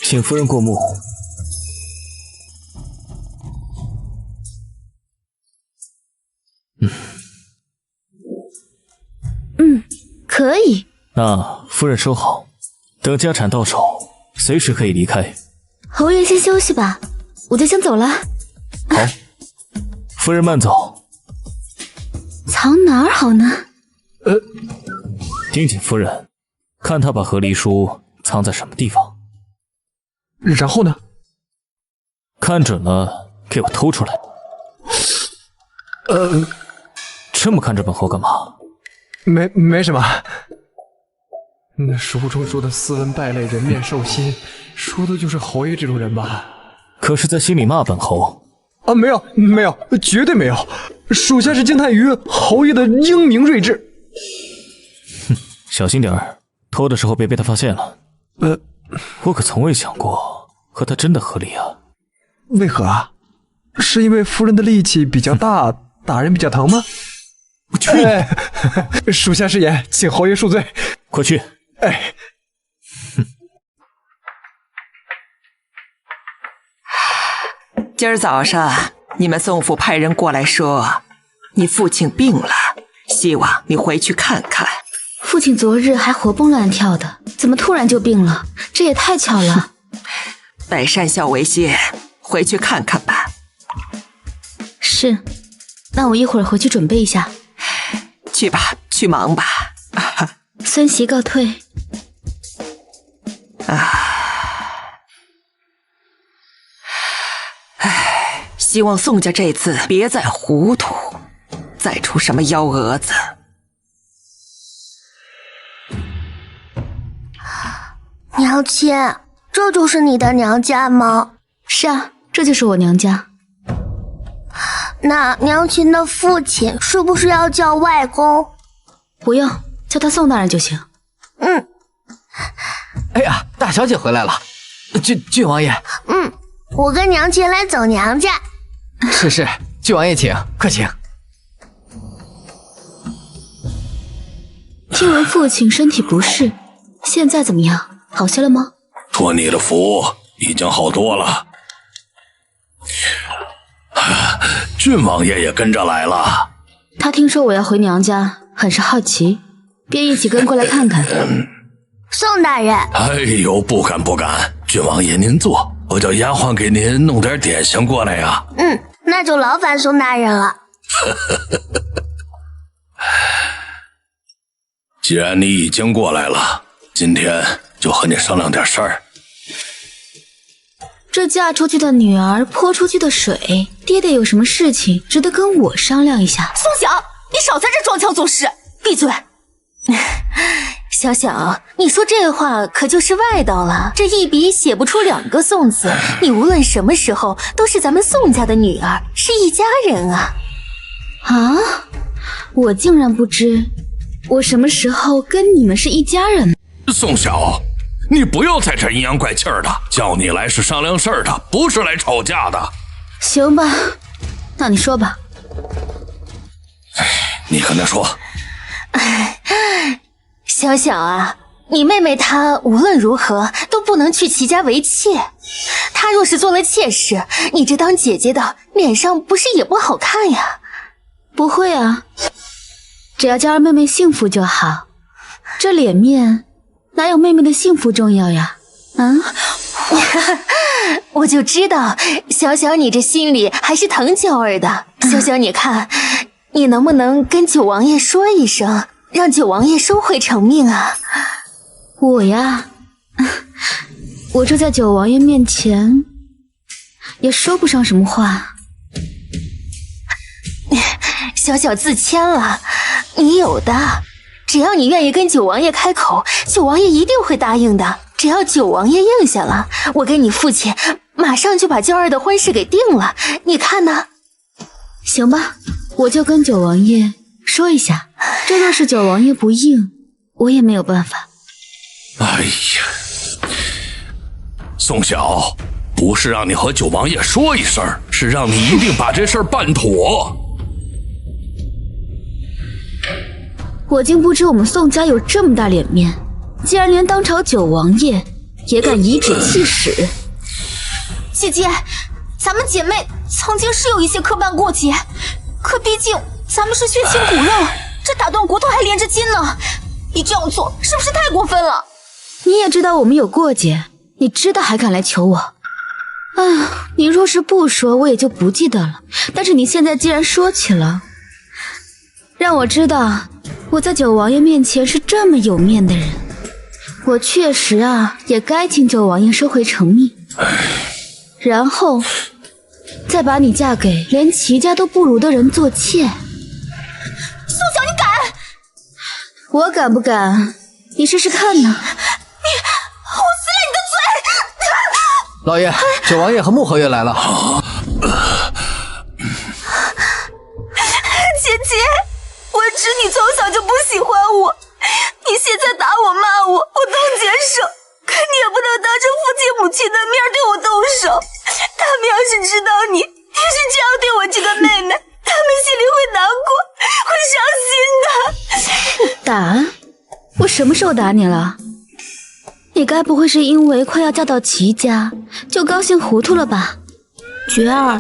请夫人过目。可以。那夫人收好，等家产到手，随时可以离开。侯爷先休息吧，我就先走了。好，夫人慢走。藏哪儿好呢？盯紧夫人，看她把和离书藏在什么地方。然后呢？看准了，给我偷出来。这么看这本后干嘛？没什么。那书中说的斯文败类、人面兽心，说的就是侯爷这种人吧？可是在心里骂本侯。没有，绝对没有。属下是惊叹于侯爷的英明睿智。哼，小心点儿，偷的时候别被他发现了。我可从未想过和他真的和离啊。为何啊？是因为夫人的力气比较大，打人比较疼吗？我去你！属下失言，请侯爷恕罪。快去！今儿早上你们宋府派人过来说，你父亲病了，希望你回去看看。父亲昨日还活蹦乱跳的，怎么突然就病了？这也太巧了。待善孝为先，回去看看吧。是，那我一会儿回去准备一下。去吧，去忙吧。孙媳告退。希望宋家这次别再糊涂，再出什么幺蛾子。娘亲，这就是你的娘家吗？是啊，这就是我娘家。那娘亲的父亲是不是要叫外公？不用，叫他宋大人就行。嗯。哎呀，大小姐回来了，郡王爷。嗯，我跟娘亲来走娘家。是，郡王爷请，快请。听闻父亲身体不适，现在怎么样？好些了吗？托你的福，已经好多了。郡王爷也跟着来了。他听说我要回娘家，很是好奇，便一起跟过来看看。宋大人。哎呦，不敢，郡王爷您坐，我叫丫鬟给您弄点点心过来呀。嗯，那就劳烦宋大人了。既然你已经过来了，今天就和你商量点事儿。这嫁出去的女儿泼出去的水，爹爹有什么事情值得跟我商量一下？宋晓，你少在这装腔作势，闭嘴！小小，你说这话可就是外道了。这一笔写不出2个宋字，你无论什么时候都是咱们宋家的女儿，是一家人啊！啊，我竟然不知，我什么时候跟你们是一家人？宋晓，你不要在这阴阳怪气儿的，叫你来是商量事儿的，不是来吵架的。行吧，那你说吧。你跟他说。小小啊，你妹妹她无论如何都不能去齐家为妾，她若是做了妾室，你这当姐姐的脸上不是也不好看呀？不会啊，只要叫儿妹妹幸福就好，这脸面哪有妹妹的幸福重要呀？我就知道小小你这心里还是疼九儿的。小小你看，你能不能跟九王爷说一声，让九王爷收回成命啊？我呀，我这在九王爷面前也说不上什么话。小小自谦了，你有的，只要你愿意跟九王爷开口，九王爷一定会答应的。只要九王爷应下了，我跟你父亲马上就把娇儿的婚事给定了，你看呢？行吧，我就跟九王爷说一下，这若是九王爷不应，我也没有办法。哎呀，宋晓，不是让你和九王爷说一声，是让你一定把这事儿办妥。我竟不知我们宋家有这么大脸面，竟然连当朝九王爷也敢颐指气使。姐姐，咱们姐妹曾经是有一些磕绊过节，可毕竟咱们是血亲骨肉，这打断骨头还连着筋呢，你这样做是不是太过分了？你也知道我们有过节，你知道还敢来求我？啊，你若是不说，我也就不记得了。但是你现在既然说起了，让我知道我在九王爷面前是这么有面的人，我确实啊也该请九王爷收回成命，然后再把你嫁给连齐家都不如的人做妾。宋晓，你敢？我敢不敢？你试试看呢。我撕了你的嘴！老爷，九王爷和穆侯爷来了。姐姐，我知你从小就不喜欢我，你现在打我骂我，我都接受，可你也不能当着父亲母亲的面对我动手。他们要是知道你是这样对我这个妹妹，他们心里会难过，会伤心的。打？我什么时候打你了？你该不会是因为快要嫁到齐家就高兴糊涂了吧？觉儿，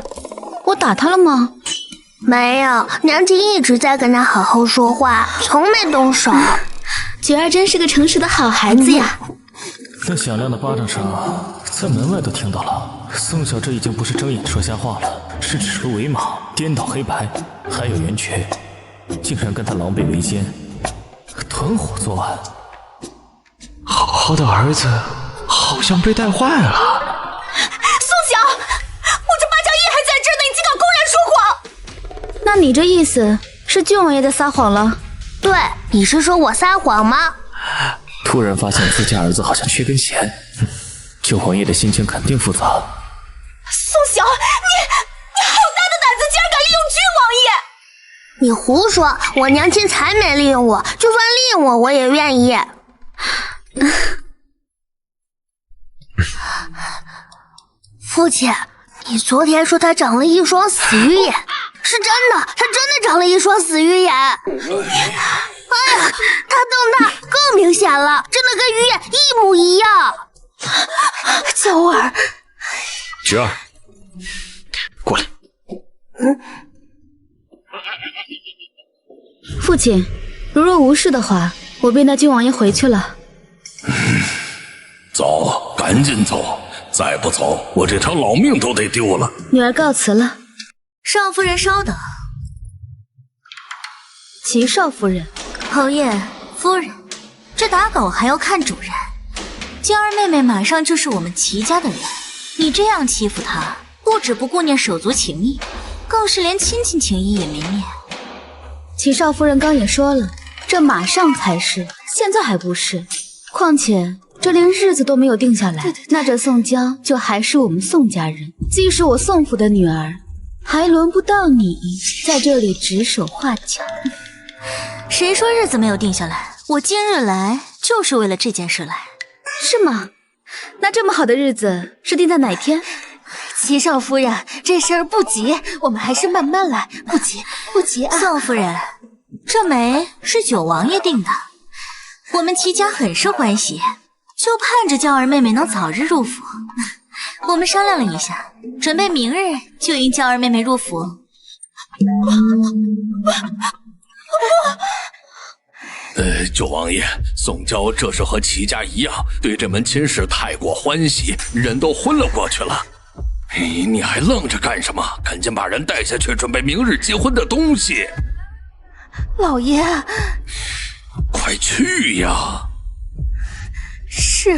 我打他了吗？没有，娘亲一直在跟他好好说话，从没动手。九儿真是个诚实的好孩子呀。那响亮的巴掌声在门外都听到了。宋晓这已经不是睁眼说瞎话了，是指鹿为马，颠倒黑白，还有袁瘸，竟然跟他狼狈为奸，团伙作案。好好的儿子好像被带坏了。宋晓，我这八角叶还在这呢，你竟敢公然说谎！那你这意思是郡王爷在撒谎了？对，你是说我撒谎吗？突然发现自家儿子好像缺根弦，九王爷的心情肯定复杂。宋晓，你好大的胆子，竟然敢利用郡王爷！你胡说，我娘亲才没利用我，就算利用我，我也愿意。父亲，你昨天说他长了一双死鱼眼，是真的，他真的长了一双死鱼眼。哎呀，他瞪大更明显了，真的跟鱼眼一模一样。九儿，菊儿，过来。父亲，如若无事的话，我便带郡王爷回去了。走，赶紧走，再不走，我这条老命都得丢了。女儿告辞了。少夫人稍等。齐少夫人。侯爷夫人，这打狗还要看主人。娇儿妹妹马上就是我们齐家的人，你这样欺负她，不只不顾念手足情谊，更是连亲情情谊也没念。齐少夫人刚也说了，这马上才是，现在还不是。况且这连日子都没有定下来，那这宋娇就还是我们宋家人，既是我宋府的女儿，还轮不到你在这里指手画脚。谁说日子没有定下来？我今日来就是为了这件事来。是吗？那这么好的日子是定在哪天？齐少夫人，这事儿不急，我们还是慢慢来，不急不急啊。宋夫人，这媒是九王爷定的，我们齐家很是欢喜，就盼着娇儿妹妹能早日入府。我们商量了一下，准备明日就迎娇儿妹妹入府。九王爷，宋娇这是和齐家一样，对这门亲事太过欢喜，人都昏了过去了。你还愣着干什么？赶紧把人带下去，准备明日结婚的东西。老爷，快去呀！是。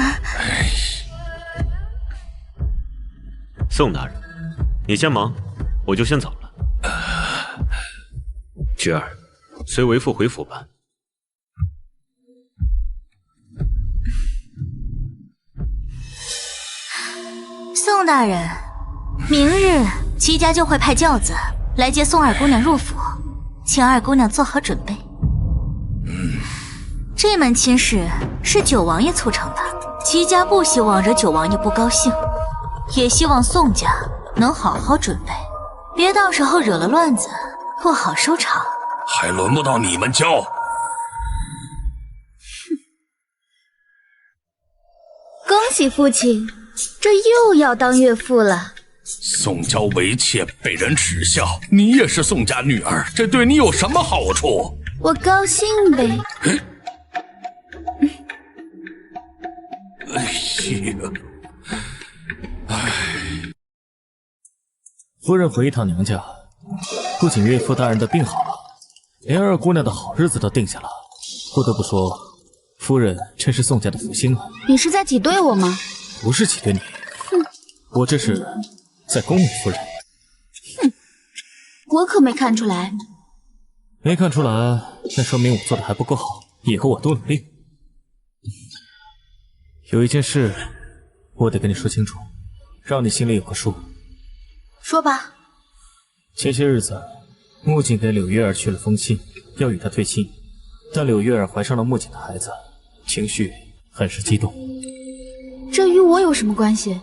宋大人，你先忙，我就先走了。菊儿，随为父回府吧。宋大人，明日齐家就会派轿子来接宋二姑娘入府，请二姑娘做好准备。这门亲事是九王爷促成的，齐家不希望惹九王爷不高兴，也希望宋家能好好准备，别到时候惹了乱子，不好收场。还轮不到你们教。恭喜父亲，这又要当岳父了。宋娇为妾被人耻笑，你也是宋家女儿，这对你有什么好处？我高兴呗。哎呀，夫人回一趟娘家，不仅岳父大人的病好了，连二姑娘的好日子都定下了。不得不说，夫人真是宋家的福星啊！你是在挤兑我吗？不是挤兑你，我这是在恭维夫人。我可没看出来。没看出来，那说明我做的还不够好，以后我多努力。有一件事，我得跟你说清楚，让你心里有个数。说吧。前些日子，木槿给柳月儿去了封信，要与她退亲，但柳月儿怀上了木槿的孩子，情绪很是激动。这与我有什么关系？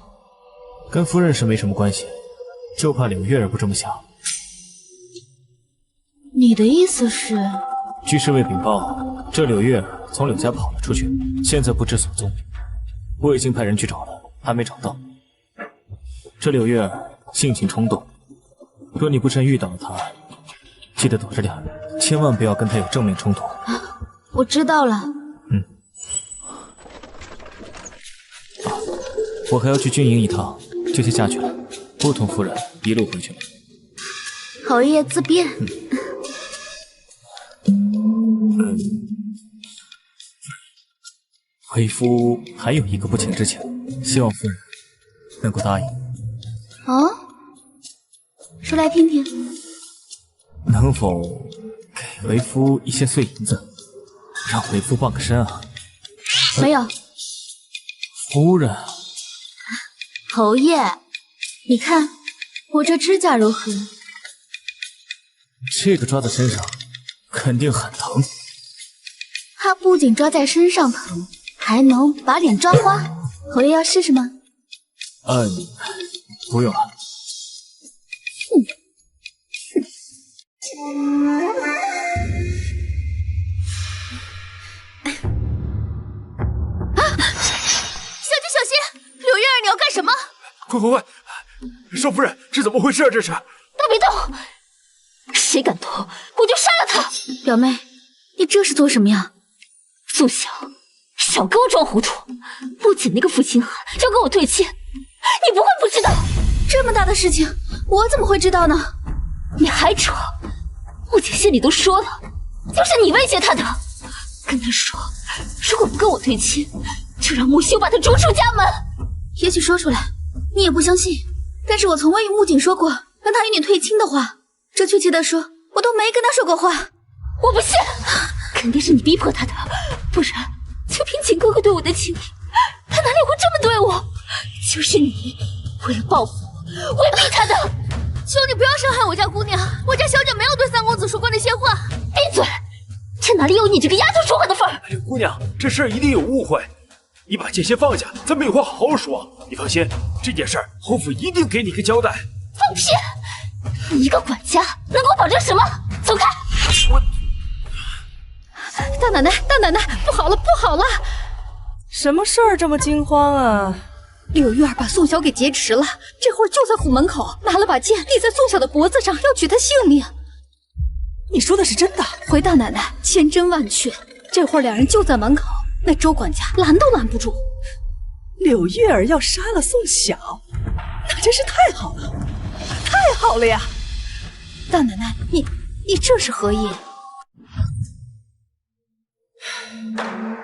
跟夫人是没什么关系，就怕柳月儿不这么想。你的意思是？据侍卫禀报，这柳月儿从柳家跑了出去，现在不知所踪。我已经派人去找了，还没找到。这柳月儿性情冲动，若你不慎遇到了她，记得躲着点，千万不要跟他有正面冲突。我知道了。我还要去军营一趟，就先下去了。不同夫人一路回去了。侯爷自便。为夫还有一个不情之请，希望夫人能够答应。哦，说来听听。能否给为夫一些碎银子，让为夫傍个身啊？没有。夫人。侯爷，你看我这指甲如何？这个抓在身上肯定很疼。它不仅抓在身上疼，还能把脸抓花。侯爷要试试吗？不用了。小姐小心！柳月儿，你要干什么？快！少夫人，这怎么回事啊？这是！都别动！谁敢动，我就杀了他！表妹，你这是做什么呀？宋晓，少给我装糊涂！不仅那个负心汉要跟我对亲，你不会不知道。这么大的事情，我怎么会知道呢？你还扯！我姐信里都说了，就是你威胁他的，跟他说，如果不跟我对亲，就让木修把他逐出家门。也许说出来你也不相信，但是我从未与木槿说过让他与你退亲的话。这确切的说，我都没跟他说过话。我不信，肯定是你逼迫他的，不然就凭景哥哥对我的情谊，他哪里会这么对我？就是你为了报复我，威逼他的。求你不要伤害我家姑娘，我家小姐没有对三公子说过那些话。闭嘴！这哪里有你这个丫头说话的份儿？柳姑娘，这事儿一定有误会，你把剑先放下，咱们有话好好说。你放心，这件事侯府一定给你个交代。放屁！你一个管家能给我保证什么？走开！大奶奶，不好了，不好了！什么事儿这么惊慌啊？柳月儿把宋晓给劫持了，这会儿就在府门口，拿了把剑立在宋晓的脖子上，要取他性命。你说的是真的？回大奶奶，千真万确。这会儿两人就在门口，那周管家拦都拦不住。柳月儿要杀了宋晓，那真是太好了，太好了呀！大奶奶，你这是何意？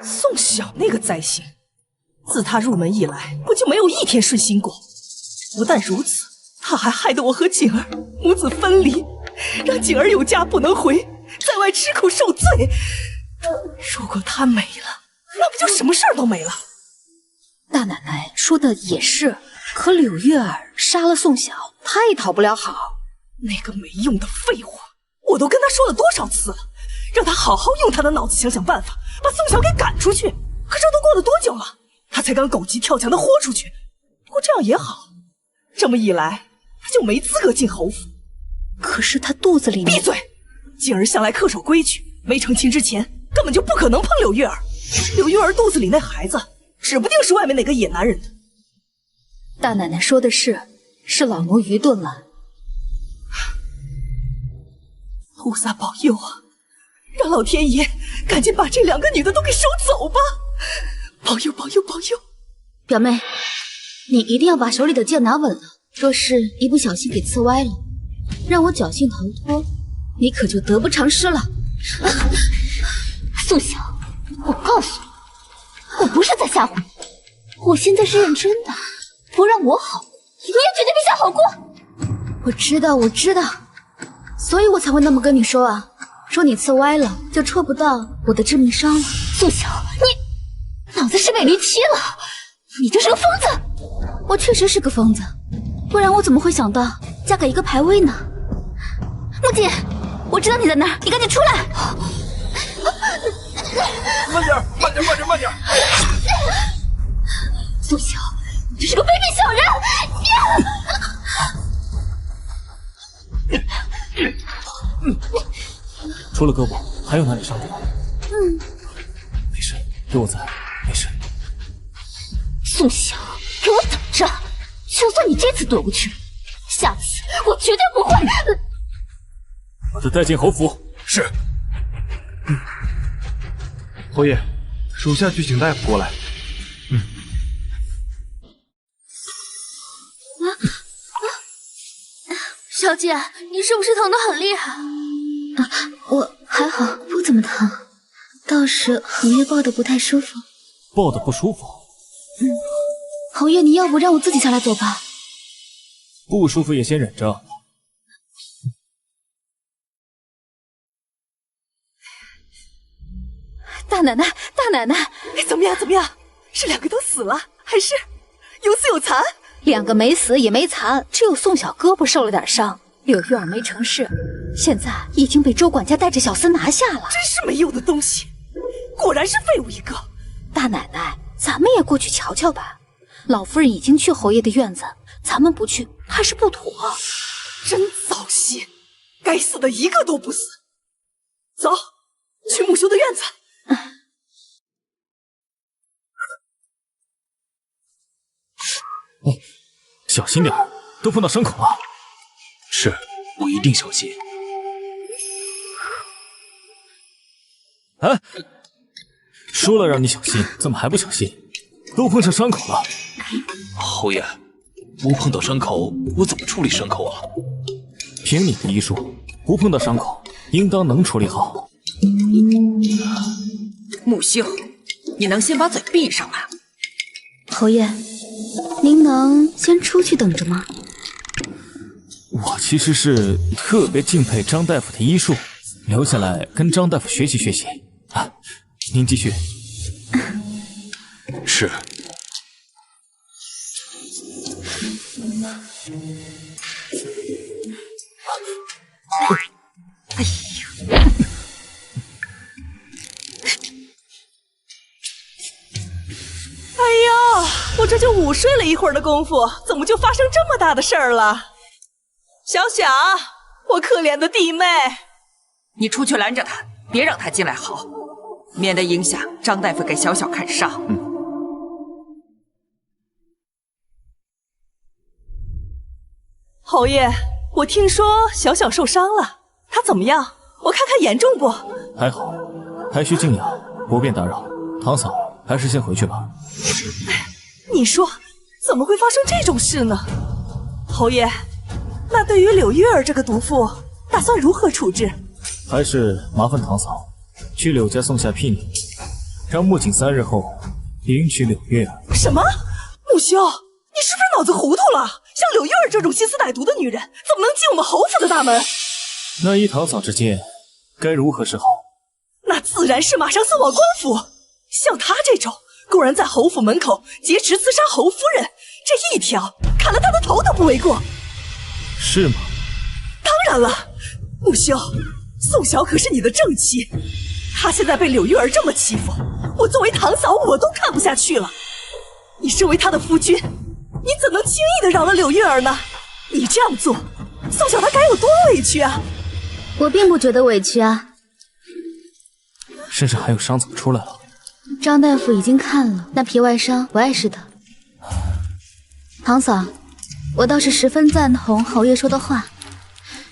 宋晓那个灾星，自他入门以来，我就没有一天顺心过。不但如此，他还害得我和景儿母子分离，让景儿有家不能回，在外吃苦受罪。如果他没了，那不就什么事儿都没了？大奶奶说的也是，可柳月儿杀了宋晓，她也讨不了好。那个没用的废话，我都跟他说了多少次了，让他好好用他的脑子想想办法，把宋晓给赶出去。可这都过了多久了，他才敢狗急跳墙的豁出去。不过这样也好，这么一来，他就没资格进侯府。可是他肚子里……闭嘴！景儿向来恪守规矩，没成亲之前根本就不可能碰柳月儿。柳月儿肚子里那孩子，指不定是外面哪个野男人的。大奶奶说的是老奴愚钝了。菩萨保佑啊！让老天爷赶紧把这两个女的都给收走吧！保佑保佑保佑！表妹，你一定要把手里的剑拿稳了，若是一不小心给刺歪了，让我侥幸逃脱，你可就得不偿失了。宋晓，我告诉你，我不是在吓唬你，我现在是认真的。不让我好过，你也绝对别想好过。我知道，所以我才会那么跟你说啊，说你刺歪了就戳不到我的致命伤了。宋晓，你脑子是被驴踢了，你就是个疯子。我确实是个疯子，不然我怎么会想到嫁给一个牌位呢？木槿，我知道你在哪儿，你赶紧出来！慢点，慢点，慢点，慢点！宋晓，你这是个卑鄙小人！除了胳膊，还有哪里伤着？没事，有我在，没事。宋晓，给我等着！就算你这次躲过去，下次我绝对不会。把他带进侯府。是。侯爷，属下去请大夫过来。小姐，你是不是疼得很厉害？我还好，不怎么疼，倒是侯爷抱得不太舒服。抱得不舒服？侯爷，你要不让我自己下来走吧？不舒服也先忍着。大奶奶，大奶奶，怎么样？怎么样？是两个都死了，还是有死有残？两个没死也没残，只有宋小胳膊受了点伤。柳玉儿没成事，现在已经被周管家带着小厮拿下了。真是没用的东西，果然是废物一个。大奶奶，咱们也过去瞧瞧吧。老夫人已经去侯爷的院子，咱们不去还是不妥。真糟心，该死的一个都不死。走，去木修的院子。小心点，都碰到伤口了。是，我一定小心。哎，说了让你小心，怎么还不小心？都碰上伤口了。侯爷，不碰到伤口，我怎么处理伤口啊？凭你的医术，不碰到伤口，应当能处理好。木修，你能先把嘴闭上吗？侯爷，您能先出去等着吗？我其实是特别敬佩张大夫的医术，留下来跟张大夫学习学习。啊，您继续。是。哎呀！哎呀，我这就午睡了一会儿的功夫，怎么就发生这么大的事儿了？小小，我可怜的弟妹，你出去拦着他，别让他进来好，免得影响张大夫给小小看伤。侯爷，我听说小小受伤了，他怎么样？我看看严重不？还好，还需静养，不便打扰。堂嫂，还是先回去吧。你说怎么会发生这种事呢？侯爷，那对于柳玉儿这个毒妇，打算如何处置？还是麻烦堂嫂去柳家送下聘礼，让木槿3日后迎娶柳月儿。什么？木修，你是不是脑子糊涂了？像柳玉儿这种心思歹毒的女人，怎么能进我们侯府的大门？那依堂嫂之见，该如何是好？那自然是马上送往官府。像她这种公然在侯府门口劫持刺杀侯夫人，这一条砍了她的头都不为过。是吗？当然了，木修，宋晓可是你的正妻，她现在被柳玉儿这么欺负，我作为堂嫂我都看不下去了。你身为她的夫君，你怎能轻易的饶了柳玉儿呢？你这样做，宋晓她该有多委屈啊！我并不觉得委屈啊。身上还有伤，怎么出来了？张大夫已经看了，那皮外伤不碍事的。堂嫂，我倒是十分赞同侯爷说的话，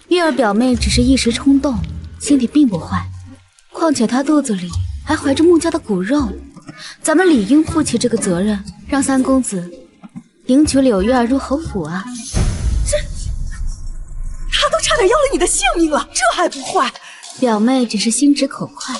玉儿表妹只是一时冲动，心底并不坏。况且她肚子里还怀着穆家的骨肉，咱们理应负起这个责任，让三公子迎娶柳玉儿入侯府啊！他都差点要了你的性命了，这还不坏？表妹只是心直口快，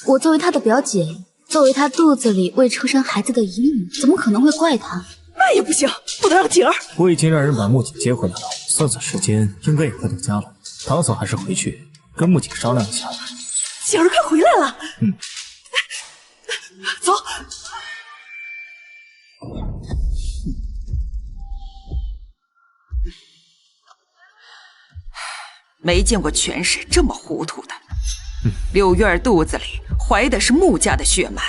我作为她的表姐，作为她肚子里未出生孩子的姨母，怎么可能会怪她？那也不行，不能让景儿。我已经让人把木槿接回来了，算算时间，应该也快到家了。堂嫂还是回去跟木槿商量一下。景儿快回来了。走。没见过权势这么糊涂的。柳月儿肚子里怀的是穆家的血脉，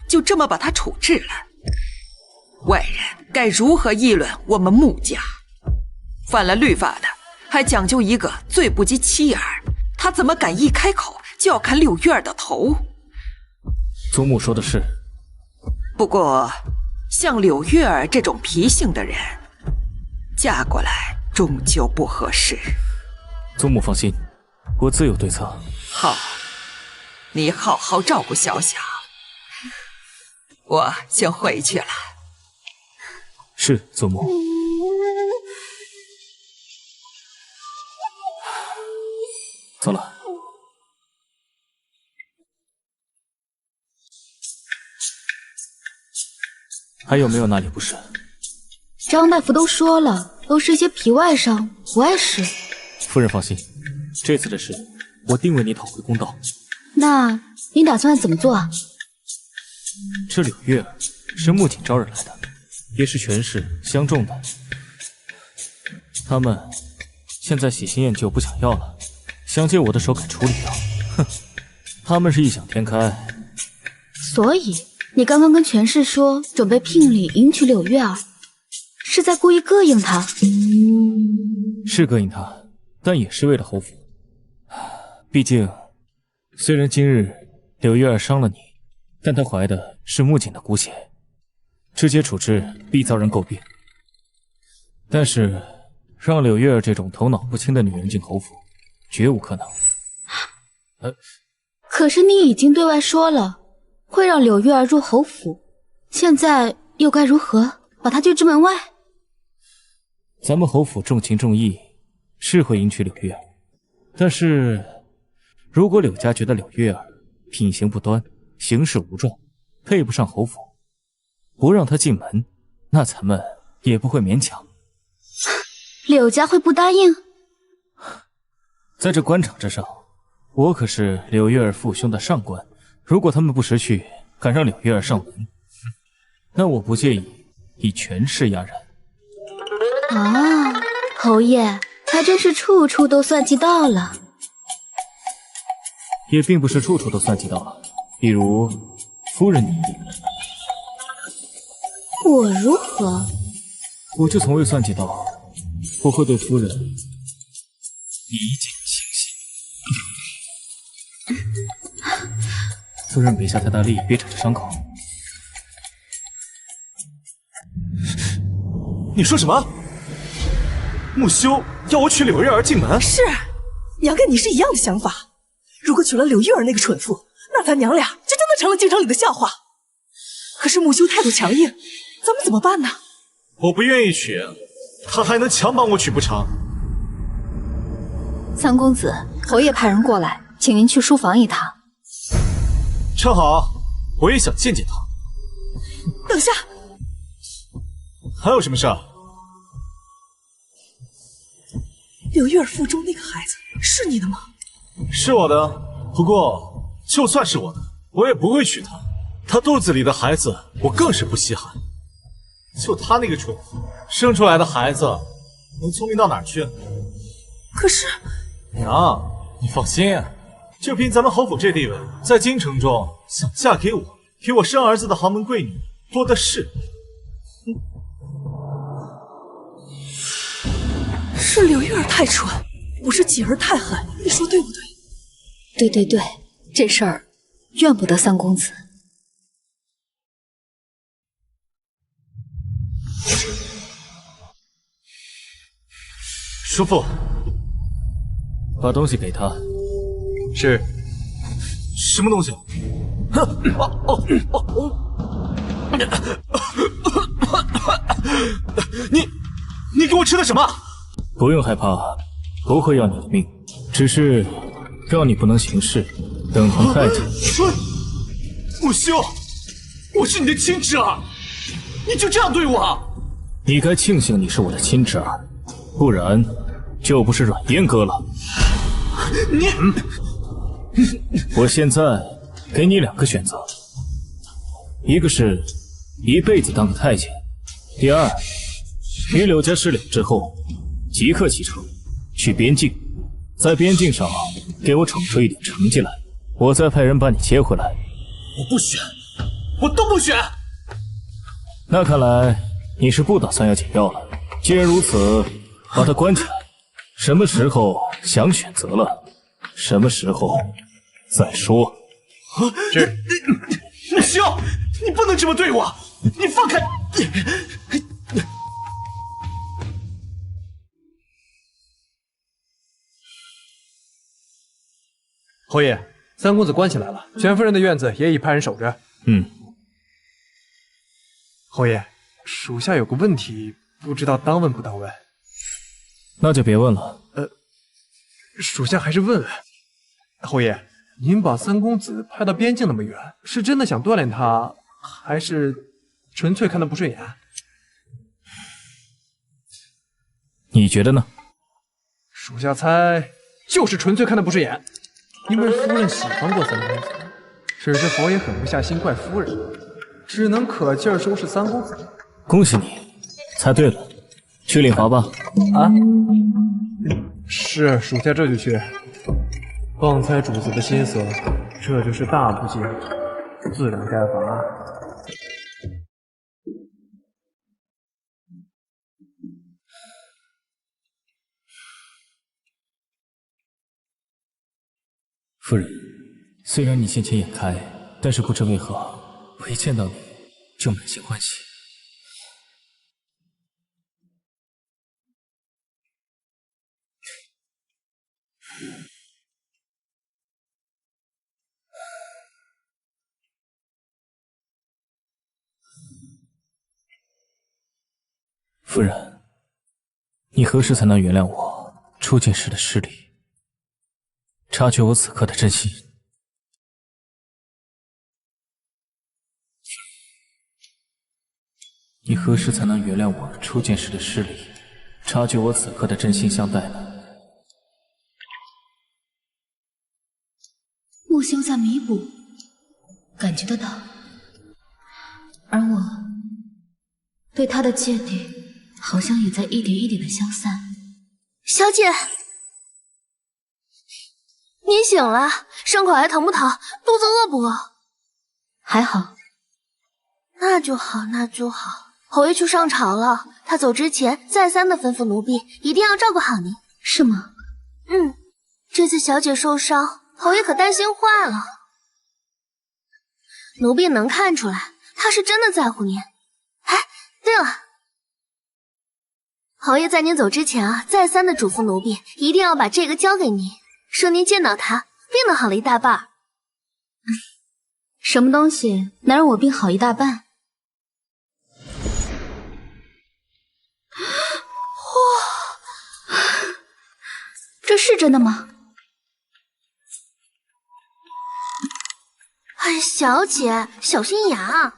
就这么把她处置了，外人该如何议论我们穆家？犯了律法的，还讲究一个罪不及妻儿，他怎么敢一开口就要砍柳月儿的头？祖母说的是。不过，像柳月儿这种脾性的人，嫁过来终究不合适。祖母放心，我自有对策。好，你好好照顾小小，我先回去了。是，祖母。走了。还有没有哪里不适？张大夫都说了，都是一些皮外伤，不碍事。夫人放心，这次的事我定为你讨回公道。那你打算怎么做啊？这柳月儿是穆景招惹来的，也是权势相中的。他们现在喜新厌旧，不想要了，想借我的手给处理掉。哼，他们是异想天开。所以你刚刚跟权势说准备聘礼迎娶柳月儿，是在故意膈应他？是膈应他，但也是为了侯府。毕竟，虽然今日柳月儿伤了你，但她怀的是穆景的骨血，直接处置必遭人诟病。但是，让柳月儿这种头脑不清的女人进侯府，绝无可能。可是你已经对外说了，会让柳月儿入侯府，现在又该如何把她拒之门外？咱们侯府重情重义，是会迎娶柳月儿，但是如果柳家觉得柳月儿品行不端，行事无状，配不上侯府，不让她进门，那咱们也不会勉强。柳家会不答应？在这官场之上，我可是柳月儿父兄的上官，如果他们不识趣，敢让柳月儿上门，那我不介意以权势压人。啊，侯爷还真是处处都算计到了。也并不是处处都算计到了，比如夫人你，我如何？我就从未算计到我会对夫人一见倾心。夫人别下太大力，别扯着伤口。你说什么？穆修要我娶柳月儿进门？是，娘跟你是一样的想法。如果娶了柳月儿那个蠢妇，那咱娘俩就真的成了京城里的笑话。可是穆修态度强硬，咱们怎么办呢？我不愿意娶，他还能强绑我娶不成？三公子，侯爷派人过来，请您去书房一趟。正好，我也想见见他。等下，还有什么事儿？柳月儿腹中那个孩子是你的吗？是我的，不过就算是我的，我也不会娶她。她肚子里的孩子，我更是不稀罕。就她那个蠢妇，生出来的孩子能聪明到哪儿去？可是，娘，你放心，就凭咱们侯府这地位，在京城中想嫁给我生儿子的豪门贵女多的是。是柳月儿太蠢，不是锦儿太狠，你说对不对？对对对，这事儿怨不得三公子。叔父，把东西给他。是。什么东西？你给我吃的什么？不用害怕，不会要你的命，只是让你不能行事，等同太监。穆修，我是你的亲侄儿，你就这样对我？你该庆幸你是我的亲侄儿，不然就不是软阉割了。你，我现在给你2个选择，一个是一辈子当个太监，第二，你柳家失柳之后，即刻启程去边境，在边境上给我闯出一点成绩来，我再派人把你接回来。我不选，我都不选。那看来你是不打算要解药了。既然如此，把他关起来，什么时候想选择了，什么时候再说。是。穆修，你不能这么对我，你放开！侯爷，三公子关起来了，全夫人的院子也已派人守着。侯爷，属下有个问题，不知道当问不当问。那就别问了。属下还是问问。侯爷，您把三公子派到边境那么远，是真的想锻炼他，还是纯粹看他不顺眼？你觉得呢？属下猜就是纯粹看他不顺眼，因为夫人喜欢过三公子，只是侯爷狠不下心怪夫人，只能可劲儿收拾三公子。恭喜你，猜对了，去领罚吧。啊，是，属下这就去。放猜主子的心思，这就是大不敬，自然该罚。夫人，虽然你先前眼开，但是不知为何，我一见到你就满心欢喜。夫人，你何时才能原谅我初见时的失礼？察觉我此刻的真心。你何时才能原谅我初见时的失礼？察觉我此刻的真心相待呢？木修在弥补，感觉得到，而我对他的芥蒂好像也在一点一点的消散。小姐，你醒了，伤口还疼不疼？肚子饿不饿？还好。那就好，那就好。侯爷去上朝了，他走之前再三的吩咐奴婢，一定要照顾好您。是吗？这次小姐受伤，侯爷可担心坏了。奴婢能看出来，他是真的在乎您。哎，对了，侯爷在您走之前啊，再三的嘱咐奴婢，一定要把这个交给您，说您见到他，病能好了一大半。什么东西能让我病好一大半？哇，这是真的吗？哎，小姐，小心牙。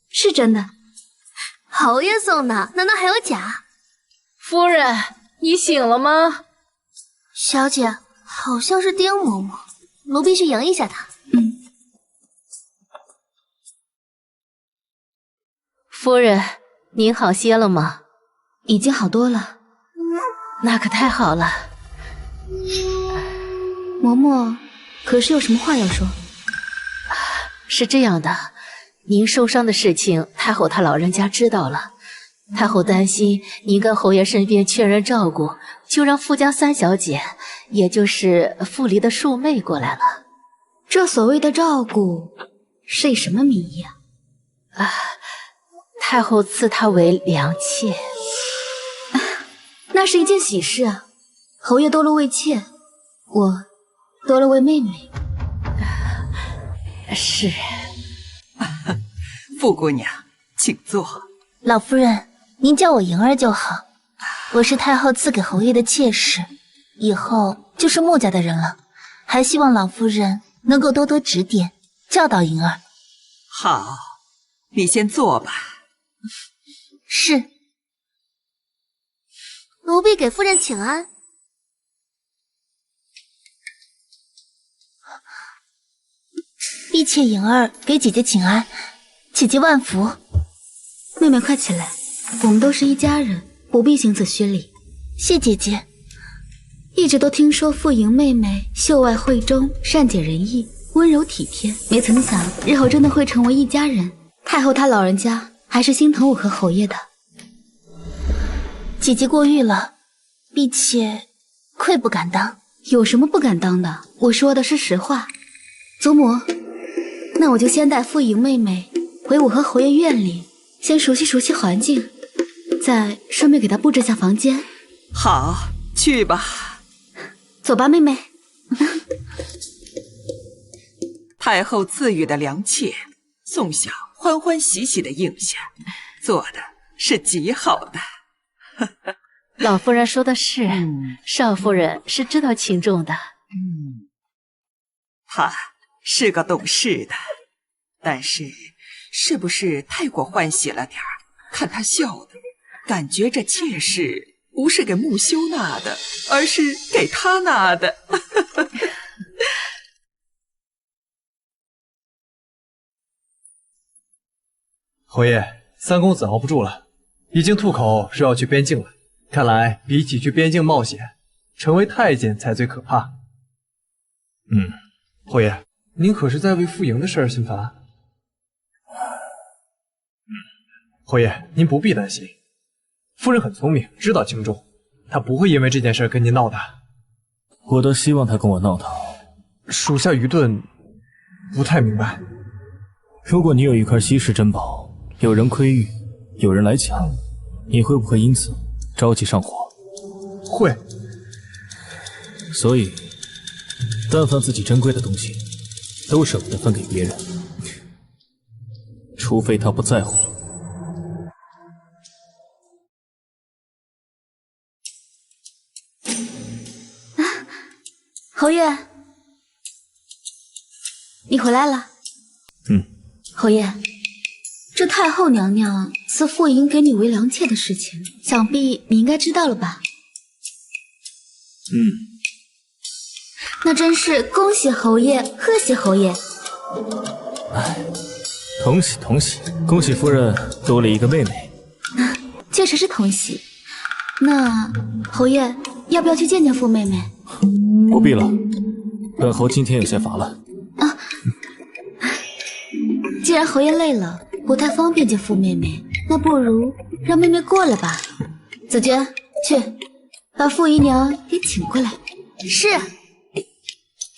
是真的。侯爷送的，难道还有假？夫人，你醒了吗？小姐，好像是丁嬷嬷，奴婢去迎一下她。夫人，您好些了吗？已经好多了。那可太好了。嬷嬷，可是有什么话要说？是这样的，您受伤的事情，太后她老人家知道了。太后担心您跟侯爷身边缺人照顾，就让富家三小姐，也就是傅离的庶妹过来了。这所谓的照顾，是以什么名义啊？太后赐她为良妾。那是一件喜事啊！侯爷多了位妾，我多了位妹妹。是。傅姑娘，请坐。老夫人，您叫我莹儿就好。我是太后赐给侯爷的妾室，以后就是穆家的人了。还希望老夫人能够多多指点，教导莹儿。好，你先坐吧。是。奴婢给夫人请安。婢妾莹儿给姐姐请安，姐姐万福。妹妹快起来，我们都是一家人，不必行此虚礼。谢姐姐。一直都听说傅莹妹妹秀外慧中，善解人意，温柔体贴，没曾想日后真的会成为一家人。太后她老人家还是心疼我和侯爷的。姐姐过誉了，婢妾愧不敢当。有什么不敢当的？我说的是实话。祖母，那我就先带傅莹妹妹回我和侯爷院里，先熟悉熟悉环境，再顺便给她布置下房间。好，去吧。走吧，妹妹。太后赐予的良妾，宋晓欢欢喜喜的应下，做的是极好的。老夫人说的是，少夫人是知道轻重的。她是个懂事的，但是不是太过欢喜了点儿？看她笑的，感觉这妾室不是给木修纳的，而是给她纳的。侯爷，三公子熬不住了，已经吐口说要去边境了。看来比起去边境冒险，成为太监才最可怕。侯爷，您可是在为傅莹的事儿心烦？侯爷，您不必担心，夫人很聪明，知道轻重，她不会因为这件事跟您闹的。我倒希望她跟我闹腾。属下愚钝，不太明白。如果你有一块稀世珍宝，有人窥玉，有人来抢，你会不会因此着急上火？会。所以，但凡自己珍贵的东西，都舍不得分给别人，除非他不在乎。侯爷，你回来了。侯爷，这太后娘娘赐傅莹给你为良妾的事情，想必你应该知道了吧？那真是恭喜侯爷，贺喜侯爷！同喜同喜，恭喜夫人多了一个妹妹。确实是同喜。那侯爷要不要去见见傅妹妹？不必了，本侯今天有些乏了。既然侯爷累了，不太方便见傅妹妹，那不如让妹妹过来吧。紫鹃，去把傅姨娘给请过来。是。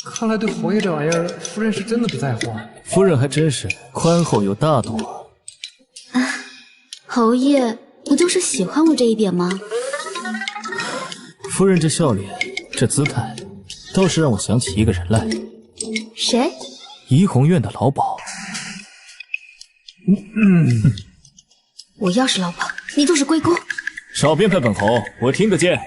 看来对侯爷这玩意儿，夫人是真的不在乎啊。夫人还真是宽厚又大度啊。侯爷不就是喜欢我这一点吗？夫人这笑脸，这姿态，倒是让我想起一个人来。谁？怡红院的老鸨。我要是老鸨，你就是龟公。少编排本侯，我听得见。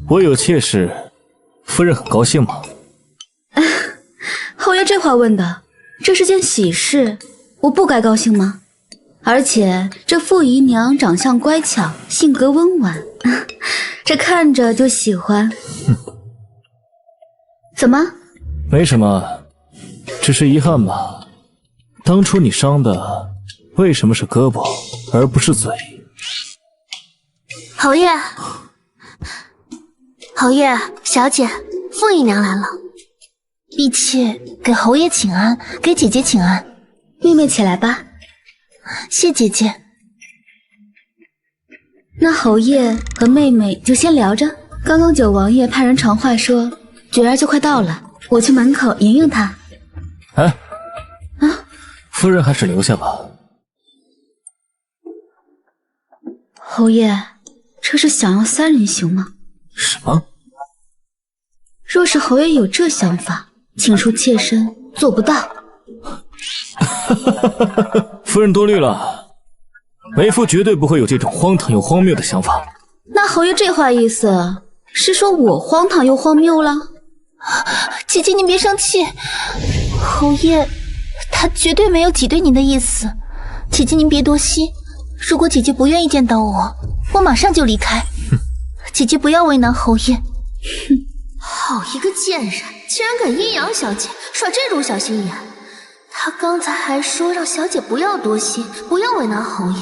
我有妾室，夫人很高兴吗？侯爷这话问的，这是件喜事，我不该高兴吗？而且这傅姨娘长相乖巧，性格温婉，这看着就喜欢。怎么？没什么，只是遗憾吧。当初你伤的为什么是胳膊而不是嘴？侯爷，侯爷，小姐，傅姨娘来了。婢妾给侯爷请安，给姐姐请安。妹妹起来吧。谢姐姐。那侯爷和妹妹就先聊着。刚刚九王爷派人传话说菊儿就快到了，我去门口迎迎她。夫人还是留下吧。侯爷，这是想要三人行吗？什么？若是侯爷有这想法，请恕妾身做不到。夫人多虑了，为夫绝对不会有这种荒唐又荒谬的想法。那侯爷这话意思是说我荒唐又荒谬了？姐姐您别生气，侯爷他绝对没有挤兑您的意思，姐姐您别多心。如果姐姐不愿意见到我，我马上就离开。姐姐不要为难侯爷。好一个贱人，竟然给阴阳小姐耍这种小心眼。他刚才还说让小姐不要多心，不要为难侯爷，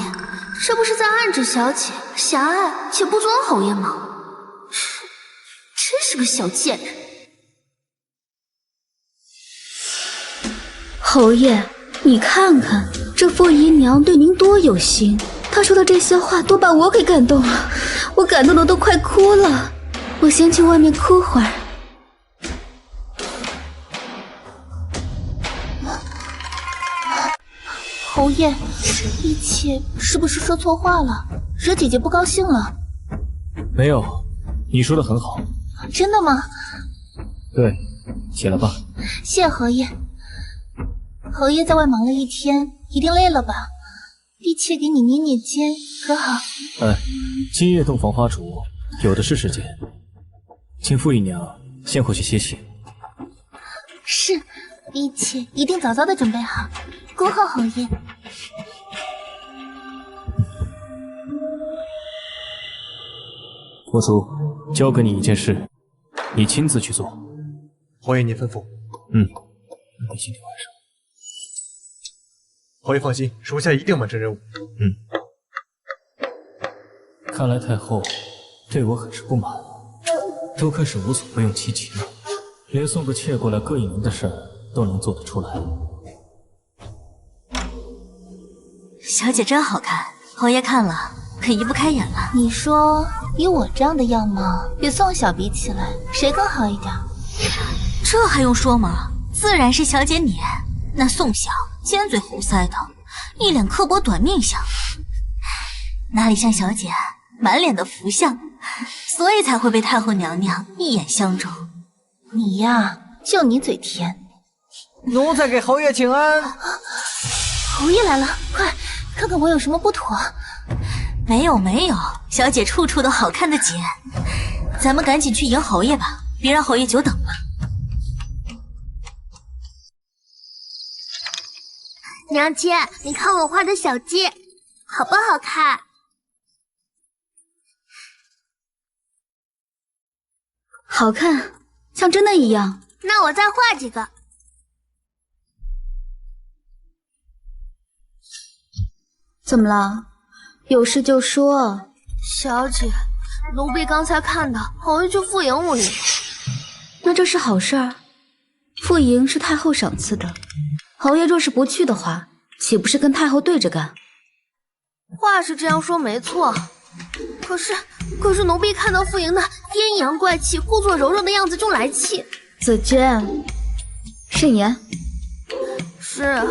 这不是在暗指小姐狭隘且不尊侯爷吗？真是个小贱人。侯爷，你看看这傅姨娘对您多有心，她说的这些话都把我给感动了，我感动的都快哭了。我先去外面哭会儿。侯爷，婢妾是不是说错话了，惹姐姐不高兴了？没有，你说的很好。真的吗？对，起来吧。谢侯爷。侯爷在外忙了一天，一定累了吧？婢妾给你捏捏肩，可好？哎，今夜洞房花烛，有的是时间，请傅姨娘先回去歇息。是，婢妾一定早早的准备好，恭候侯爷。佛祖，交给你一件事，你亲自去做。侯爷您吩咐。你今天晚上。侯爷放心，属下一定完成任务。看来太后对我很是不满了，都开始无所不用其极了，连送个妾过来膈应人的事儿都能做得出来。小姐真好看，侯爷看了可移不开眼了。你说以我这样的样貌与宋小比起来，谁更好一点？这还用说吗？自然是小姐你。那宋晓尖嘴猴腮的，一脸刻薄短命相，哪里像小姐满脸的福相，所以才会被太后娘娘一眼相中。你呀，就你嘴甜。奴才给侯爷请安。侯爷来了，快看看我有什么不妥。没有，小姐处处都好看的紧。咱们赶紧去迎侯爷吧，别让侯爷久等了。娘亲，你看我画的小鸡好不好看？好看，像真的一样。那我再画几个。怎么了？有事就说。小姐，奴婢刚才看到侯爷去富营屋里。那这是好事儿。富营是太后赏赐的，侯爷若是不去的话，岂不是跟太后对着干？话是这样说没错，可是奴婢看到富营那阴阳怪气、故作柔弱的样子就来气。子娟，慎言。是，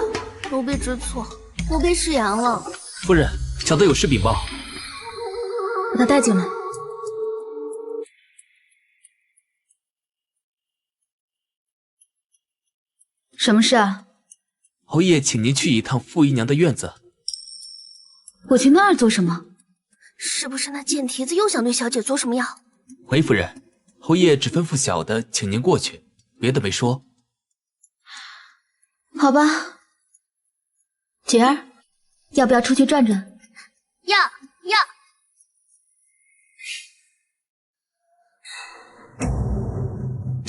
奴婢知错，奴婢失言了。夫人，小的有事禀报。把他带进来。什么事啊？侯爷请您去一趟傅姨娘的院子。我去那儿做什么？是不是那贱蹄子又想对小姐做什么呀？回夫人，侯爷只吩咐小的请您过去，别的没说。好吧，姐儿，要不要出去转转？要。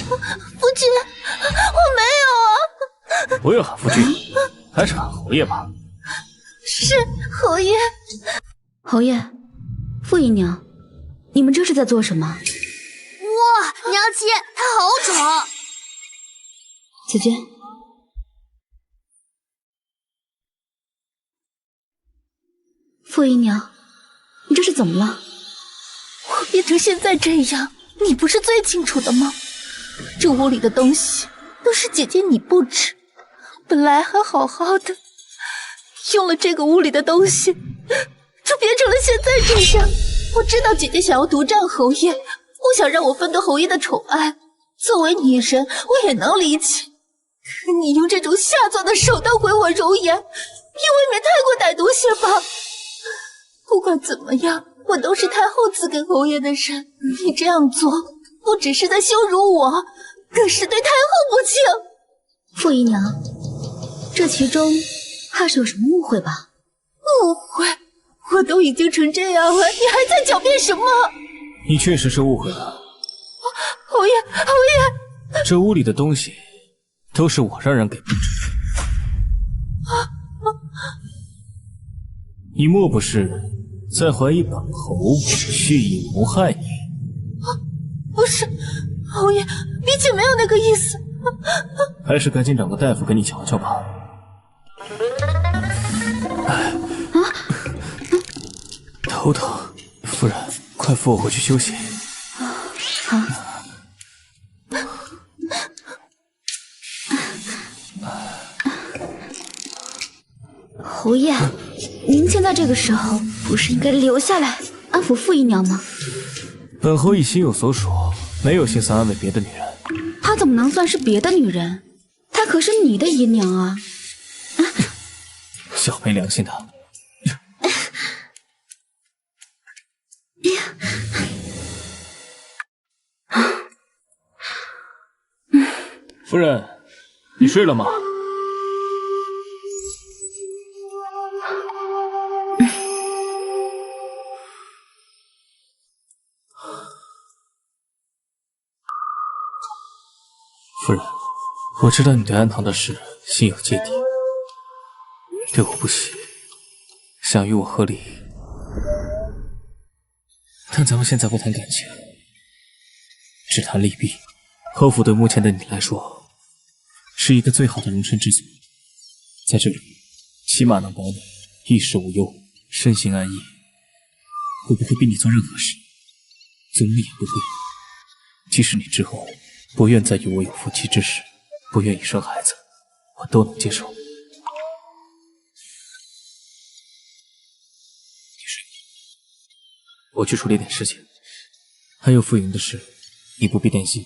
夫君，我没有啊。不用喊夫君，还是喊侯爷吧。是侯爷。侯爷，傅姨娘，你们这是在做什么？哇，娘亲，他好丑。子娟，傅姨娘，你这是怎么了？我变成现在这样，你不是最清楚的吗？这屋里的东西都是姐姐你布置，本来还好好的，用了这个屋里的东西，就变成了现在这样。我知道姐姐想要独占侯爷，不想让我分得侯爷的宠爱。作为女人，我也能理解。可你用这种下作的手段毁我容颜，也未免太过歹毒些吧？不管怎么样，我都是太后赐给侯爷的人，你这样做不只是在羞辱我，更是对太后不敬。傅姨娘，这其中怕是有什么误会吧？误会？我都已经成这样了，你还在狡辩什么？你确实是误会了。侯爷，侯爷，这屋里的东西都是我让人给布置的。你莫不是在怀疑本侯蓄意谋害你？不是，侯爷，婢妾没有那个意思。还是赶紧找个大夫给你瞧瞧吧。头疼，夫人，快扶我回去休息。好。侯爷，您现在这个时候不是应该留下来安抚傅姨娘吗？本侯一心有所属，没有心思安慰别的女人。她她怎么能算是别的女人？她可是你的姨娘啊！小没良心的！夫人，你睡了吗？夫人，我知道你对安堂的事心有芥蒂，对我不喜，想与我和离。但咱们现在不谈感情，只谈利弊。侯府对目前的你来说，是一个最好的容身之所，在这里，起码能保你衣食无忧，身心安逸。我不会逼你做任何事，总理也不会。即使你之后不愿再与我有夫妻之实，不愿意生孩子，我都能接受。你睡吧，我去处理点事情。还有傅莹的事，你不必担心，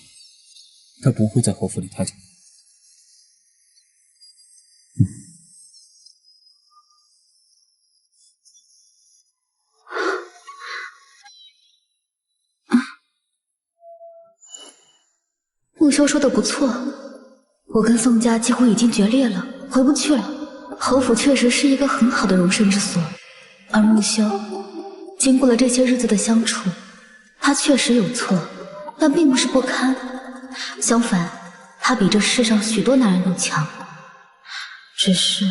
她不会在侯府里太久。穆修说的不错，我跟宋家几乎已经决裂了，回不去了。侯府确实是一个很好的容身之所，而穆修经过了这些日子的相处，他确实有错，但并不是不堪，相反，他比这世上许多男人都强。只是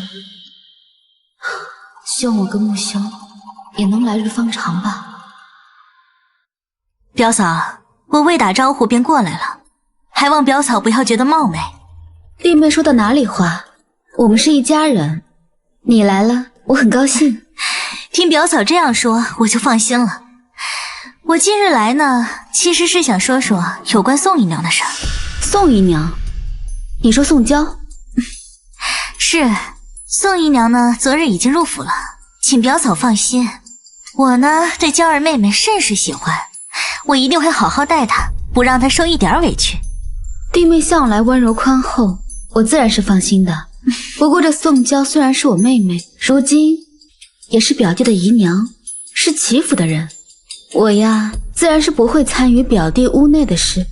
希望我跟穆修也能来日方长吧。表嫂，我未打招呼便过来了，还望表嫂不要觉得冒昧。弟妹说的哪里话，我们是一家人，你来了我很高兴。听表嫂这样说，我就放心了。我今日来呢，其实是想说说有关宋姨娘的事儿。宋姨娘？你说宋娇？是，宋姨娘呢，昨日已经入府了，请表嫂放心。我呢，对娇儿妹妹甚是喜欢，我一定会好好待她，不让她受一点委屈。弟妹向来温柔宽厚，我自然是放心的。不过这宋娇虽然是我妹妹，如今也是表弟的姨娘，是齐府的人，我呀自然是不会参与表弟屋内的事，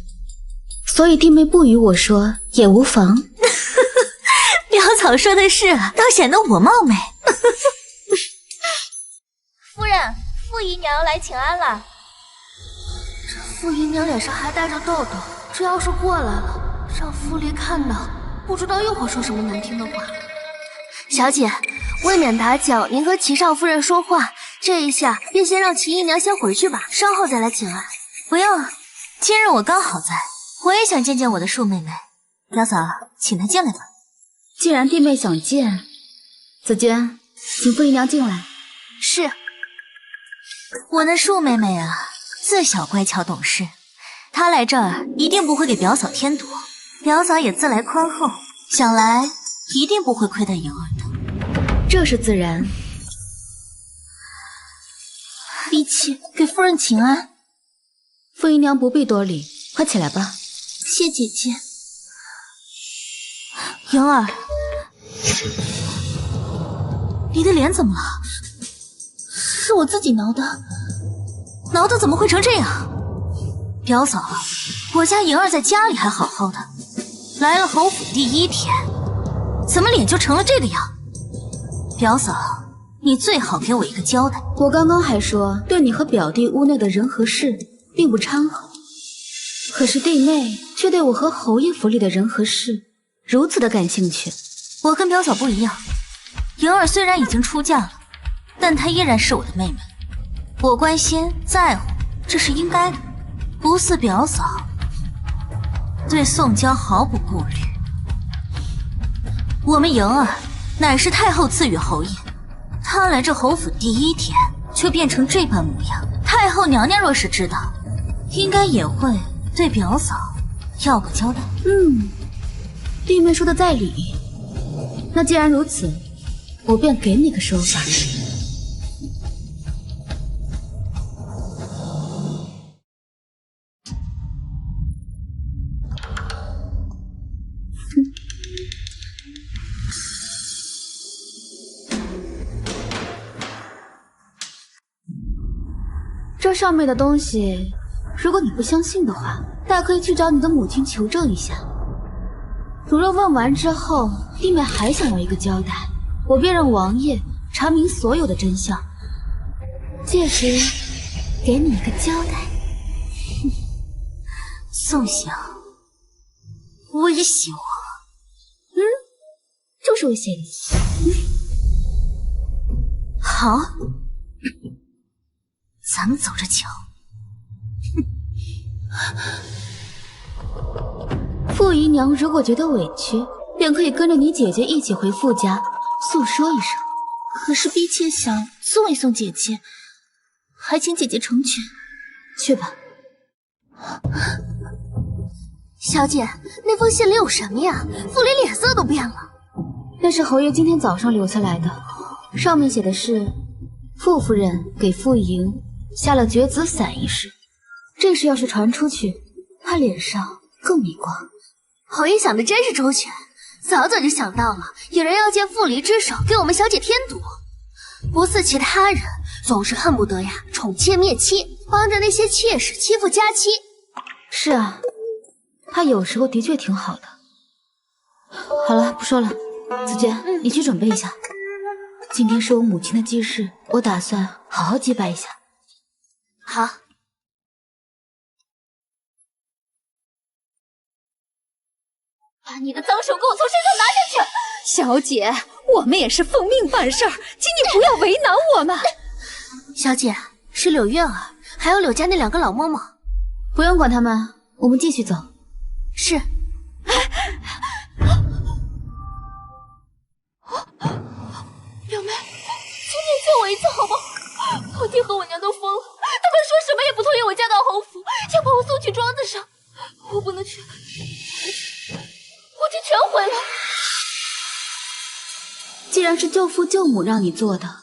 所以弟妹不与我说也无妨。表嫂说的是，倒显得我冒昧。夫人，傅姨娘来请安了。这傅姨娘脸上还带着痘痘，这要是过来了，让傅离看到，不知道又会说什么难听的话。小姐，为免打搅您和齐少夫人说话，这一下便先让齐姨娘先回去吧，稍后再来请安。不用，今日我刚好在，我也想见见我的庶妹妹。表嫂，请她进来吧。既然弟妹想见，紫娟，请傅姨娘进来。是。我那庶妹妹啊，自小乖巧懂事，她来这儿一定不会给表嫂添堵。表嫂也自来宽厚，想来一定不会亏待莹儿的。这是自然。碧琪，给夫人请安。傅姨娘不必多礼，快起来吧。谢姐姐。莹儿，你的脸怎么了？是我自己挠的。挠的怎么会成这样？表嫂，我家莹儿在家里还好好的，来了侯府第一天，怎么脸就成了这个样？表嫂，你最好给我一个交代。我刚刚还说对你和表弟屋内的人和事并不掺和，可是弟妹却对我和侯爷府里的人和事如此的感兴趣。我跟表嫂不一样，莹儿虽然已经出嫁了，但她依然是我的妹妹，我关心在乎，这是应该的，不似表嫂对宋娇毫不顾虑。我们莹儿乃是太后赐予侯爷，她来这侯府第一天却变成这般模样，太后娘娘若是知道，应该也会对表嫂要个交代。弟妹说的在理，那既然如此，我便给你个说法。这上面的东西，如果你不相信的话，大可以去找你的母亲求证一下。如若问完之后，弟妹还想要一个交代，我便让王爷查明所有的真相，届时给你一个交代。宋晓，威胁我？就是威胁你。好，咱们走着瞧。傅姨娘如果觉得委屈，便可以跟着你姐姐一起回傅家诉说一声。可是婢妾想送一送姐姐，还请姐姐成全。去吧。小姐，那封信里有什么呀？傅离脸色都变了。那是侯爷今天早上留下来的，上面写的是傅夫人给傅莹下了绝子散一事。这事要是传出去，她脸上更没光。侯爷想的真是周全，早早就想到了有人要借傅离之手给我们小姐添堵，不似其他人总是恨不得呀宠妾灭妻，帮着那些妾室欺负佳妻。是啊，他有时候的确挺好的。好了，不说了，子娟，你去准备一下。今天是我母亲的忌日，我打算好好祭拜一下。好。把你的脏手给我从身上拿下去！小姐，我们也是奉命办事儿，请你不要为难我们。小姐，是柳月儿，还有柳家那2个老嬷嬷。不用管他们，我们继续走。是。表妹，请你救我一次好不好？我爹和我娘都疯了，他们说什么也不同意我嫁到侯府，要把我送去庄子上。我不能去，我就全毁了。既然是舅父舅母让你做的，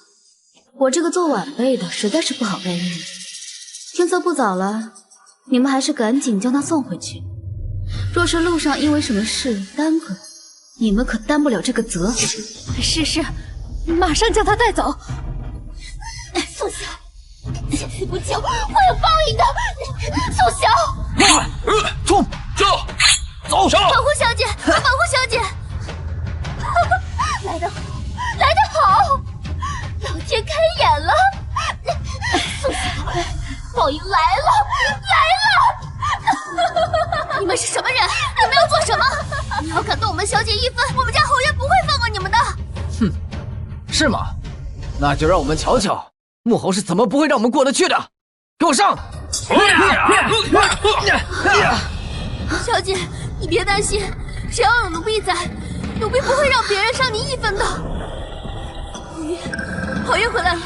我这个做晚辈的实在是不好干预。天色不早了，你们还是赶紧将他送回去。若是路上因为什么事耽搁，你们可担不了这个责。是，马上将他带走。宋晓，这次不救，会有报应的。宋晓，走上！保护小姐，保护小姐！来得好，来得好！老天开眼了！宋晓，报应来了，来了！你们是什么人？你们要做什么？你要敢动我们小姐一分，我们家侯爷不会放过你们的！哼，是吗？那就让我们瞧瞧穆侯是怎么不会让我们过得去的！给我上！小姐，你别担心，只要有奴婢在，奴婢不会让别人伤你一分的。侯爷回来了。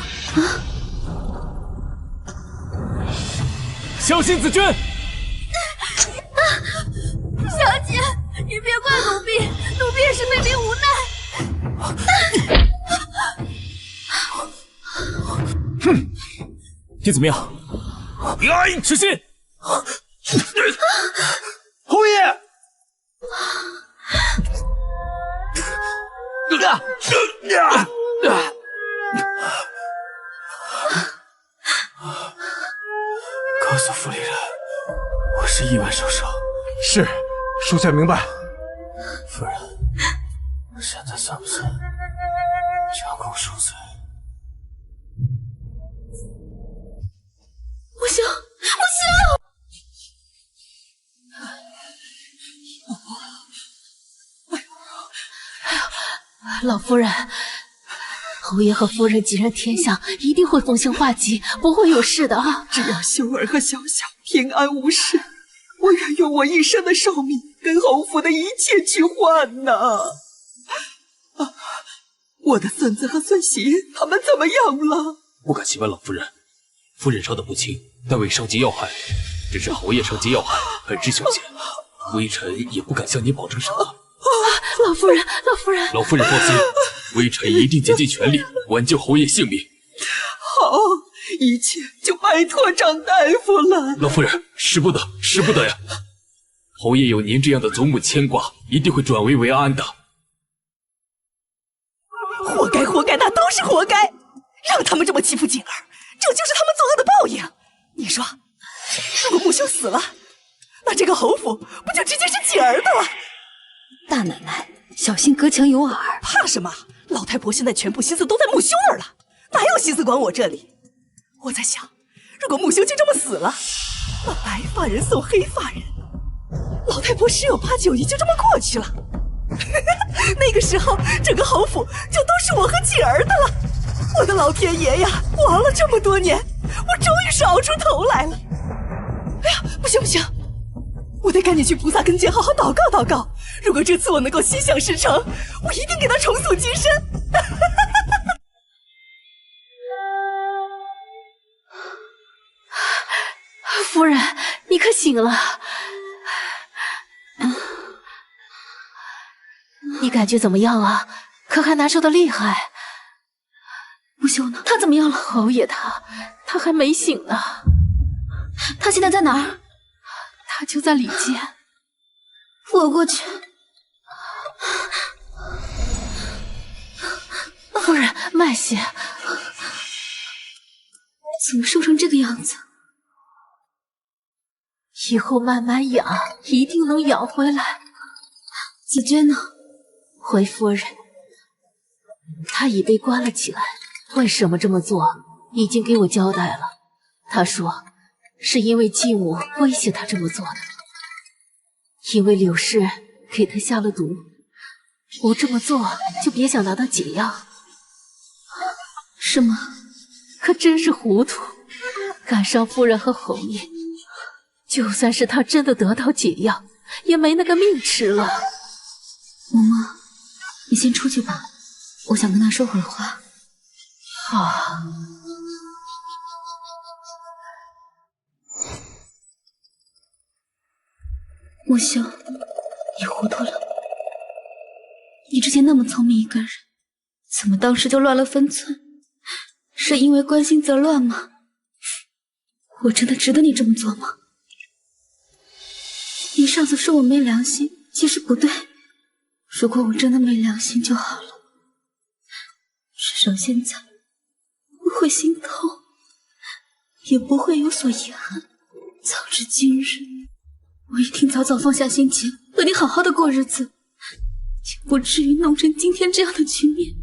小心子娟！小姐，你别怪奴婢，奴婢也是被逼无奈。哼，你怎么样？失信！侯爷！告诉府里人，我是意外受伤。是，属下明白。夫人，现在算不算将功赎罪？不行，不行！老夫人，侯爷和夫人既然天下，一定会风行化吉，不会有事的啊！只要秀儿和小小平安无事，我愿用我一生的寿命跟侯府的一切去换呢。我的孙子和孙媳他们怎么样了？不敢欺瞒老夫人，夫人伤得不轻，但未伤及要害，只是侯爷伤及要害，很是凶险。微臣也不敢向你保证什么。老夫人，老夫人，老夫人放心，微臣一定竭尽全力挽救侯爷性命。好，一切就拜托张大夫了。老夫人，使不得，使不得呀！侯爷有您这样的祖母牵挂，一定会转危为安的。活该，活该，那都是活该！让他们这么欺负锦儿，这就是他们作恶的报应。你说，如果木修死了，那这个侯府不就直接是继儿的了？大奶奶，小心隔墙有耳。怕什么？老太婆现在全部心思都在木修那儿了，哪有心思管我这里？我在想，如果木修就这么死了，那白发人送黑发人，老太婆10有89也就这么过去了。那个时候，整个侯府就都是我和继儿的了。我的老天爷呀！我熬了这么多年，我终于是熬出头来了。哎呀，不行不行，我得赶紧去菩萨跟前好好祷告祷告。如果这次我能够心想事成，我一定给他重塑金身。夫人，你可醒了？你感觉怎么样啊？可还难受的厉害？木修呢？他怎么样了？侯爷他还没醒呢。他现在在哪儿？他就在里间。我过去。夫人，慢些。怎么瘦成这个样子？以后慢慢养，一定能养回来。紫娟呢？回夫人，她已被关了起来。为什么这么做，已经给我交代了。她说，是因为继母威胁她这么做的。因为柳氏给她下了毒，我这么做就别想拿到解药。是吗？可真是糊涂，赶上夫人和侯爷。就算是他真的得到解药，也没那个命吃了。嬷嬷，你先出去吧，我想跟他说会儿话。好。木修，你糊涂了。你之前那么聪明一个人，怎么当时就乱了分寸？是因为关心则乱吗？我真的值得你这么做吗？你上次说我没良心，其实不对。如果我真的没良心就好了。至少现在不会心痛，也不会有所遗憾。早知今日，我一定早早放下心情，和你好好的过日子，就不至于弄成今天这样的局面。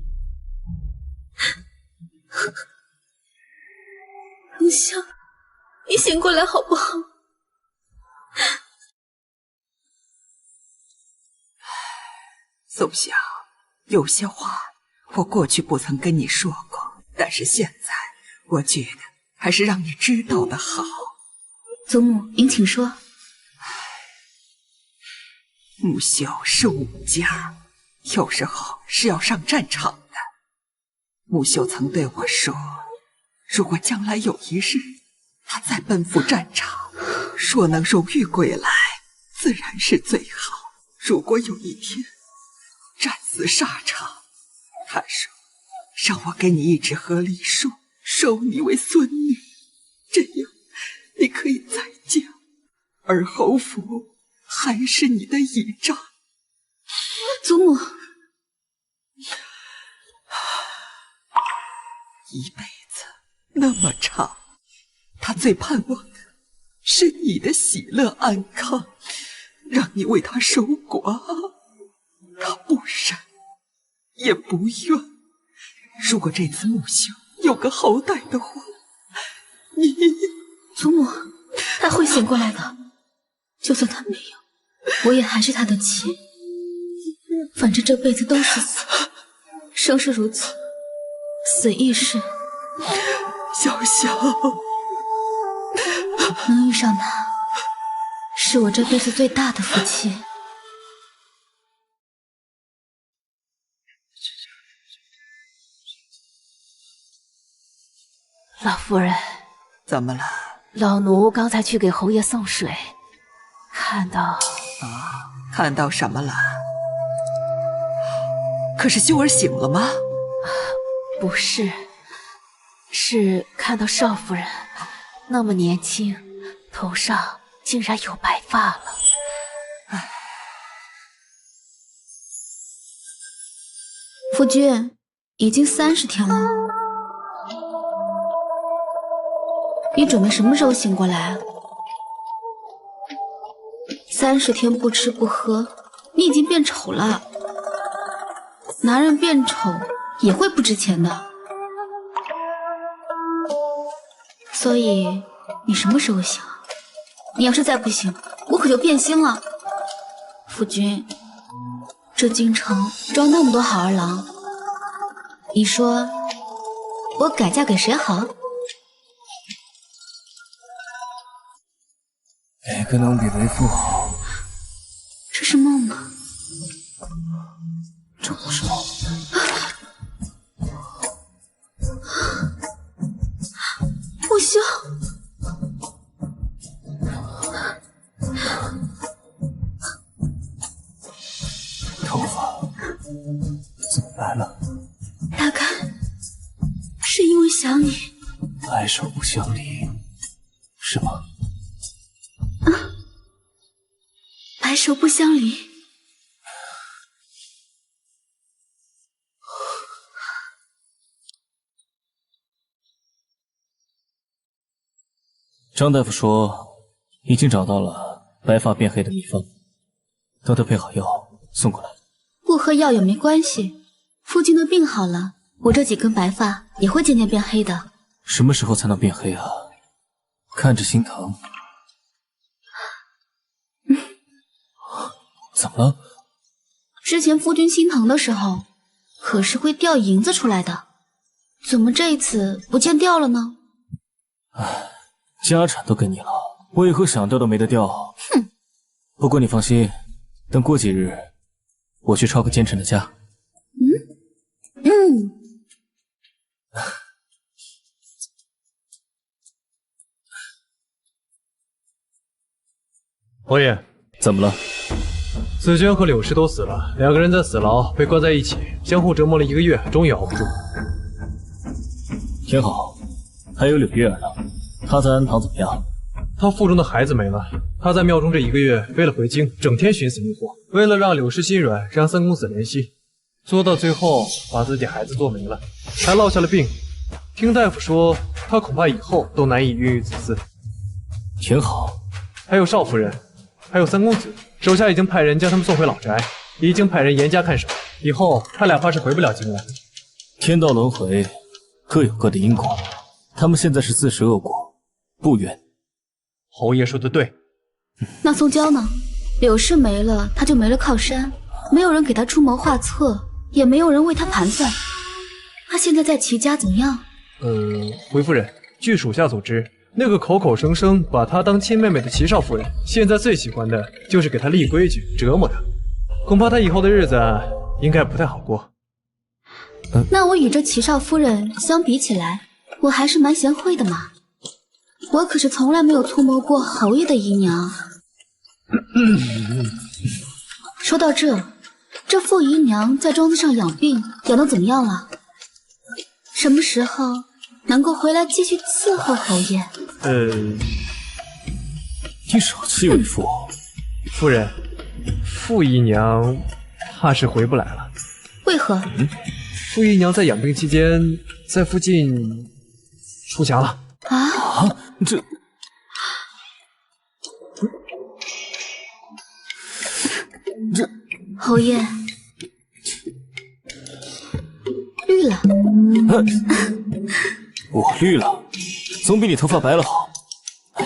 木修，你醒过来好不好？宋晓，有些话我过去不曾跟你说过，但是现在我觉得还是让你知道的好。祖母，您请说。木修是武家，有时候是要上战场的。木修曾对我说，如果将来有一日他再奔赴战场，若能荣誉归来，自然是最好。如果有一天战死沙场，他说让我给你一纸和离书，收你为孙女，这样你可以再嫁，而侯府还是你的倚仗。祖母，一辈子那么长，他最盼望的是你的喜乐安康，让你为他守寡，他不忍也不愿。如果这次木修有个后代的话，你……祖母，他会醒过来的。就算他没有，我也还是他的妻。反正这辈子都是死，生是如此，死亦是。小小，能遇上他，是我这辈子最大的福气。老夫人，怎么了？老奴刚才去给侯爷送水，看到看到什么了？可是修儿醒了吗？不是，是看到少夫人那么年轻，头上竟然有白发了。夫君，已经30天了。你准备什么时候醒过来？30天不吃不喝，你已经变丑了。男人变丑也会不值钱的，所以你什么时候醒？你要是再不醒，我可就变心了。夫君，这京城装那么多好儿郎，你说我改嫁给谁好？哪个能比为父好？这是梦吗？这不是梦。不休，头发怎么白了？大概是因为想你。白首不相离，是吗？白首不相离。张大夫说，已经找到了白发变黑的秘方，等他配好药送过来。不喝药也没关系，夫君的病好了，我这几根白发也会渐渐变黑的。什么时候才能变黑啊？看着心疼。怎么了？之前夫君心疼的时候，可是会掉银子出来的，怎么这一次不见掉了呢？唉，家产都给你了，为何想掉都没得掉？哼！不过你放心，等过几日，我去抄个奸臣的家。侯爷，怎么了？紫娟和柳氏都死了，2个人在死牢被关在一起，相互折磨了1个月，终于熬不住。挺好，还有柳月儿呢，她在安堂怎么样？她腹中的孩子没了，她在庙中这1个月为了回京，整天寻死觅活，为了让柳氏心软，让三公子联系，做到最后把自己孩子做没了，还落下了病。听大夫说，她恐怕以后都难以孕育子嗣。挺好。还有少夫人，还有三公子，手下已经派人将他们送回老宅，已经派人严加看守，以后他俩怕是回不了京了。天道轮回，各有各的因果，他们现在是自食恶果，不冤。侯爷说的对。那宋娇呢？柳氏没了，他就没了靠山，没有人给他出谋划策，也没有人为他盘算。他现在在齐家怎么样？回夫人，据属下所知，那个口口声声把她当亲妹妹的齐少夫人，现在最喜欢的就是给她立规矩，折磨她。恐怕她以后的日子应该不太好过。那我与这齐少夫人相比起来，我还是蛮贤惠的嘛。我可是从来没有错谋过侯爷的姨娘。说到这傅姨娘在庄子上养病，养得怎么样了？什么时候能够回来继续伺候侯爷？你少欺为父。夫人，傅姨娘怕是回不来了。为何？傅姨娘在养病期间，在附近出墙了。啊？这侯爷绿了。我绿了，总比你头发白了好。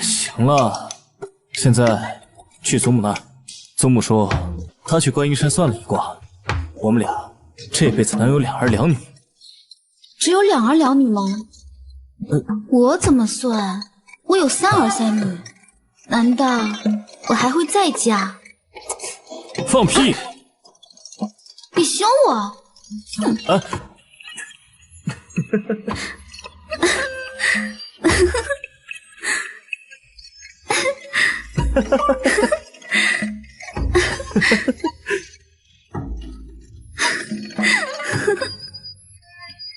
行了，现在去祖母那儿。祖母说她去观音山算了一卦，我们俩这辈子能有2儿2女。只有2儿2女吗？我怎么算？我有3儿3女，难道我还会再嫁？放屁！你凶我！啊！